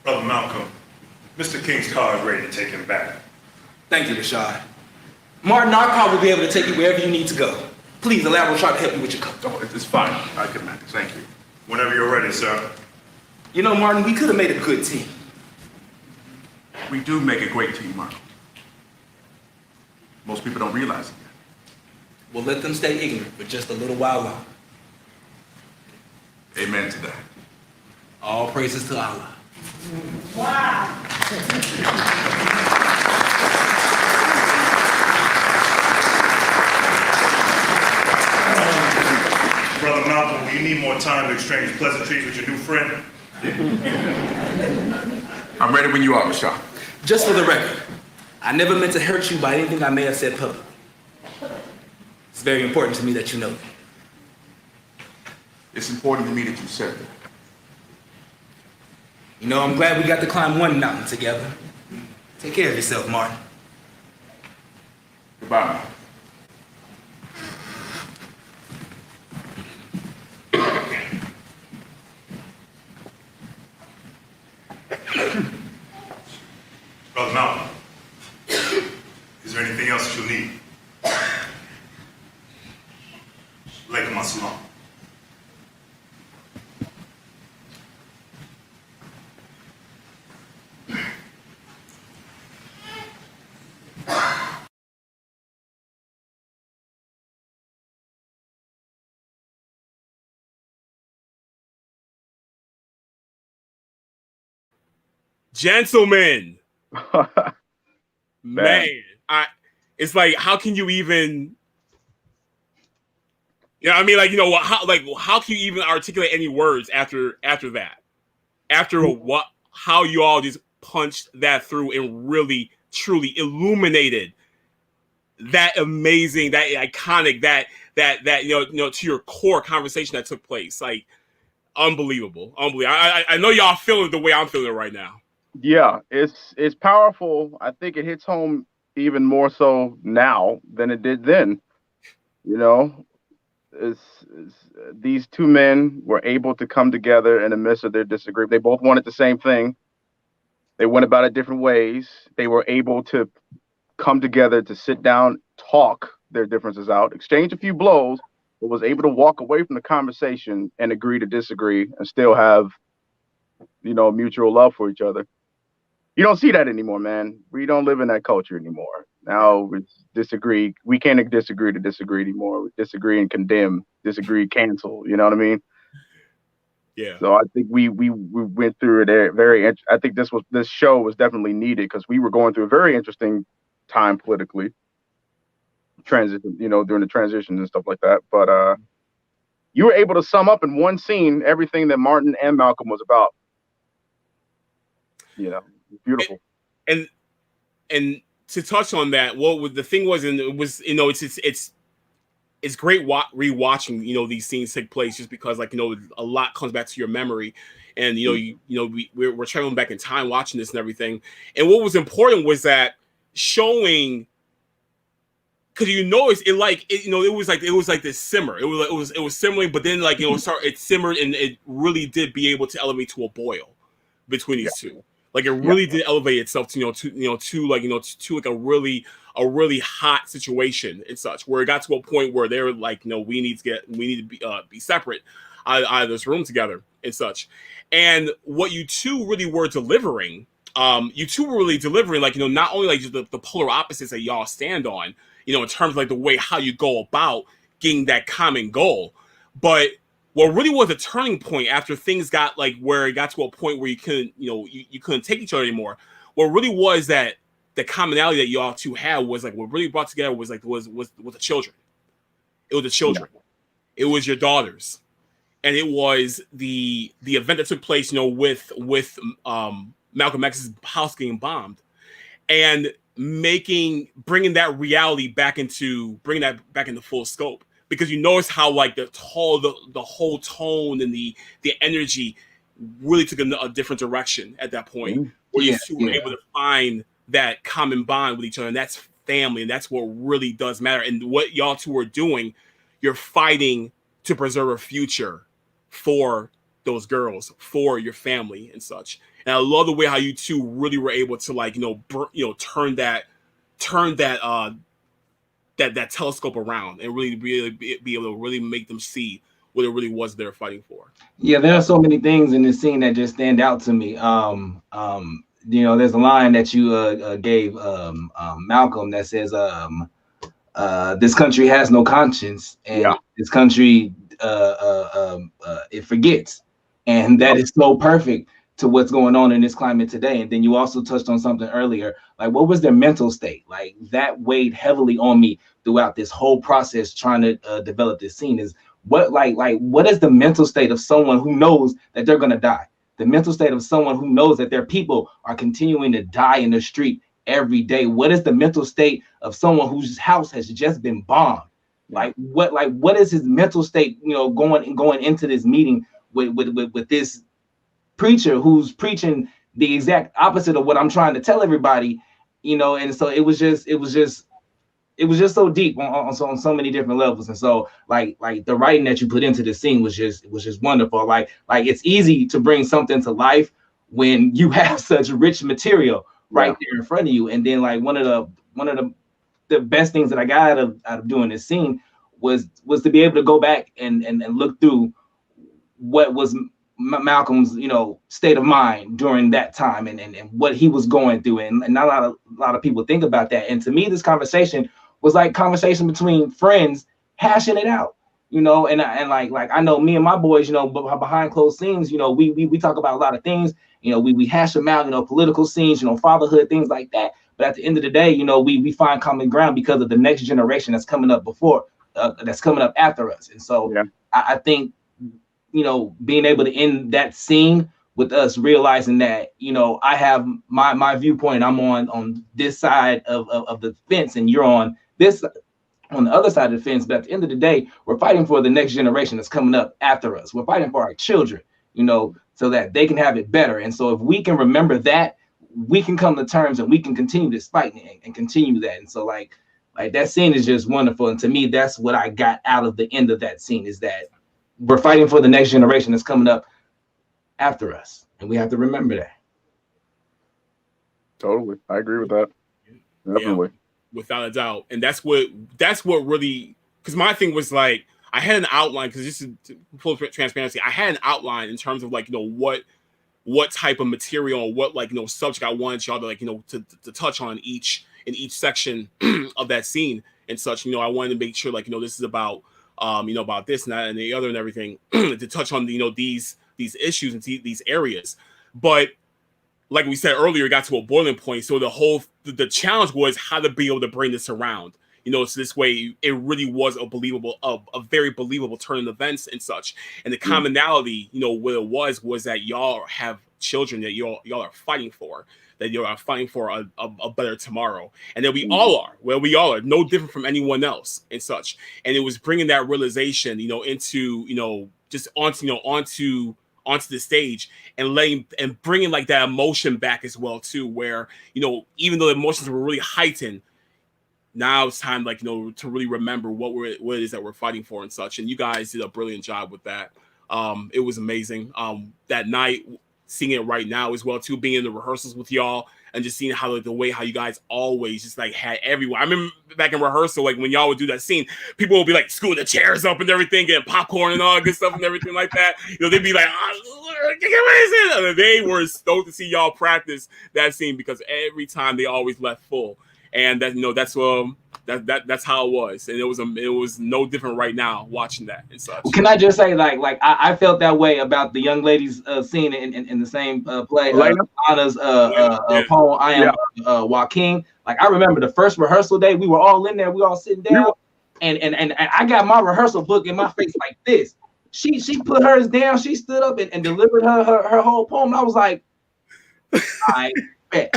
Brother Malcolm, Mr. King's car is ready to take him back. Thank you, Rashad. Martin, our car will be able to take you wherever you need to go. Please, the lab will try to help you with your coat. Oh, it's fine. I can manage. Thank you. Whenever you're ready, sir. You know, Martin, we could have made a good team. We do make a great team, Mark. Most people don't realize it yet. We'll let them stay ignorant for just a little while longer. Amen to that. All praises to Allah. Wow. Brother Malcolm, do you need more time to exchange pleasantries with your new friend? I'm ready when you are, Rashad. Just for the record, I never meant to hurt you by anything I may have said publicly. It's very important to me that you know that. It's important to me that you said that. You know, I'm glad we got to climb one mountain together. Take care of yourself, Martin. Goodbye. Brother Malcolm, is there anything else that you'll need? Alaikum assalam. Gentlemen, man, it's like, how can you even, I mean, like, how can you even articulate any words after that? After what, how you all just punched that through and really, truly illuminated that amazing, that iconic, that to your core conversation that took place. Like, unbelievable. I know y'all feeling the way I'm feeling right now. Yeah, it's powerful. I think it hits home even more so now than it did then. You know, these two men were able to come together in the midst of their disagreement. They both wanted the same thing. They went about it different ways. They were able to come together to sit down, talk their differences out, exchange a few blows, but was able to walk away from the conversation and agree to disagree and still have, mutual love for each other. You don't see that anymore, man. We don't live in that culture anymore. Now it's disagree. We can't disagree to disagree anymore. We disagree and condemn, disagree, cancel. You know what I mean? Yeah. So I think we went through it I think this show was definitely needed because we were going through a very interesting time politically. Transition, during the transitions and stuff like that. But you were able to sum up in one scene everything that Martin and Malcolm was about. Beautiful. And to touch on that, the thing was, and it was, it's great rewatching, these scenes take place just because, like, a lot comes back to your memory, and we're traveling back in time watching this and everything. And what was important was that showing, because it was like this simmer. It was simmering, but then it simmered, and it really did be able to elevate to a boil between these two. Like, it really did elevate itself to a really hot situation and such, where it got to a point where they were like, we need to be separate out of this room together and such. And what you two really were delivering, not only like just the polar opposites that y'all stand on, in terms of like the way how you go about getting that common goal, but what really was a turning point after things got like where it got to a point where you couldn't, you couldn't take each other anymore. What really was that the commonality that y'all two had was like, what really brought together was like was the children. It was the children. Yeah. It was your daughters, and it was the event that took place, with Malcolm X's house getting bombed, and bringing that reality back into full scope. Because you notice how like the whole tone and the energy really took a different direction at that point, where you two were able to find that common bond with each other, and that's family, and that's what really does matter. And what y'all two are doing, you're fighting to preserve a future for those girls, for your family and such. And I love the way how you two really were able to, like, turn that that telescope around and really be able to really make them see what it really was they're fighting for. Yeah, there are so many things in this scene that just stand out to me. There's a line that you gave Malcolm that says, "This country has no conscience, and this country it forgets," and that is so perfect to what's going on in this climate today. And then you also touched on something earlier, like what was their mental state? Like that weighed heavily on me throughout this whole process trying to develop this scene. Is what what is the mental state of someone who knows that they're gonna die? The mental state of someone who knows that their people are continuing to die in the street every day. What is the mental state of someone whose house has just been bombed? What is his mental state, going into this meeting with this preacher who's preaching the exact opposite of what I'm trying to tell everybody, and so it was just so deep on so many different levels. And so like the writing that you put into the scene was just wonderful. Like it's easy to bring something to life when you have such rich material right there in front of you. And then like one of the best things that I got out of doing this scene was to be able to go back and look through what was Malcolm's state of mind during that time and what he was going through, and not a lot of people think about that. And to me, this conversation was like conversation between friends hashing it out, and like I know me and my boys, behind closed scenes, we talk about a lot of things, we hash them out, political scenes, fatherhood, things like that. But at the end of the day, we find common ground because of the next generation that's coming up that's coming up after us. And so I think being able to end that scene with us realizing that, I have my viewpoint, I'm on this side of the fence and you're on the other side of the fence. But at the end of the day, we're fighting for the next generation that's coming up after us. We're fighting for our children, so that they can have it better. And so if we can remember that, we can come to terms and we can continue this fight and continue that. And so like that scene is just wonderful. And to me, that's what I got out of the end of that scene, is that we're fighting for the next generation that's coming up after us, and we have to remember that. Totally, I agree with that. Definitely, without a doubt. And that's what really, because my thing was like I had an outline, because this is full transparency. I had an outline in terms of like what type of material or what subject I wanted y'all to to touch on in each section of that scene and such. I wanted to make sure this is about about this and that and the other and everything to touch on these issues and these areas. But like we said earlier, it got to a boiling point. So the challenge was how to be able to bring this around. So this way it really was a very believable turn in events and such. And the commonality, what it was that y'all have children that y'all are fighting for, that you are fighting for a better tomorrow, and that we all are no different from anyone else and such. And it was bringing that realization, into just onto the stage and bringing like that emotion back as well too, where even though the emotions were really heightened, now it's time to really remember what it is that we're fighting for and such. And you guys did a brilliant job with that. It was amazing. That night, seeing it right now as well too, being in the rehearsals with y'all and just seeing how the way how you guys always just had everyone. I remember back in rehearsal, when y'all would do that scene, people would be scooting the chairs up and everything, getting popcorn and all good stuff and everything like that. They'd be like, they were stoked to see y'all practice that scene, because every time they always left full. And that that's how it was, and it was no different right now watching that and such. Can I just say, I felt that way about the young ladies scene in the same play, Anna's poem, I Am Joaquin. I remember the first rehearsal day, we were all in there, we all sitting down, and I got my rehearsal book in my face like this. She put hers down, she stood up and delivered her whole poem. I was like, I get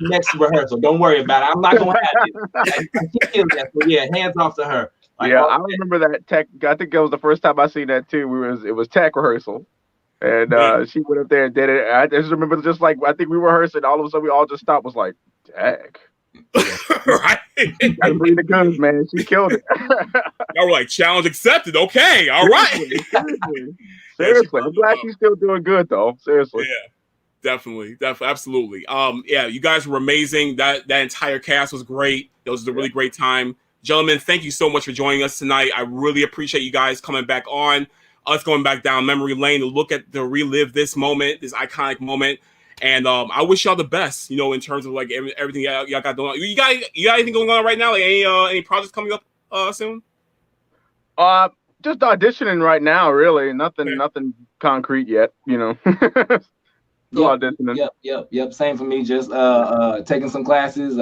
next rehearsal. Don't worry about it. I'm not gonna have it. I can't that. So yeah, hands off to her. I remember that tech. I think that was the first time I seen that too. It was tech rehearsal, And she went up there and did it. I just remember, just like I think we were rehearsing, all of a sudden we all just stopped. Was like, "Dag, right? Gotta bring the guns, man." She killed it. Y'all were like, challenge accepted. Okay, all right. Seriously, I'm glad she's still doing good though. Seriously. Yeah. Definitely, absolutely. Yeah, you guys were amazing. That entire cast was great. It was a really great time. Gentlemen, thank you so much for joining us tonight. I really appreciate you guys coming back on, us going back down memory lane to relive this moment, this iconic moment. And I wish y'all the best, in terms of like everything y'all got going on. You got anything going on right now? Like any projects coming up soon? Just auditioning right now, really. Nothing concrete yet, Yep. Same for me. Just taking some classes,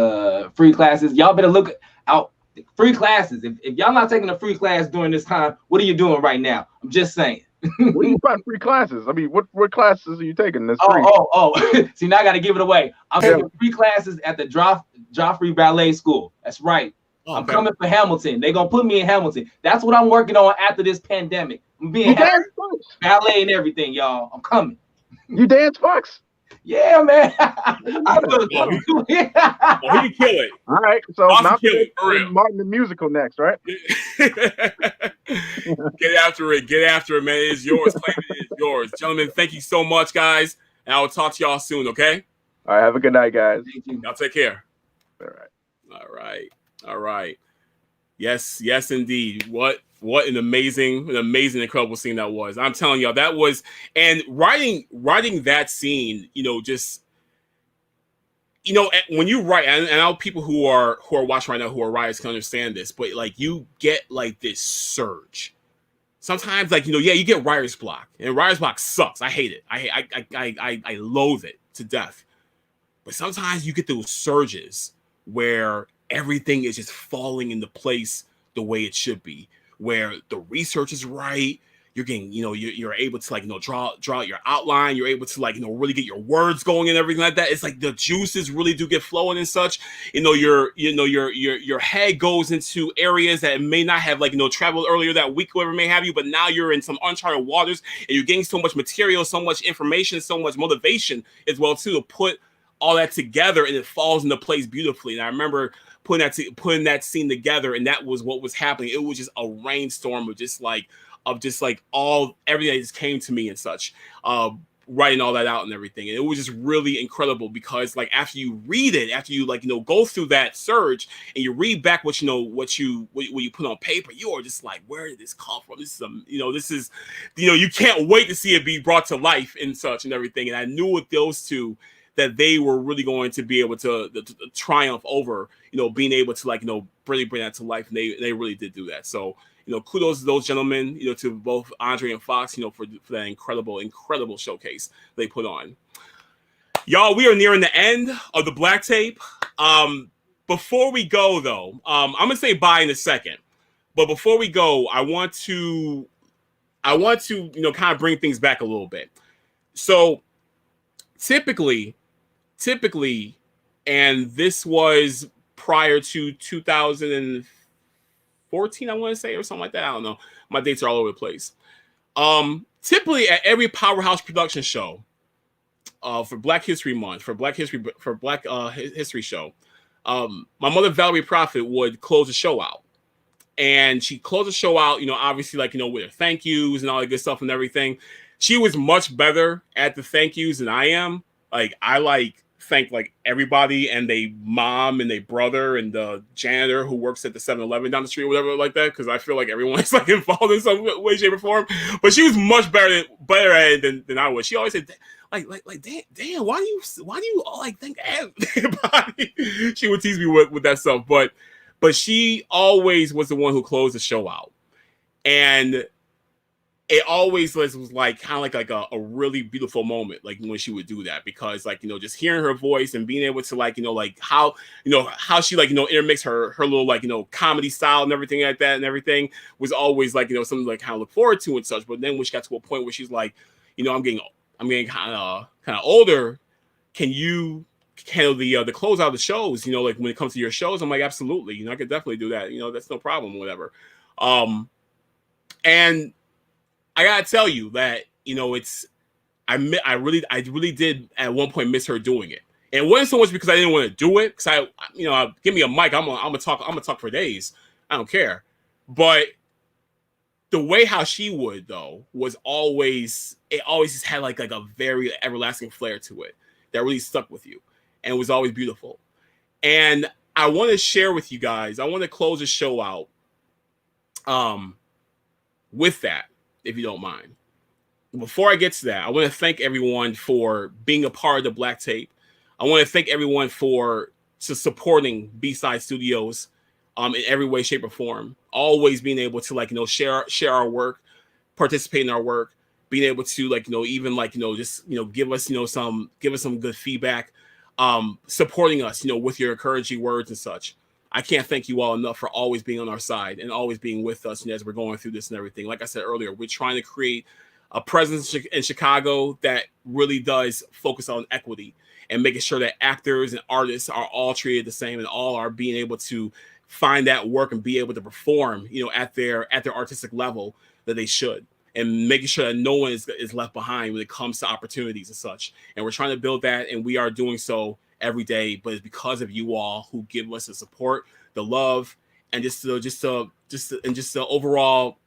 free classes. Y'all better look out. Free classes. If y'all not taking a free class during this time, what are you doing right now? I'm just saying. What do you find free classes? I mean, what classes are you taking? That's free. Oh. See, now I got to give it away. I'm taking free classes at the Joffrey Ballet School. That's right. I'm coming for Hamilton. They're going to put me in Hamilton. That's what I'm working on after this pandemic. I'm being ballet and everything, y'all. I'm coming. You dance, Fox? Yeah, man. He can kill it. All right. So Malcolm Martin the musical next, right? Get after it, man. It's yours. Claim it is yours. Gentlemen, thank you so much, guys. And I will talk to y'all soon, okay? All right. Have a good night, guys. Thank you. Y'all take care. All right. All right. Yes, indeed. What an amazing, incredible scene that was. I'm telling y'all, that was, and writing that scene, when you write, and I know people who are watching right now who are writers can understand this, but like you get like this surge. Sometimes, like, you get writer's block, and writer's block sucks. I hate it. I loathe it to death. But sometimes you get those surges where everything is just falling into place the way it should be, where the research is right. You're getting, you're able to like, draw out your outline. You're able to like, really get your words going and everything like that. It's like the juices really do get flowing and such. Your head goes into areas that may not have like, traveled earlier that week, whatever may have you, but now you're in some uncharted waters and you're getting so much material, so much information, so much motivation as well too, to put all that together, and it falls into place beautifully. And I remember putting that scene together, and that was what was happening. It was just a rainstorm of everything that just came to me and such, writing all that out and everything. And it was just really incredible because like after you read it, after you like go through that surge and you read back what you put on paper, you are just like, where did this come from? This is you can't wait to see it be brought to life and such and everything. And I knew with those two that they were really going to be able to triumph over, being able to like, really bring that to life. And they really did do that. So, kudos to those gentlemen, to both Andre and Fox, for that incredible showcase they put on. Y'all, we are nearing the end of the Black Tape. Before we go though, I'm going to say bye in a second, but before we go, I want to, kind of bring things back a little bit. So typically, and this was prior to 2014, I want to say, or something like that. I don't know. My dates are all over the place. Typically at every Powerhouse production show, for Black History Month, for Black History show, my mother Valerie Proffitt would close the show out. And she closed the show out, obviously like, with her thank yous and all that good stuff and everything. She was much better at the thank yous than I am. Like I thank like everybody and they mom and they brother and the janitor who works at the 7-Eleven down the street or whatever like that, because I feel like everyone's like involved in some way, shape, or form. But she was much better at it than I was. She always said, like damn, why do you all like thank everybody? She would tease me with that stuff, but she always was the one who closed the show out, and it always was like kind of like a really beautiful moment, like when she would do that, because like, just hearing her voice and being able to like, like how she like, intermix her little like, comedy style and everything like that and everything was always like, something like kind of look forward to and such. But then when she got to a point where she's like, I'm getting kind of older. Can you handle the closeout of the shows? Like when it comes to your shows, I'm like, absolutely. I could definitely do that. That's no problem, whatever. And I gotta tell you that, I really did at one point miss her doing it. And it wasn't so much because I didn't want to do it, because give me a mic, I'm gonna talk for days. I don't care. But the way how she would though was always just had like a very everlasting flair to it that really stuck with you and was always beautiful. And I want to share with you guys, I want to close the show out with that, if you don't mind. Before I get to that, I want to thank everyone for being a part of the Black Tape. I want to thank everyone for supporting B-Side Studios in every way, shape, or form. Always being able to share our work, participate in our work, being able to give us some good feedback, supporting us with your encouraging words and such. I can't thank you all enough for always being on our side and always being with us as we're going through this and everything. Like I said earlier, we're trying to create a presence in Chicago that really does focus on equity and making sure that actors and artists are all treated the same and all are being able to find that work and be able to perform, at their artistic level that they should, and making sure that no one is left behind when it comes to opportunities and such. And we're trying to build that, and we are doing so every day. But it's because of you all who give us the support, the love, and just the overall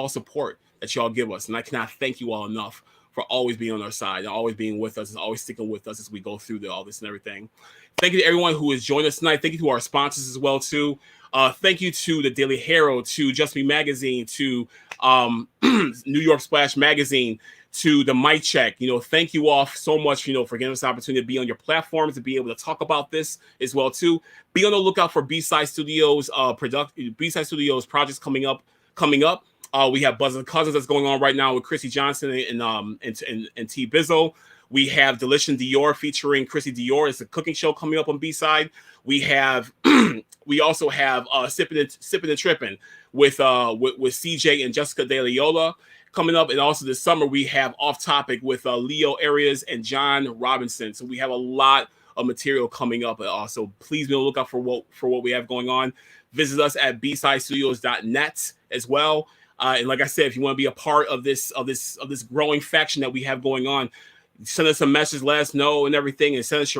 support that y'all give us. And I cannot thank you all enough for always being on our side and always being with us and always sticking with us as we go through all this and everything. Thank you to everyone who has joined us tonight. Thank you to our sponsors as well too. Thank you to the Daily Herald, to Just Me Magazine, to New York Splash Magazine, to the Mic Check. Thank you all so much, for giving us the opportunity to be on your platforms, to be able to talk about this as well too. Be on the lookout for B-Side Studios B-Side Studios projects coming up. We have Buzz and Cousins that's going on right now with Chrissy Johnson and T Bizzle. We have Delish Dior featuring Chrissy Dior. It's a cooking show coming up on B-Side. We also have Sippin' and Trippin' with CJ and Jessica De Leola coming up. And also this summer we have Off Topic with Leo Arias and John Robinson. So we have a lot of material coming up. Also, please be on the lookout for what we have going on. Visit us at bsidestudios.net as well. And like I said, if you want to be a part of this growing faction that we have going on, send us a message, let us know and everything, and send us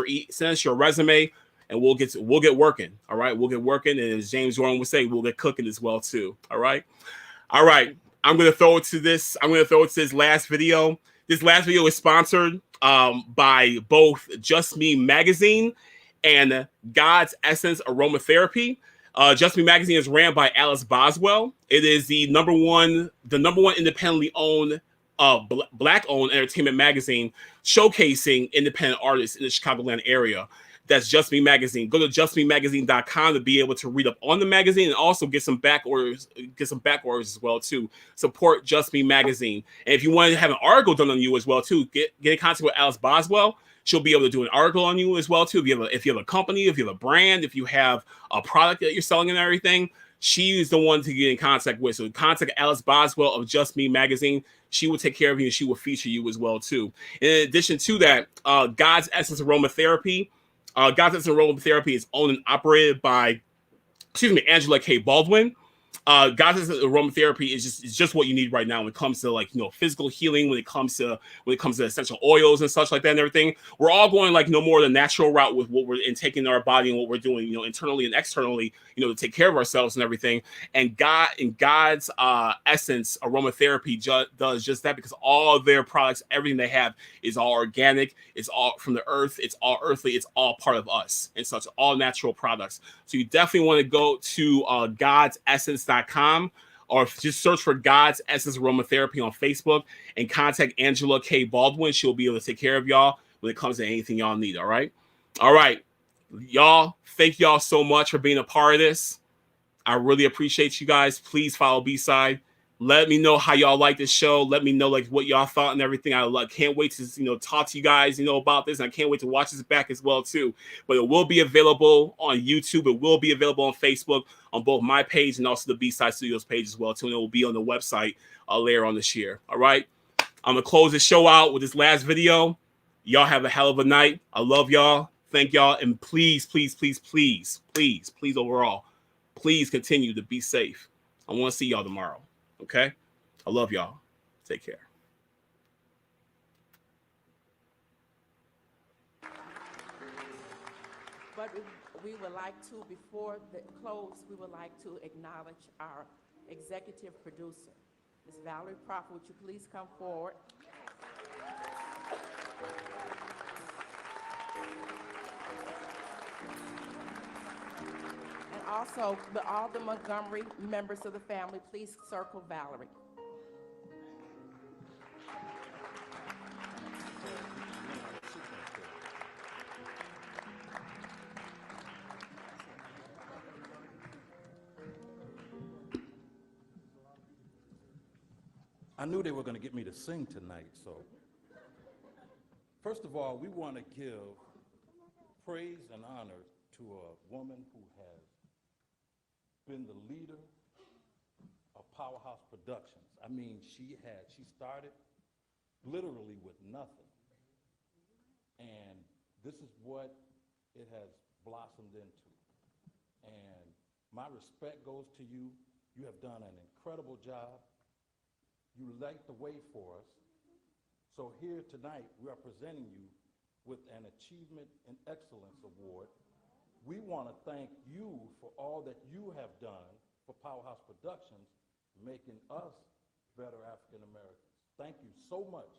your resume, and we'll get working. All right, we'll get working, and as James Warren would say, we'll get cooking as well too. All right. I'm gonna throw it to this. This last video. This last video is sponsored by both Just Me Magazine and God's Essence Aromatherapy. Just Me Magazine is ran by Alice Boswell. It is the number one independently owned Black-owned entertainment magazine showcasing independent artists in the Chicagoland area. That's Just Me Magazine. Go to justmemagazine.com to be able to read up on the magazine and also get some back orders as well too. Support Just Me Magazine. And if you want to have an article done on you as well too, get in contact with Alice Boswell. She'll be able to do an article on you as well too. If you have a company, if you have a brand, if you have a product that you're selling and everything, she is the one to get in contact with. So contact Alice Boswell of Just Me Magazine. She will take care of you and she will feature you as well too. In addition to that, God's Essence Aromatherapy. God's Essence Aromatherapy is owned and operated by, Angela K. Baldwin. God's Essence Aromatherapy is just what you need right now when it comes to physical healing, when it comes to essential oils and such like that and everything. We're all going more the natural route with what we're taking our body and what we're doing, internally and externally, to take care of ourselves and everything. And God's Essence Aromatherapy does just that, because all of their products, everything they have is all organic, it's all from the earth, it's all earthly, it's all part of us and such, all natural products. So you definitely want to go to godsessence.com or just search for God's Essence Aromatherapy on Facebook and contact Angela K. Baldwin. She'll be able to take care of y'all when it comes to anything y'all need. All right. Y'all, thank y'all so much for being a part of this. I really appreciate you guys. Please follow B-Side. Let me know how y'all like this show. Let me know what y'all thought and everything. I can't wait to talk to you guys about this. And I can't wait to watch this back as well too. But it will be available on YouTube. It will be available on Facebook on both my page and also the B-Side Studios page as well too. And it will be on the website later on this year. All right. I'm gonna close the show out with this last video. Y'all have a hell of a night. I love y'all. Thank y'all. And please overall, please continue to be safe. I want to see y'all tomorrow. Okay? I love y'all. Take care. what we would like to, before the close, we would like to acknowledge our executive producer, Ms. Valerie Proffitt. Would you please come forward? And also, all the Montgomery members of the family, please circle Valerie. I knew they were going to get me to sing tonight, so. First of all, we want to give praise and honor to a woman who has been the leader of Powerhouse Productions. I mean, she started literally with nothing. And this is what it has blossomed into. And my respect goes to you. You have done an incredible job. You light the way for us. So here tonight, we are presenting you with an Achievement in Excellence Award. We want to thank you for all that you have done for Powerhouse Productions, making us better African Americans. Thank you so much.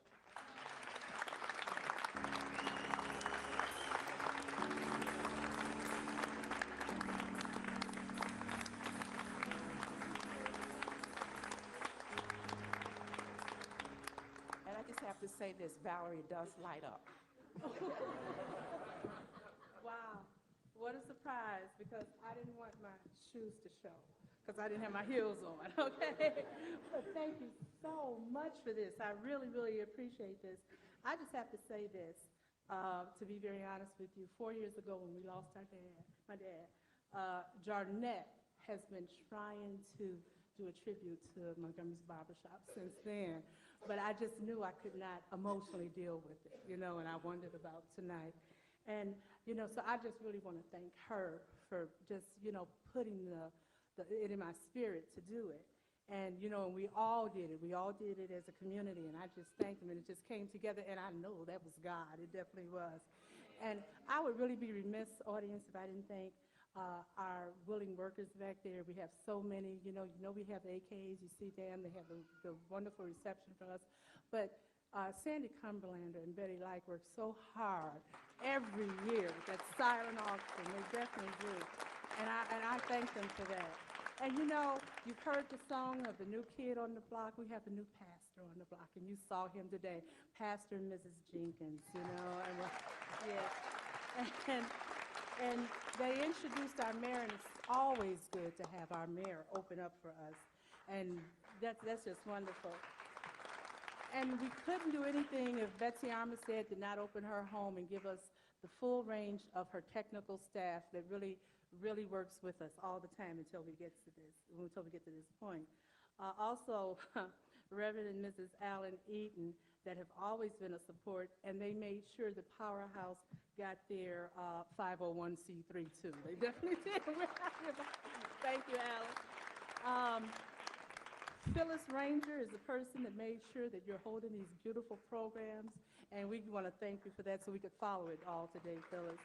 Have to say this, Valerie does light up. Wow, what a surprise, because I didn't want my shoes to show, because I didn't have my heels on, okay? But thank you so much for this. I really, really appreciate this. I just have to say this, to be very honest with you. 4 years ago when we lost our dad, my dad, Jarnette has been trying to do a tribute to Montgomery's Barbershop since then. But I just knew I could not emotionally deal with it, and I wondered about tonight. And, so I just really want to thank her for just, putting it in my spirit to do it. And, and we all did it. We all did it as a community, and I just thanked them, and it just came together, and I know that was God. It definitely was. And I would really be remiss, audience, if I didn't thank our willing workers back there. We have so many, we have AKs, you see them, they have the wonderful reception for us. But Sandy Cumberlander and Betty Like work so hard every year with that silent auction. They definitely do. And I thank them for that. And you've heard the song of the new kid on the block. We have a new pastor on the block, and you saw him today, Pastor and Mrs. Jenkins, and yeah. And they introduced our mayor, and it's always good to have our mayor open up for us. And that's just wonderful. And we couldn't do anything if Betsy Armistead did not open her home and give us the full range of her technical staff that really, really works with us all the time until we get to this point. Also, Reverend and Mrs. Allen Eaton that have always been a support, and they made sure the Powerhouse got their 501c3 too. They definitely did. Thank you, Alan. Phyllis Ranger is the person that made sure that you're holding these beautiful programs, and we want to thank you for that so we could follow it all today, Phyllis.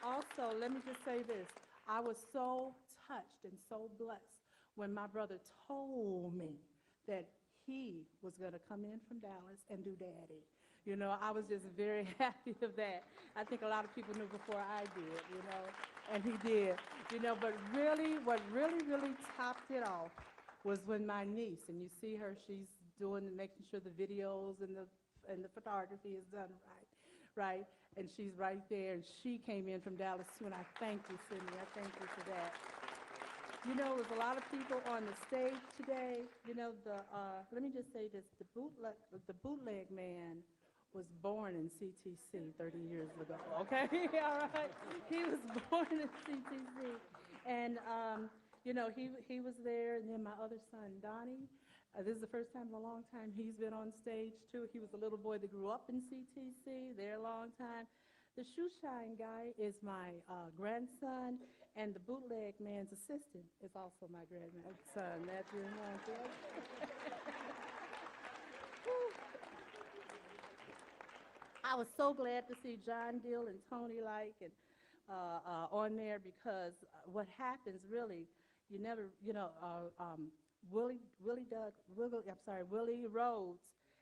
Also, let me just say this. I was so touched and so blessed when my brother told me that he was going to come in from Dallas and do Daddy. I was just very happy of that. I think a lot of people knew before I did, and he did. But really, what really topped it off was when my niece, and you see her, she's making sure the videos and the photography is done right? And she's right there, and she came in from Dallas too, and I thank you, Sydney. I thank you for that. There's a lot of people on the stage today. Let me just say this, the bootleg man was born in CTC 30 years ago, okay? All right? He was born in CTC. And, he was there, and then my other son, Donnie, this is the first time in a long time he's been on stage, too. He was a little boy that grew up in CTC there a long time. The shoe shine guy is my grandson, and the bootleg man's assistant is also my grandson. That's your I was so glad to see John Dill and Tony Like and on there because what happens really, you never, Willie Rhodes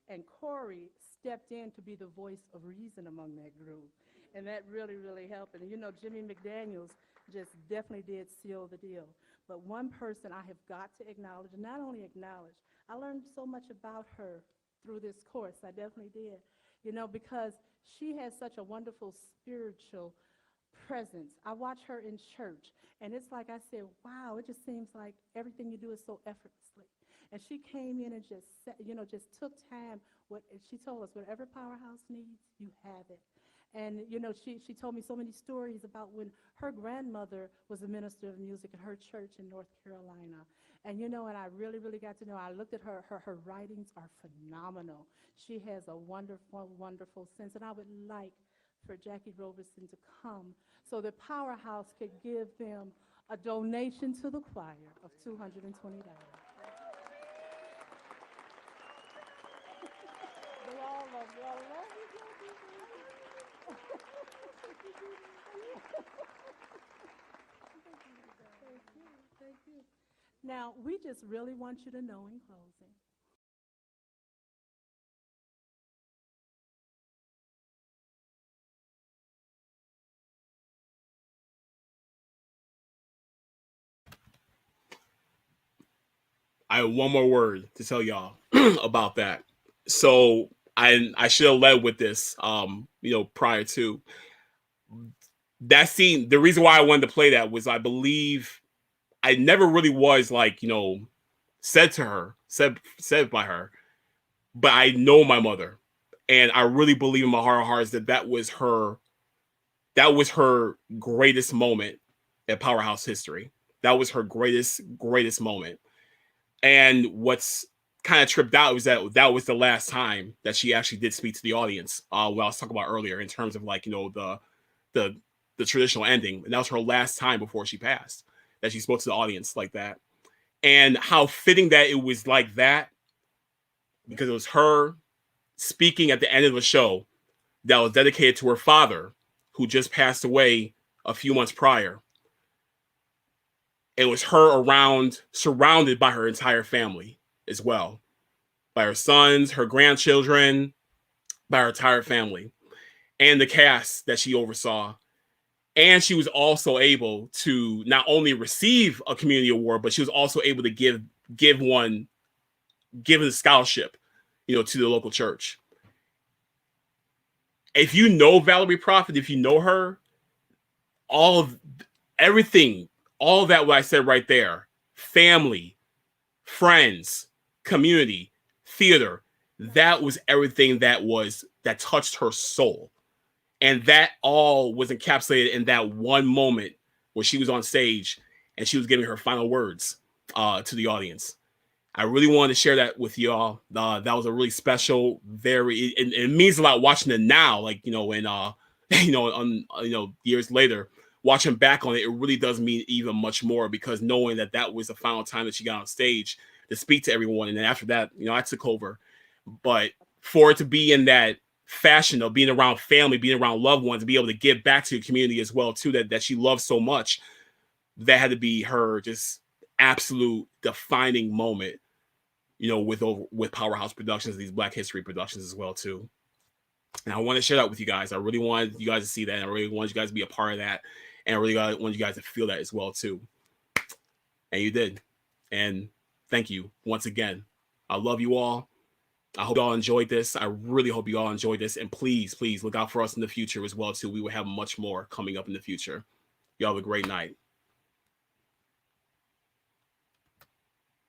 and Corey stepped in to be the voice of reason among that group. And that really, really helped. And Jimmy McDaniels just definitely did seal the deal. But one person I have got to acknowledge, and not only acknowledge, I learned so much about her through this course. I definitely did. Because she has such a wonderful spiritual presence. I watch her in church, and it's like I said, wow, it just seems like everything you do is so effortlessly. And she came in and just took time. She told us, whatever Powerhouse needs, you have it. And, she told me so many stories about when her grandmother was a minister of music in her church in North Carolina. And, and I really, really got to know. I looked at her writings are phenomenal. She has a wonderful, wonderful sense. And I would like for Jackie Roberson to come so that Powerhouse could give them a donation to the choir of $220. They all love you. I love you. Thank you. Now, we just really want you to know in closing. I have one more word to tell y'all about that. So I should have led with this, prior to that scene. The reason why I wanted to play that was I believe I never really was said by her, but I know my mother, and I really believe in my heart of hearts that was her greatest moment in Powerhouse history. That was her greatest moment. And what's kind of tripped out was that was the last time that she actually did speak to the audience. What I was talking about earlier in terms of the traditional ending, and that was her last time before she passed that she spoke to the audience like that. And how fitting that it was like that, because it was her speaking at the end of a show that was dedicated to her father, who just passed away a few months prior. It was her surrounded by her entire family as well, by her sons, her grandchildren, by her entire family, and the cast that she oversaw. And she was also able to not only receive a community award, but she was also able to give a scholarship, to the local church. If you know Valerie Proffitt, if you know her, everything, all that what I said right there, family, friends, community, theater, that was everything that touched her soul. And that all was encapsulated in that one moment where she was on stage and she was giving her final words to the audience. I really wanted to share that with y'all. That was a really special, it means a lot watching it now, years later, watching back on it, it really does mean even much more, because knowing that was the final time that she got on stage to speak to everyone. And then after that, I took over. But for it to be in that fashion of being around family, being around loved ones, to be able to give back to the community as well, too, that she loves so much, that had to be her just absolute defining moment, with Powerhouse Productions, these Black History Productions as well, too. And I want to share that with you guys. I really wanted you guys to see that. And I really wanted you guys to be a part of that. And I really wanted you guys to feel that as well, too. And you did. And thank you once again. I love you all. I hope you all enjoyed this. I really hope you all enjoyed this. And please, please look out for us in the future as well, too. We will have much more coming up in the future. Y'all have a great night.